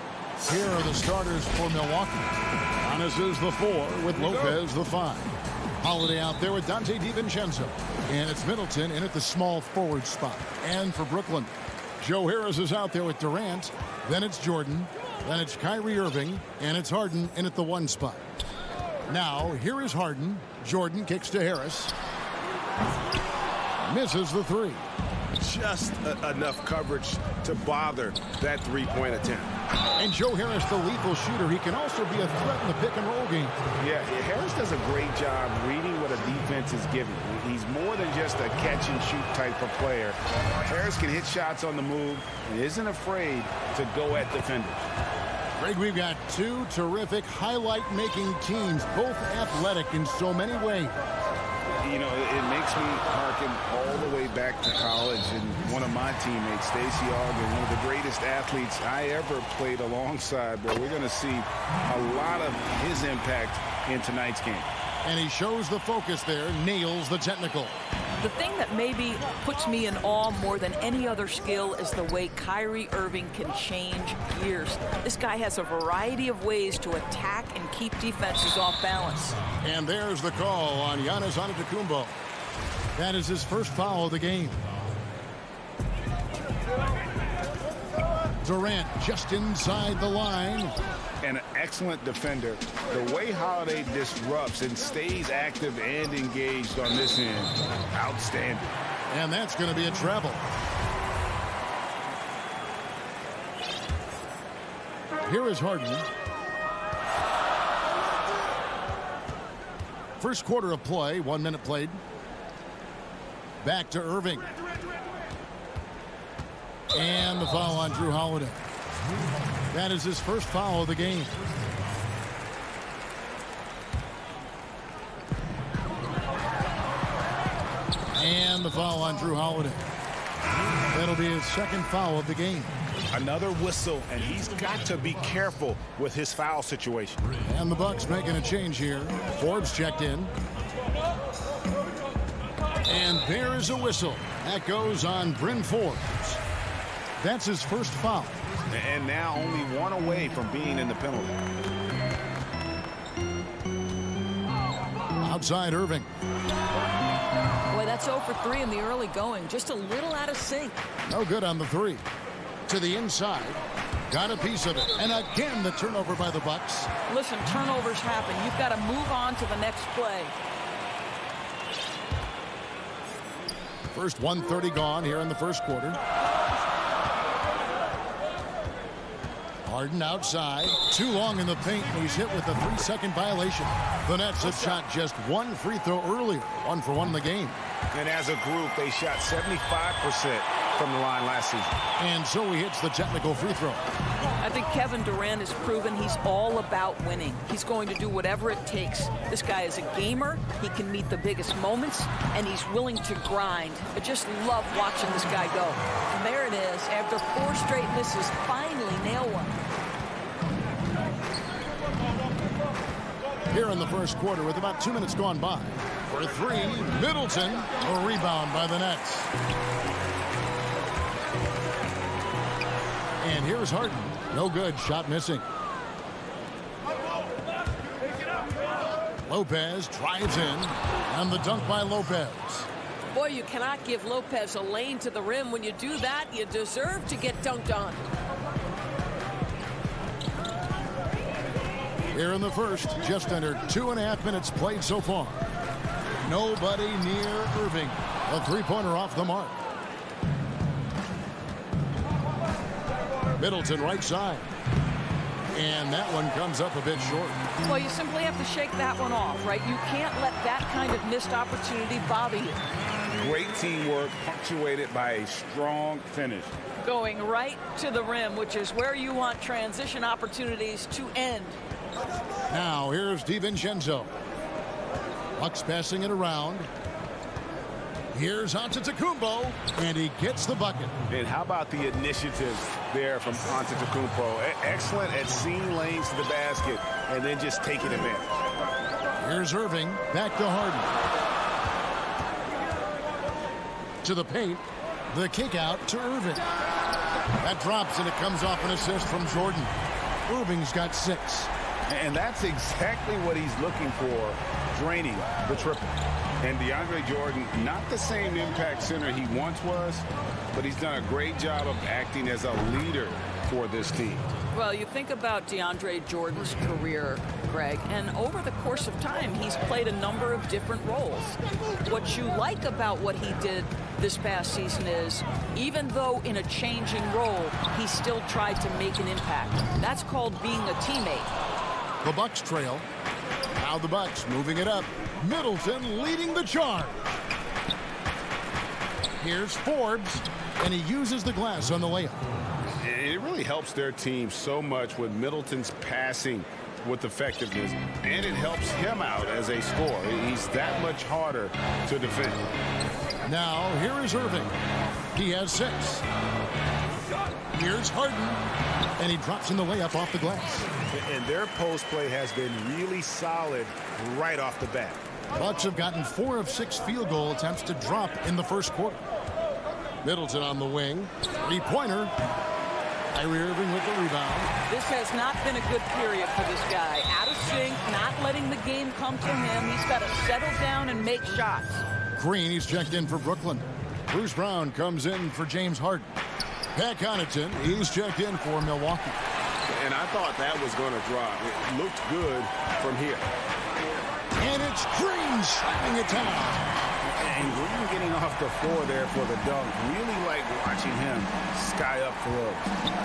Here are the starters for Milwaukee. Giannis is the 4 with Lopez the 5. Holiday out there with Dante DiVincenzo. And it's Middleton in at the small forward spot. And for Brooklyn, Joe Harris is out there with Durant. Then it's Jordan. Then it's Kyrie Irving. And it's Harden in at the 1 spot. Now, here is Harden. Jordan kicks to Harris. Misses the 3. Just enough coverage to bother that three-point attempt. And Joe Harris, the lethal shooter, he can also be a threat in the pick-and-roll game. Yeah, Harris does a great job reading what a defense is giving. He's more than just a catch-and-shoot type of player. Harris can hit shots on the move and isn't afraid to go at defenders. Greg, we've got 2 terrific highlight-making teams, both athletic in so many ways. You know, it makes me harken all the way back to college, and one of my teammates, Stacey Ogden, one of the greatest athletes I ever played alongside. But we're going to see a lot of his impact in tonight's game. And he shows the focus there, nails the technical. The thing that maybe puts me in awe more than any other skill is the way Kyrie Irving can change gears. This guy has a variety of ways to attack and keep defenses off balance. And there's the call on Giannis Antetokounmpo. That is his first foul of the game. Durant just inside the line. And an excellent defender. The way Holiday disrupts and stays active and engaged on this end, outstanding. And that's going to be a travel. Here is Harden. First quarter of play, 1 minute played. Back to Irving. And the foul on Drew Holiday. That is his first foul of the game. And the foul on Drew Holiday. That'll be his second foul of the game. Another whistle, and he's got to be careful with his foul situation. And the Bucks making a change here. Forbes checked in. And there is a whistle. That goes on Bryn Forbes. That's his first foul. And now only 1 away from being in the penalty. Outside Irving. Boy, that's 0 for 3 in the early going. Just a little out of sync. No good on the 3. To the inside. Got a piece of it. And again, the turnover by the Bucks. Listen, turnovers happen. You've got to move on to the next play. First 1:30 gone here in the first quarter. Harden outside. Too long in the paint, and he's hit with a 3-second violation. The Nets have shot just one free throw earlier. 1 for 1 in the game. And as a group, they shot 75% from the line last season. And so he hits the technical free throw. I think Kevin Durant has proven he's all about winning. He's going to do whatever it takes. This guy is a gamer. He can meet the biggest moments, and he's willing to grind. I just love watching this guy go. And there it is. After 4 straight misses, finally nail one. Here in the first quarter with about 2 minutes gone by. For 3, Middleton. A rebound by the Nets. And here's Harden. No good. Shot missing. Lopez drives in. And the dunk by Lopez. Boy, you cannot give Lopez a lane to the rim. When you do that, you deserve to get dunked on. Here in the first, just under 2.5 minutes played so far. Nobody near Irving. A 3-pointer off the mark. Middleton right side. And that one comes up a bit short. Well, you simply have to shake that one off, right? You can't let that kind of missed opportunity bother you. Great teamwork punctuated by a strong finish. Going right to the rim, which is where you want transition opportunities to end. Now here's DiVincenzo. Bucks passing it around. Here's Antetokounmpo, and he gets the bucket. And how about the initiative there from Antetokounmpo? Excellent at seeing lanes to the basket and then just taking advantage. Here's Irving, back to Harden. To the paint, the kick out to Irving. That drops, and it comes off an assist from Jordan. Irving's got 6. And that's exactly what he's looking for, draining the triple. And DeAndre Jordan, not the same impact center he once was, but he's done a great job of acting as a leader for this team. Well, you think about DeAndre Jordan's career, Greg, and over the course of time, he's played a number of different roles. What you like about what he did this past season is, even though in a changing role, he still tried to make an impact. That's called being a teammate. The Bucks trail. Now the Bucks moving it up. Middleton leading the charge. Here's Forbes, and he uses the glass on the layup. It really helps their team so much with Middleton's passing with effectiveness, and it helps him out as a scorer. He's that much harder to defend. Now here is Irving. He has 6. Here's Harden, and he drops in the layup off the glass. And their post play has been really solid right off the bat. Bucks have gotten 4 of 6 field goal attempts to drop in the first quarter. Middleton on the wing. 3-pointer. Kyrie Irving with the rebound. This has not been a good period for this guy. Out of sync, not letting the game come to him. He's got to settle down and make shots. Green, he's checked in for Brooklyn. Bruce Brown comes in for James Harden. Pat Connaughton, he's checked in for Milwaukee. And I thought that was going to drop. It looked good from here. And it's Green shutting it down. And Green getting off the floor there for the dunk. Really like watching him sky up for those.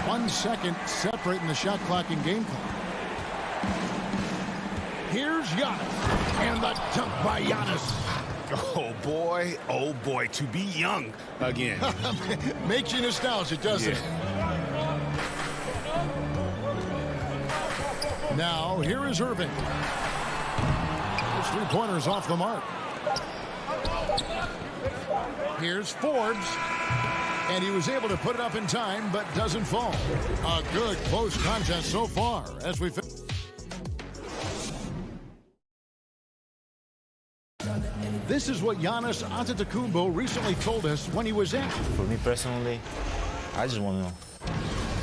1 second separating the shot clock and game clock. Here's Giannis. And the dunk by Giannis. Oh boy, to be young again. Makes you nostalgic, doesn't it? Now, here is Irving. His 3-pointers off the mark. Here's Forbes. And he was able to put it up in time, but doesn't fall. A good close contest so far as we finish. This is what Giannis Antetokounmpo recently told us when he was in. For me personally, I just want to know.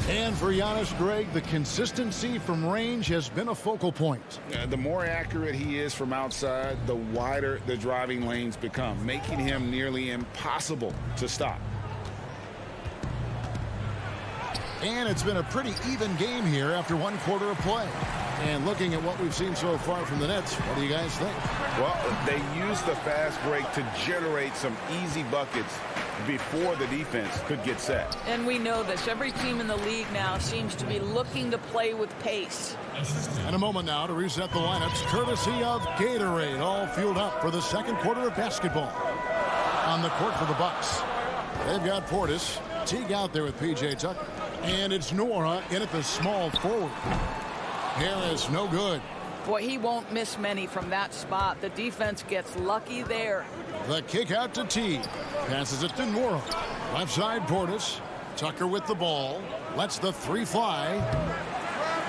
And for Giannis, Greg, the consistency from range has been a focal point. The more accurate he is from outside, the wider the driving lanes become, making him nearly impossible to stop. And it's been a pretty even game here after 1 quarter of play. And looking at what we've seen so far from the Nets, what do you guys think? Well, they used the fast break to generate some easy buckets before the defense could get set. And we know this. Every team in the league now seems to be looking to play with pace. And a moment now to reset the lineups, courtesy of Gatorade, all fueled up for the second quarter of basketball. On the court for the Bucks, they've got Portis, Teague out there with P.J. Tucker, and it's Nora in at the small forward. Harris, no good. Boy, he won't miss many from that spot. The defense gets lucky there. The kick out to Teague. Passes it to Nora. Left side, Portis. Tucker with the ball. Lets the three fly.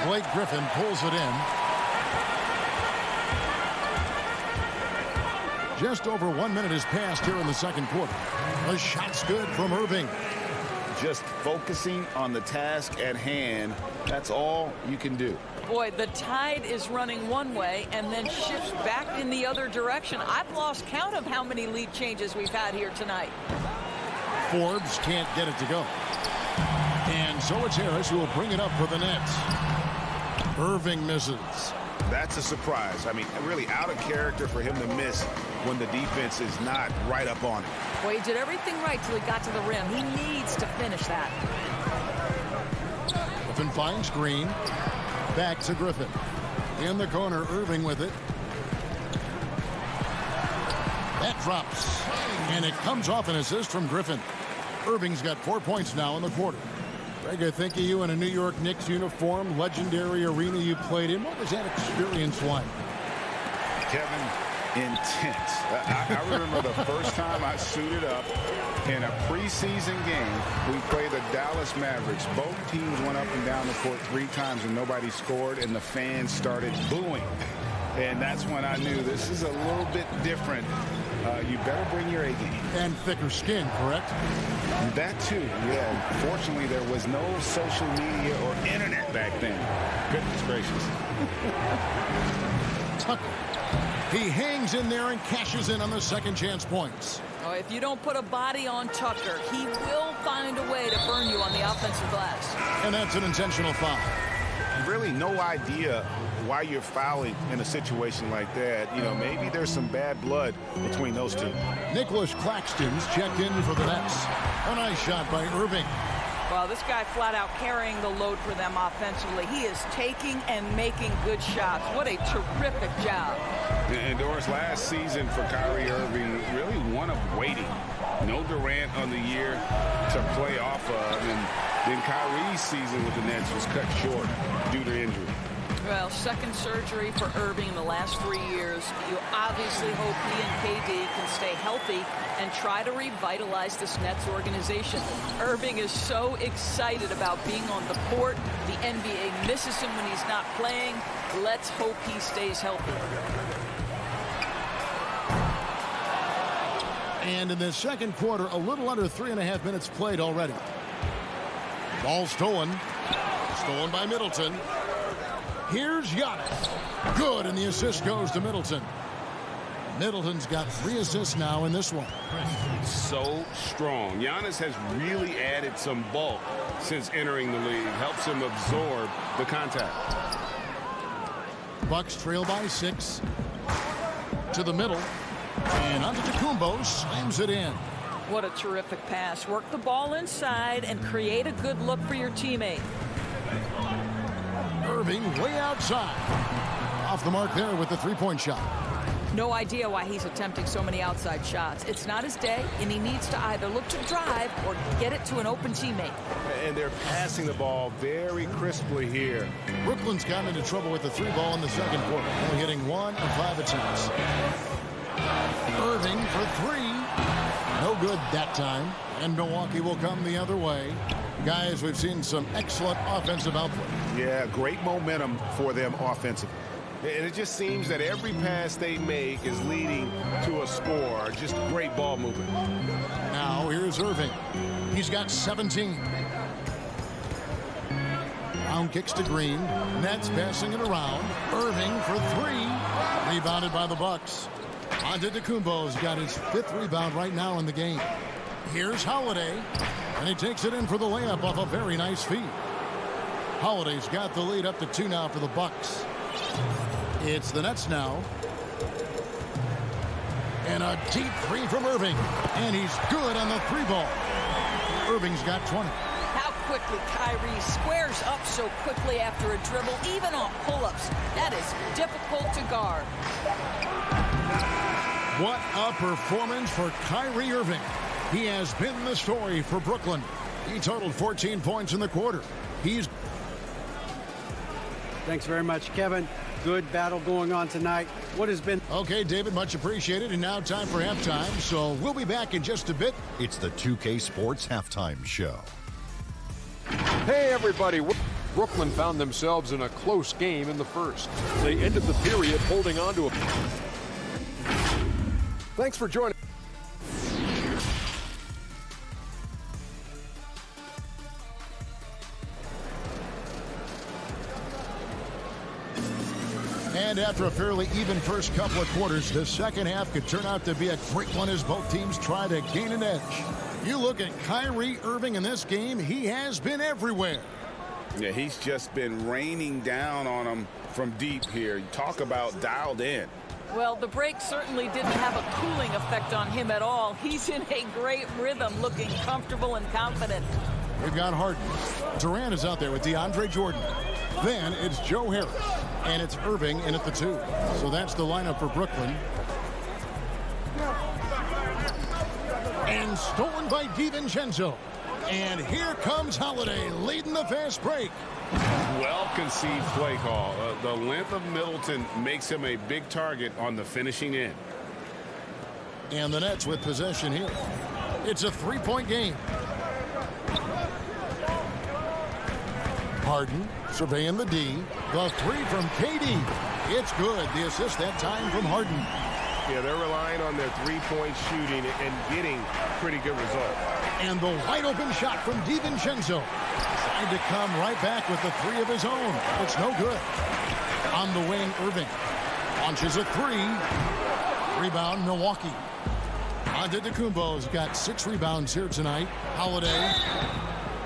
Blake Griffin pulls it in. Just over 1 minute has passed here in the second quarter. The shot's good from Irving. Just focusing on the task at hand, that's all you can do. Boy, the tide is running one way and then shifts back in the other direction. I've lost count of how many lead changes we've had here tonight. Forbes can't get it to go. And so it's Harris who will bring it up for the Nets. Irving misses. That's a surprise. I mean, really out of character for him to miss when the defense is not right up on him. Well, he did everything right till he got to the rim. He needs to finish that. Griffin finds Green. Back to Griffin. In the corner, Irving with it. That drops. And it comes off an assist from Griffin. Irving's got 4 points now in the quarter. Greg, I think of you in a New York Knicks uniform, legendary arena you played in. What was that experience like? Kevin, intense. I remember the first time I suited up in a preseason game. We played the Dallas Mavericks. Both teams went up and down the court 3 times and nobody scored, and the fans started booing. And that's when I knew this is a little bit different. You better bring your A game. And thicker skin, correct? That too, yeah. Fortunately, there was no social media or internet back then. Goodness gracious. Tucker. He hangs in there and cashes in on the second chance points. Oh, if you don't put a body on Tucker, he will find a way to burn you on the offensive glass. And that's an intentional foul. Really no idea why you're fouling in a situation like that. You know, maybe there's some bad blood between those two. Nicholas Claxton's checked in for the Nets. A nice shot by Irving. Well, this guy flat out carrying the load for them offensively. He is taking and making good shots. What a terrific job. And Doris, last season for Kyrie Irving, really one of waiting. No Durant on the year to play off of. And then Kyrie's season with the Nets was cut short due to injury. Well, second surgery for Irving in the last 3 years. You obviously hope he and KD can stay healthy and try to revitalize this Nets organization. Irving is so excited about being on the court. The NBA misses him when he's not playing. Let's hope he stays healthy. And in the second quarter, a little under 3.5 minutes played already. Ball stolen. Stolen by Middleton. Here's Giannis. Good, and the assist goes to Middleton. Middleton's got 3 assists now in this one. So strong. Giannis has really added some bulk since entering the league. Helps him absorb the contact. Bucks trail by 6. To the middle. And Antetokounmpo slams it in. What a terrific pass. Work the ball inside and create a good look for your teammate. Irving way outside. Off the mark there with the three-point shot. No idea why he's attempting so many outside shots. It's not his day, and he needs to either look to drive or get it to an open teammate. And they're passing the ball very crisply here. Brooklyn's gotten into trouble with the 3 ball in the second quarter, only hitting 1 of 5 attempts. Irving for 3. No good that time. And Milwaukee will come the other way. Guys, we've seen some excellent offensive output. Yeah, great momentum for them offensively. And it just seems that every pass they make is leading to a score. Just great ball movement. Now here's Irving. He's got 17. Brown kicks to Green. Nets passing it around. Irving for 3. Rebounded by the Bucks. Antetokounmpo's got his 5th rebound right now in the game. Here's Holiday. And he takes it in for the layup off a very nice feed. Holiday's got the lead up to 2 now for the Bucks. It's the Nets now. And a deep three from Irving. And he's good on the three ball. Irving's got 20. How quickly Kyrie squares up so quickly after a dribble, even on pull-ups. That is difficult to guard. What a performance for Kyrie Irving. He has been the story for Brooklyn. He totaled 14 points in the quarter. Thanks very much, Kevin. Good battle going on tonight. What has been... Okay, David, much appreciated. And now time for halftime. So we'll be back in just a bit. It's the 2K Sports Halftime Show. Hey, everybody. Brooklyn found themselves in a close game in the first. They ended the period holding on to a... Thanks for joining. And after a fairly even first couple of quarters, the second half could turn out to be a great one as both teams try to gain an edge. You look at Kyrie Irving in this game, he has been everywhere. Yeah, he's just been raining down on them from deep here. Talk about dialed in. Well, the break certainly didn't have a cooling effect on him at all. He's in a great rhythm, looking comfortable and confident. We've got Harden. Durant is out there with DeAndre Jordan. Then it's Joe Harris. And it's Irving in at the 2. So that's the lineup for Brooklyn. And stolen by DiVincenzo. And here comes Holiday leading the fast break. Well-conceived play call. The length of Middleton makes him a big target on the finishing end. And the Nets with possession here. It's a three-point game. Harden surveying the D. The three from KD. It's good. The assist that time from Harden. Yeah, they're relying on their three-point shooting and getting pretty good results. And the wide-open shot from DiVincenzo. Trying to come right back with the three of his own. It's no good. On the wing, Irving launches a three. Rebound, Milwaukee. Antetokounmpo's got 6 rebounds here tonight. Holiday.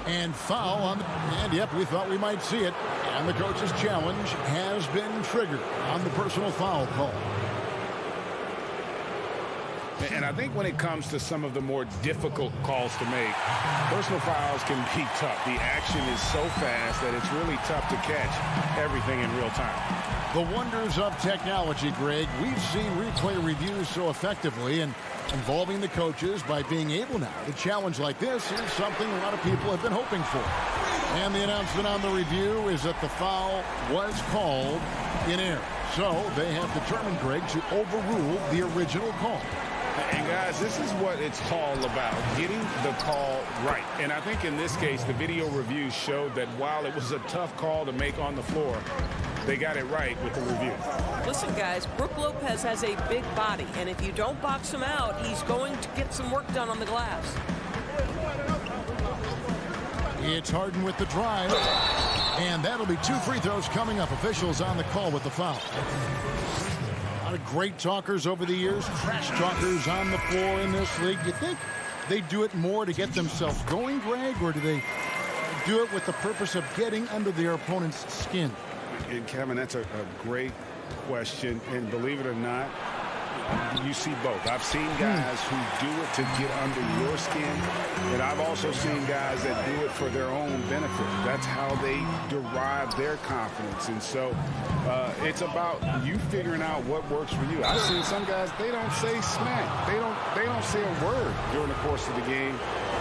And foul on the... And, yep, we thought we might see it. And the coach's challenge has been triggered on the personal foul call. And I think when it comes to some of the more difficult calls to make, personal fouls can be tough. The action is so fast that it's really tough to catch everything in real time. The wonders of technology, Greg. We've seen replay reviews so effectively, and involving the coaches by being able now to challenge like this is something a lot of people have been hoping for. And the announcement on the review is that the foul was called in error. So they have determined, Greg, to overrule the original call. And, guys, this is what it's all about, getting the call right. And I think in this case, the video review showed that while it was a tough call to make on the floor, they got it right with the review. Listen, guys, Brook Lopez has a big body, and if you don't box him out, he's going to get some work done on the glass. It's Harden with the drive. And that'll be 2 free throws coming up. Officials on the call with the foul. A lot of great talkers over the years, trash talkers on the floor in this league. You think they do it more to get themselves going, Greg, or do they do it with the purpose of getting under their opponent's skin? And Kevin, that's a great question. And believe it or not, you see both. I've seen guys who do it to get under your skin, and I've also seen guys that do it for their own benefit. That's how they derive their confidence. And so it's about you figuring out what works for you. I've seen some guys, they don't say smack. They don't say a word during the course of the game,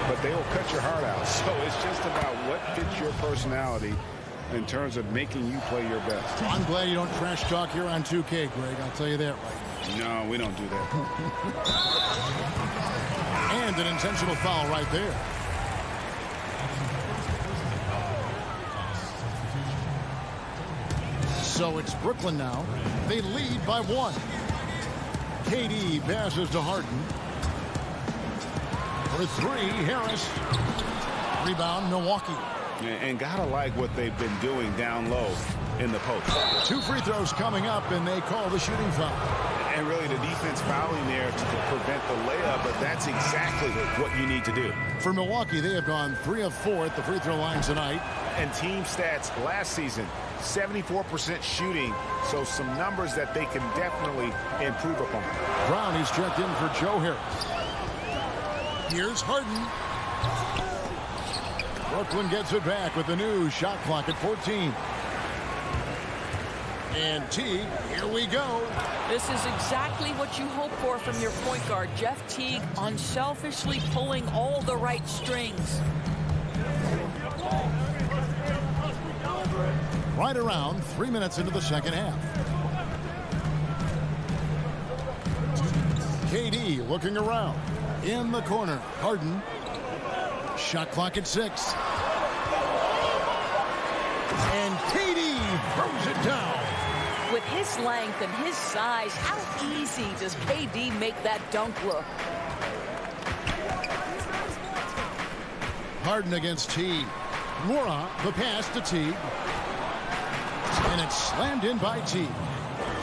but they will cut your heart out. So it's just about what fits your personality in terms of making you play your best. I'm glad you don't trash talk here on 2K, Greg. I'll tell you that right. No, we don't do that. And an intentional foul right there. So it's Brooklyn now. They lead by 1. KD passes to Harden. For 3, Harris. Rebound, Milwaukee. And gotta like what they've been doing down low in the post. 2 free throws coming up, and they call the shooting foul. And really the defense fouling there to prevent the layup, but that's exactly what you need to do. For Milwaukee, they have gone 3 of 4 at the free throw line tonight. And team stats last season, 74% shooting, so some numbers that they can definitely improve upon. Brown, he's checked in for Joe Harris. Here's Harden. Brooklyn gets it back with the new shot clock at 14. And Teague, here we go. This is exactly what you hope for from your point guard. Jeff Teague unselfishly pulling all the right strings. Right around 3 minutes into the second half. KD looking around. In the corner, Harden. Shot clock at 6. And KD throws it down. With his length and his size, how easy does KD make that dunk look? Harden against Teague. Laura, the pass to Teague. And it's slammed in by Teague.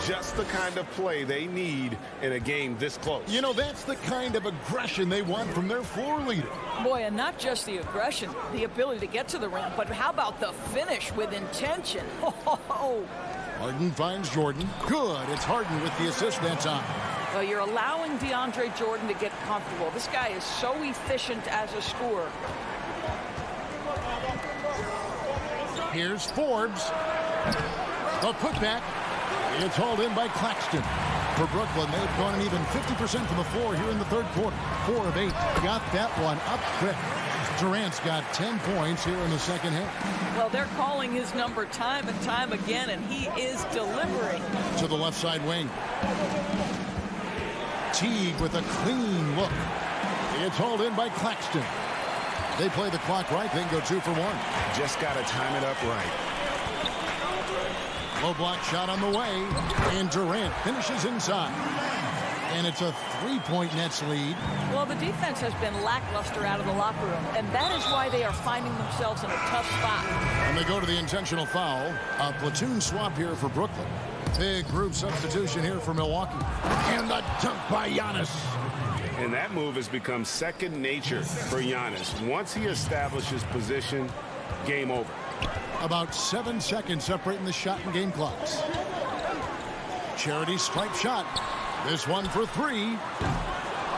Just the kind of play they need in a game this close. You know, that's the kind of aggression they want from their floor leader. Boy, and not just the aggression, the ability to get to the rim, but how about the finish with intention? Harden finds Jordan. Good. It's Harden with the assist that time. Well, you're allowing DeAndre Jordan to get comfortable. This guy is so efficient as a scorer. Here's Forbes. The putback. It's hauled in by Claxton. For Brooklyn, they've gone an even 50% from the floor here in the third quarter. 4 of 8. Got that one up quick. Durant's got 10 points here in the second half. Well, they're calling his number time and time again, and he is delivering. To the left side wing. Teague with a clean look. It's hauled in by Claxton. They play the clock right. They can go 2 for 1. Just got to time it up right. Low block shot on the way. And Durant finishes inside. And it's a 3-point Nets lead. Well, the defense has been lackluster out of the locker room, and that is why they are finding themselves in a tough spot. And they go to the intentional foul. A platoon swap here for Brooklyn. Big group substitution here for Milwaukee. And the dunk by Giannis. And that move has become second nature for Giannis. Once he establishes position, game over. About 7 seconds separating the shot and game clocks. Charity stripe shot. This one for 3.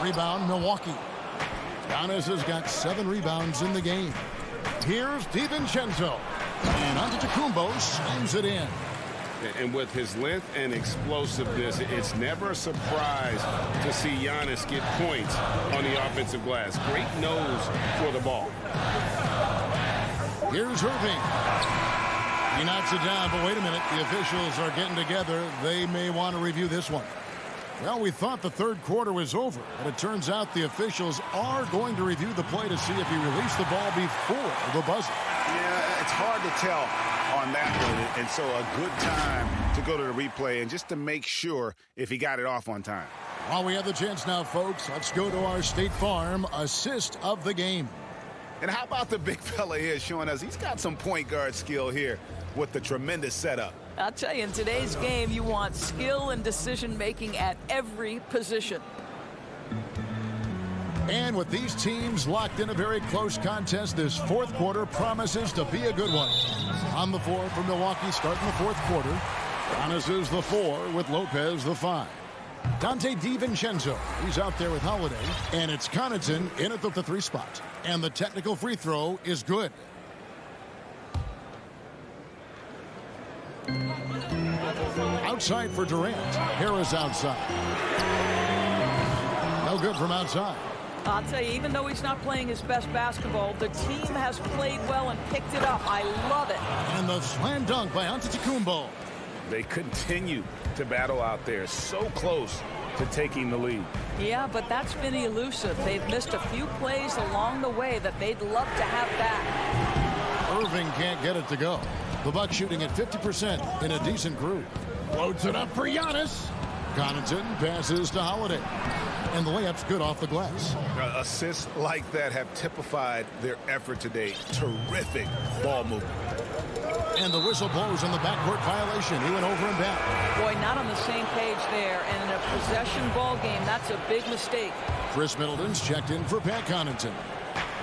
Rebound, Milwaukee. Giannis has got 7 rebounds in the game. Here's DiVincenzo. And Antetokounmpo slams it in. And with his length and explosiveness, it's never a surprise to see Giannis get points on the offensive glass. Great nose for the ball. Here's Irving. He knocks it down, but wait a minute. The officials are getting together. They may want to review this one. Well, we thought the third quarter was over, but it turns out the officials are going to review the play to see if he released the ball before the buzzer. Yeah, it's hard to tell on that one, and so a good time to go to the replay and just to make sure if he got it off on time. While we have the chance now, folks, let's go to our State Farm assist of the game. And how about the big fella here showing us he's got some point guard skill here with the tremendous setup. I'll tell you, in today's game, you want skill and decision-making at every position. And with these teams locked in a very close contest, this fourth quarter promises to be a good one. On the floor for Milwaukee starting the fourth quarter. Giannis is the 4 with Lopez the 5. Dante DiVincenzo, he's out there with Holiday. And it's Connaughton in at the 3 spot. And the technical free throw is good. Outside for Durant. Harris outside. No good from outside. I'll tell you, even though he's not playing his best basketball, the team has played well and picked it up. I love it. And the slam dunk by Antetokounmpo. They continue to battle out there, so close to taking the lead. Yeah, but that's been elusive. They've missed a few plays along the way that they'd love to have back. Irving can't get it to go. The Bucks shooting at 50% in a decent group. Floats it up for Giannis. Connaughton passes to Holiday. And the layup's good off the glass. Assists like that have typified their effort today. Terrific ball movement. And the whistle blows on the backcourt violation. He went over and back. Boy, not on the same page there. And in a possession ball game, that's a big mistake. Chris Middleton's checked in for Pat Connaughton.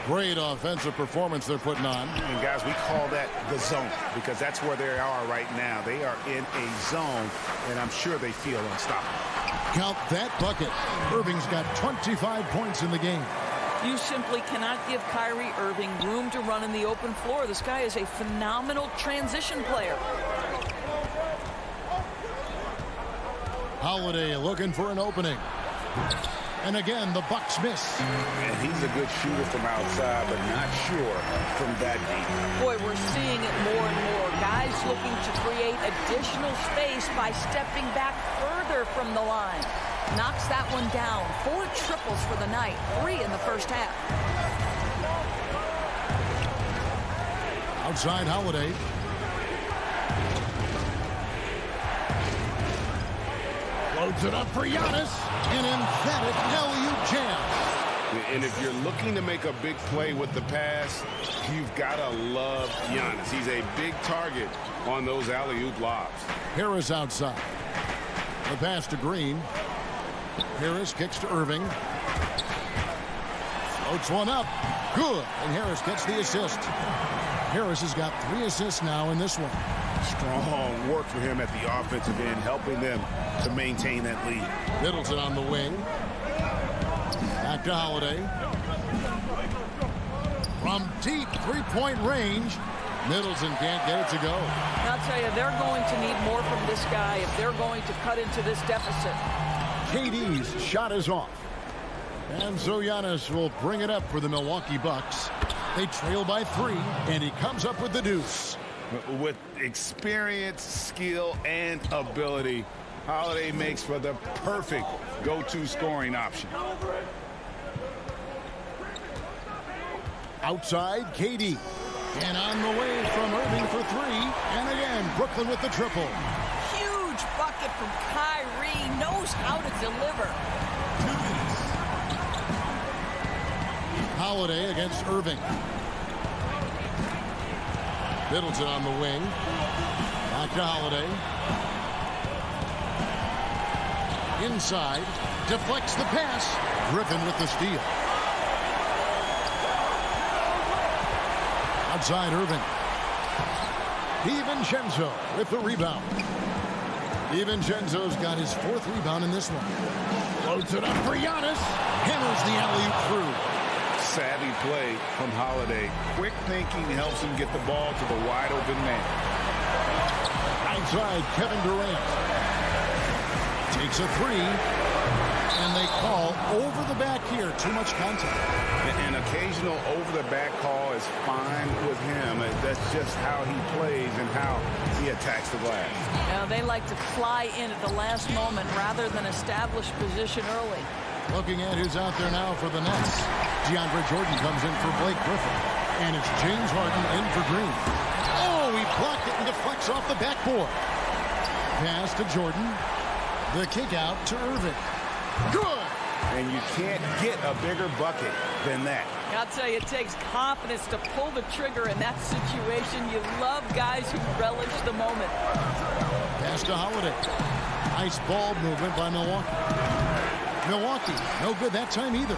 Great offensive performance they're putting on. And guys, we call that the zone because that's where they are right now. They are in a zone, and I'm sure they feel unstoppable. Count that bucket. Irving's got 25 points in the game. You simply cannot give Kyrie Irving room to run in the open floor. This guy is a phenomenal transition player. Holiday looking for an opening. And again, the Bucks miss. And he's a good shooter from outside, but not sure from that deep. Boy, we're seeing it more and more. Guys looking to create additional space by stepping back further from the line. Knocks that one down. 4 triples for the night. 3 in the first half. Outside Holiday. Loads it up for Giannis. An emphatic alley-oop jam. And if you're looking to make a big play with the pass, you've got to love Giannis. He's a big target on those alley-oop lobs. Harris outside. The pass to Green. Harris kicks to Irving. Floats one up. Good. And Harris gets the assist. Harris has got 3 assists now in this one. Strong work for him at the offensive end, helping them to maintain that lead. Middleton on the wing. Back to Holiday. From deep three-point range, Middleton can't get it to go. I'll tell you, they're going to need more from this guy if they're going to cut into this deficit. KD's shot is off. And so Giannis will bring it up for the Milwaukee Bucks. They trail by 3, and he comes up with the deuce. With experience, skill, and ability, Holiday makes for the perfect go-to scoring option. Outside, KD. And on the way from Irving for 3. And again, Brooklyn with the triple. Huge bucket from Kyrie. Knows how to deliver. Holiday against Irving. Middleton on the wing. Back to Holiday. Inside. Deflects the pass. Griffin with the steal. Outside Irving. DiVincenzo with the rebound. DiVincenzo's got his 4th rebound in this one. Loads it up for Giannis. Hammers the alley-oop through. Savvy play from Holiday. Quick thinking helps him get the ball to the wide open man. Outside, Kevin Durant. Takes a 3. And they call over the back here. Too much contact. An occasional over-the-back call is fine with him. That's just how he plays and how he attacks the glass. Now, they like to fly in at the last moment rather than establish position early. Looking at who's out there now for the Nets. DeAndre Jordan comes in for Blake Griffin. And it's James Harden in for Green. Oh, he blocked it and deflects off the backboard. Pass to Jordan. The kick out to Irving. Good! And you can't get a bigger bucket than that. I'll tell you, it takes confidence to pull the trigger in that situation. You love guys who relish the moment. Pass to Holiday. Nice ball movement by Milwaukee. Milwaukee, no good that time either.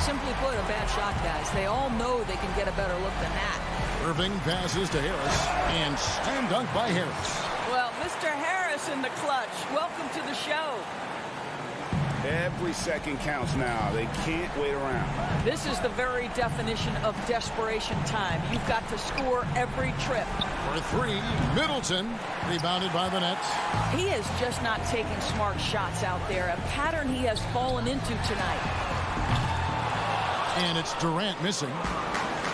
Simply put, a bad shot, guys. They all know they can get a better look than that. Irving passes to Harris, and slam dunk by Harris. Well, Mr. Harris in the clutch. Welcome to the show. Every second counts now. They can't wait around. This is the very definition of desperation time. You've got to score every trip. For 3, Middleton, rebounded by the Nets. He is just not taking smart shots out there, a pattern he has fallen into tonight. And it's Durant missing,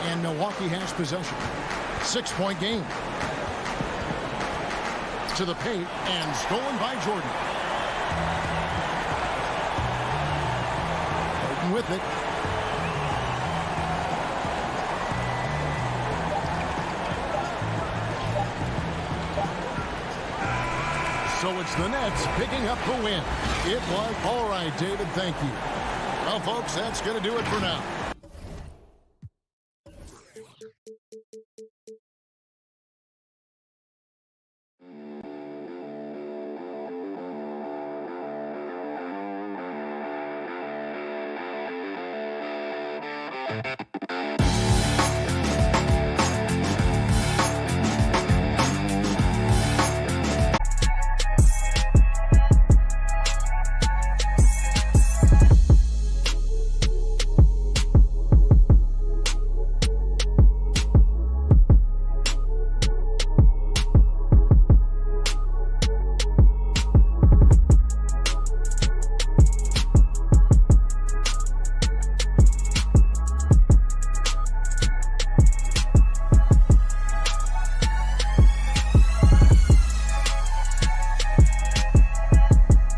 and Milwaukee has possession. 6-point game. To the paint, and stolen by Jordan. With it. So it's the Nets picking up the win. It was all right, David. Thank you. Well, folks, that's going to do it for now.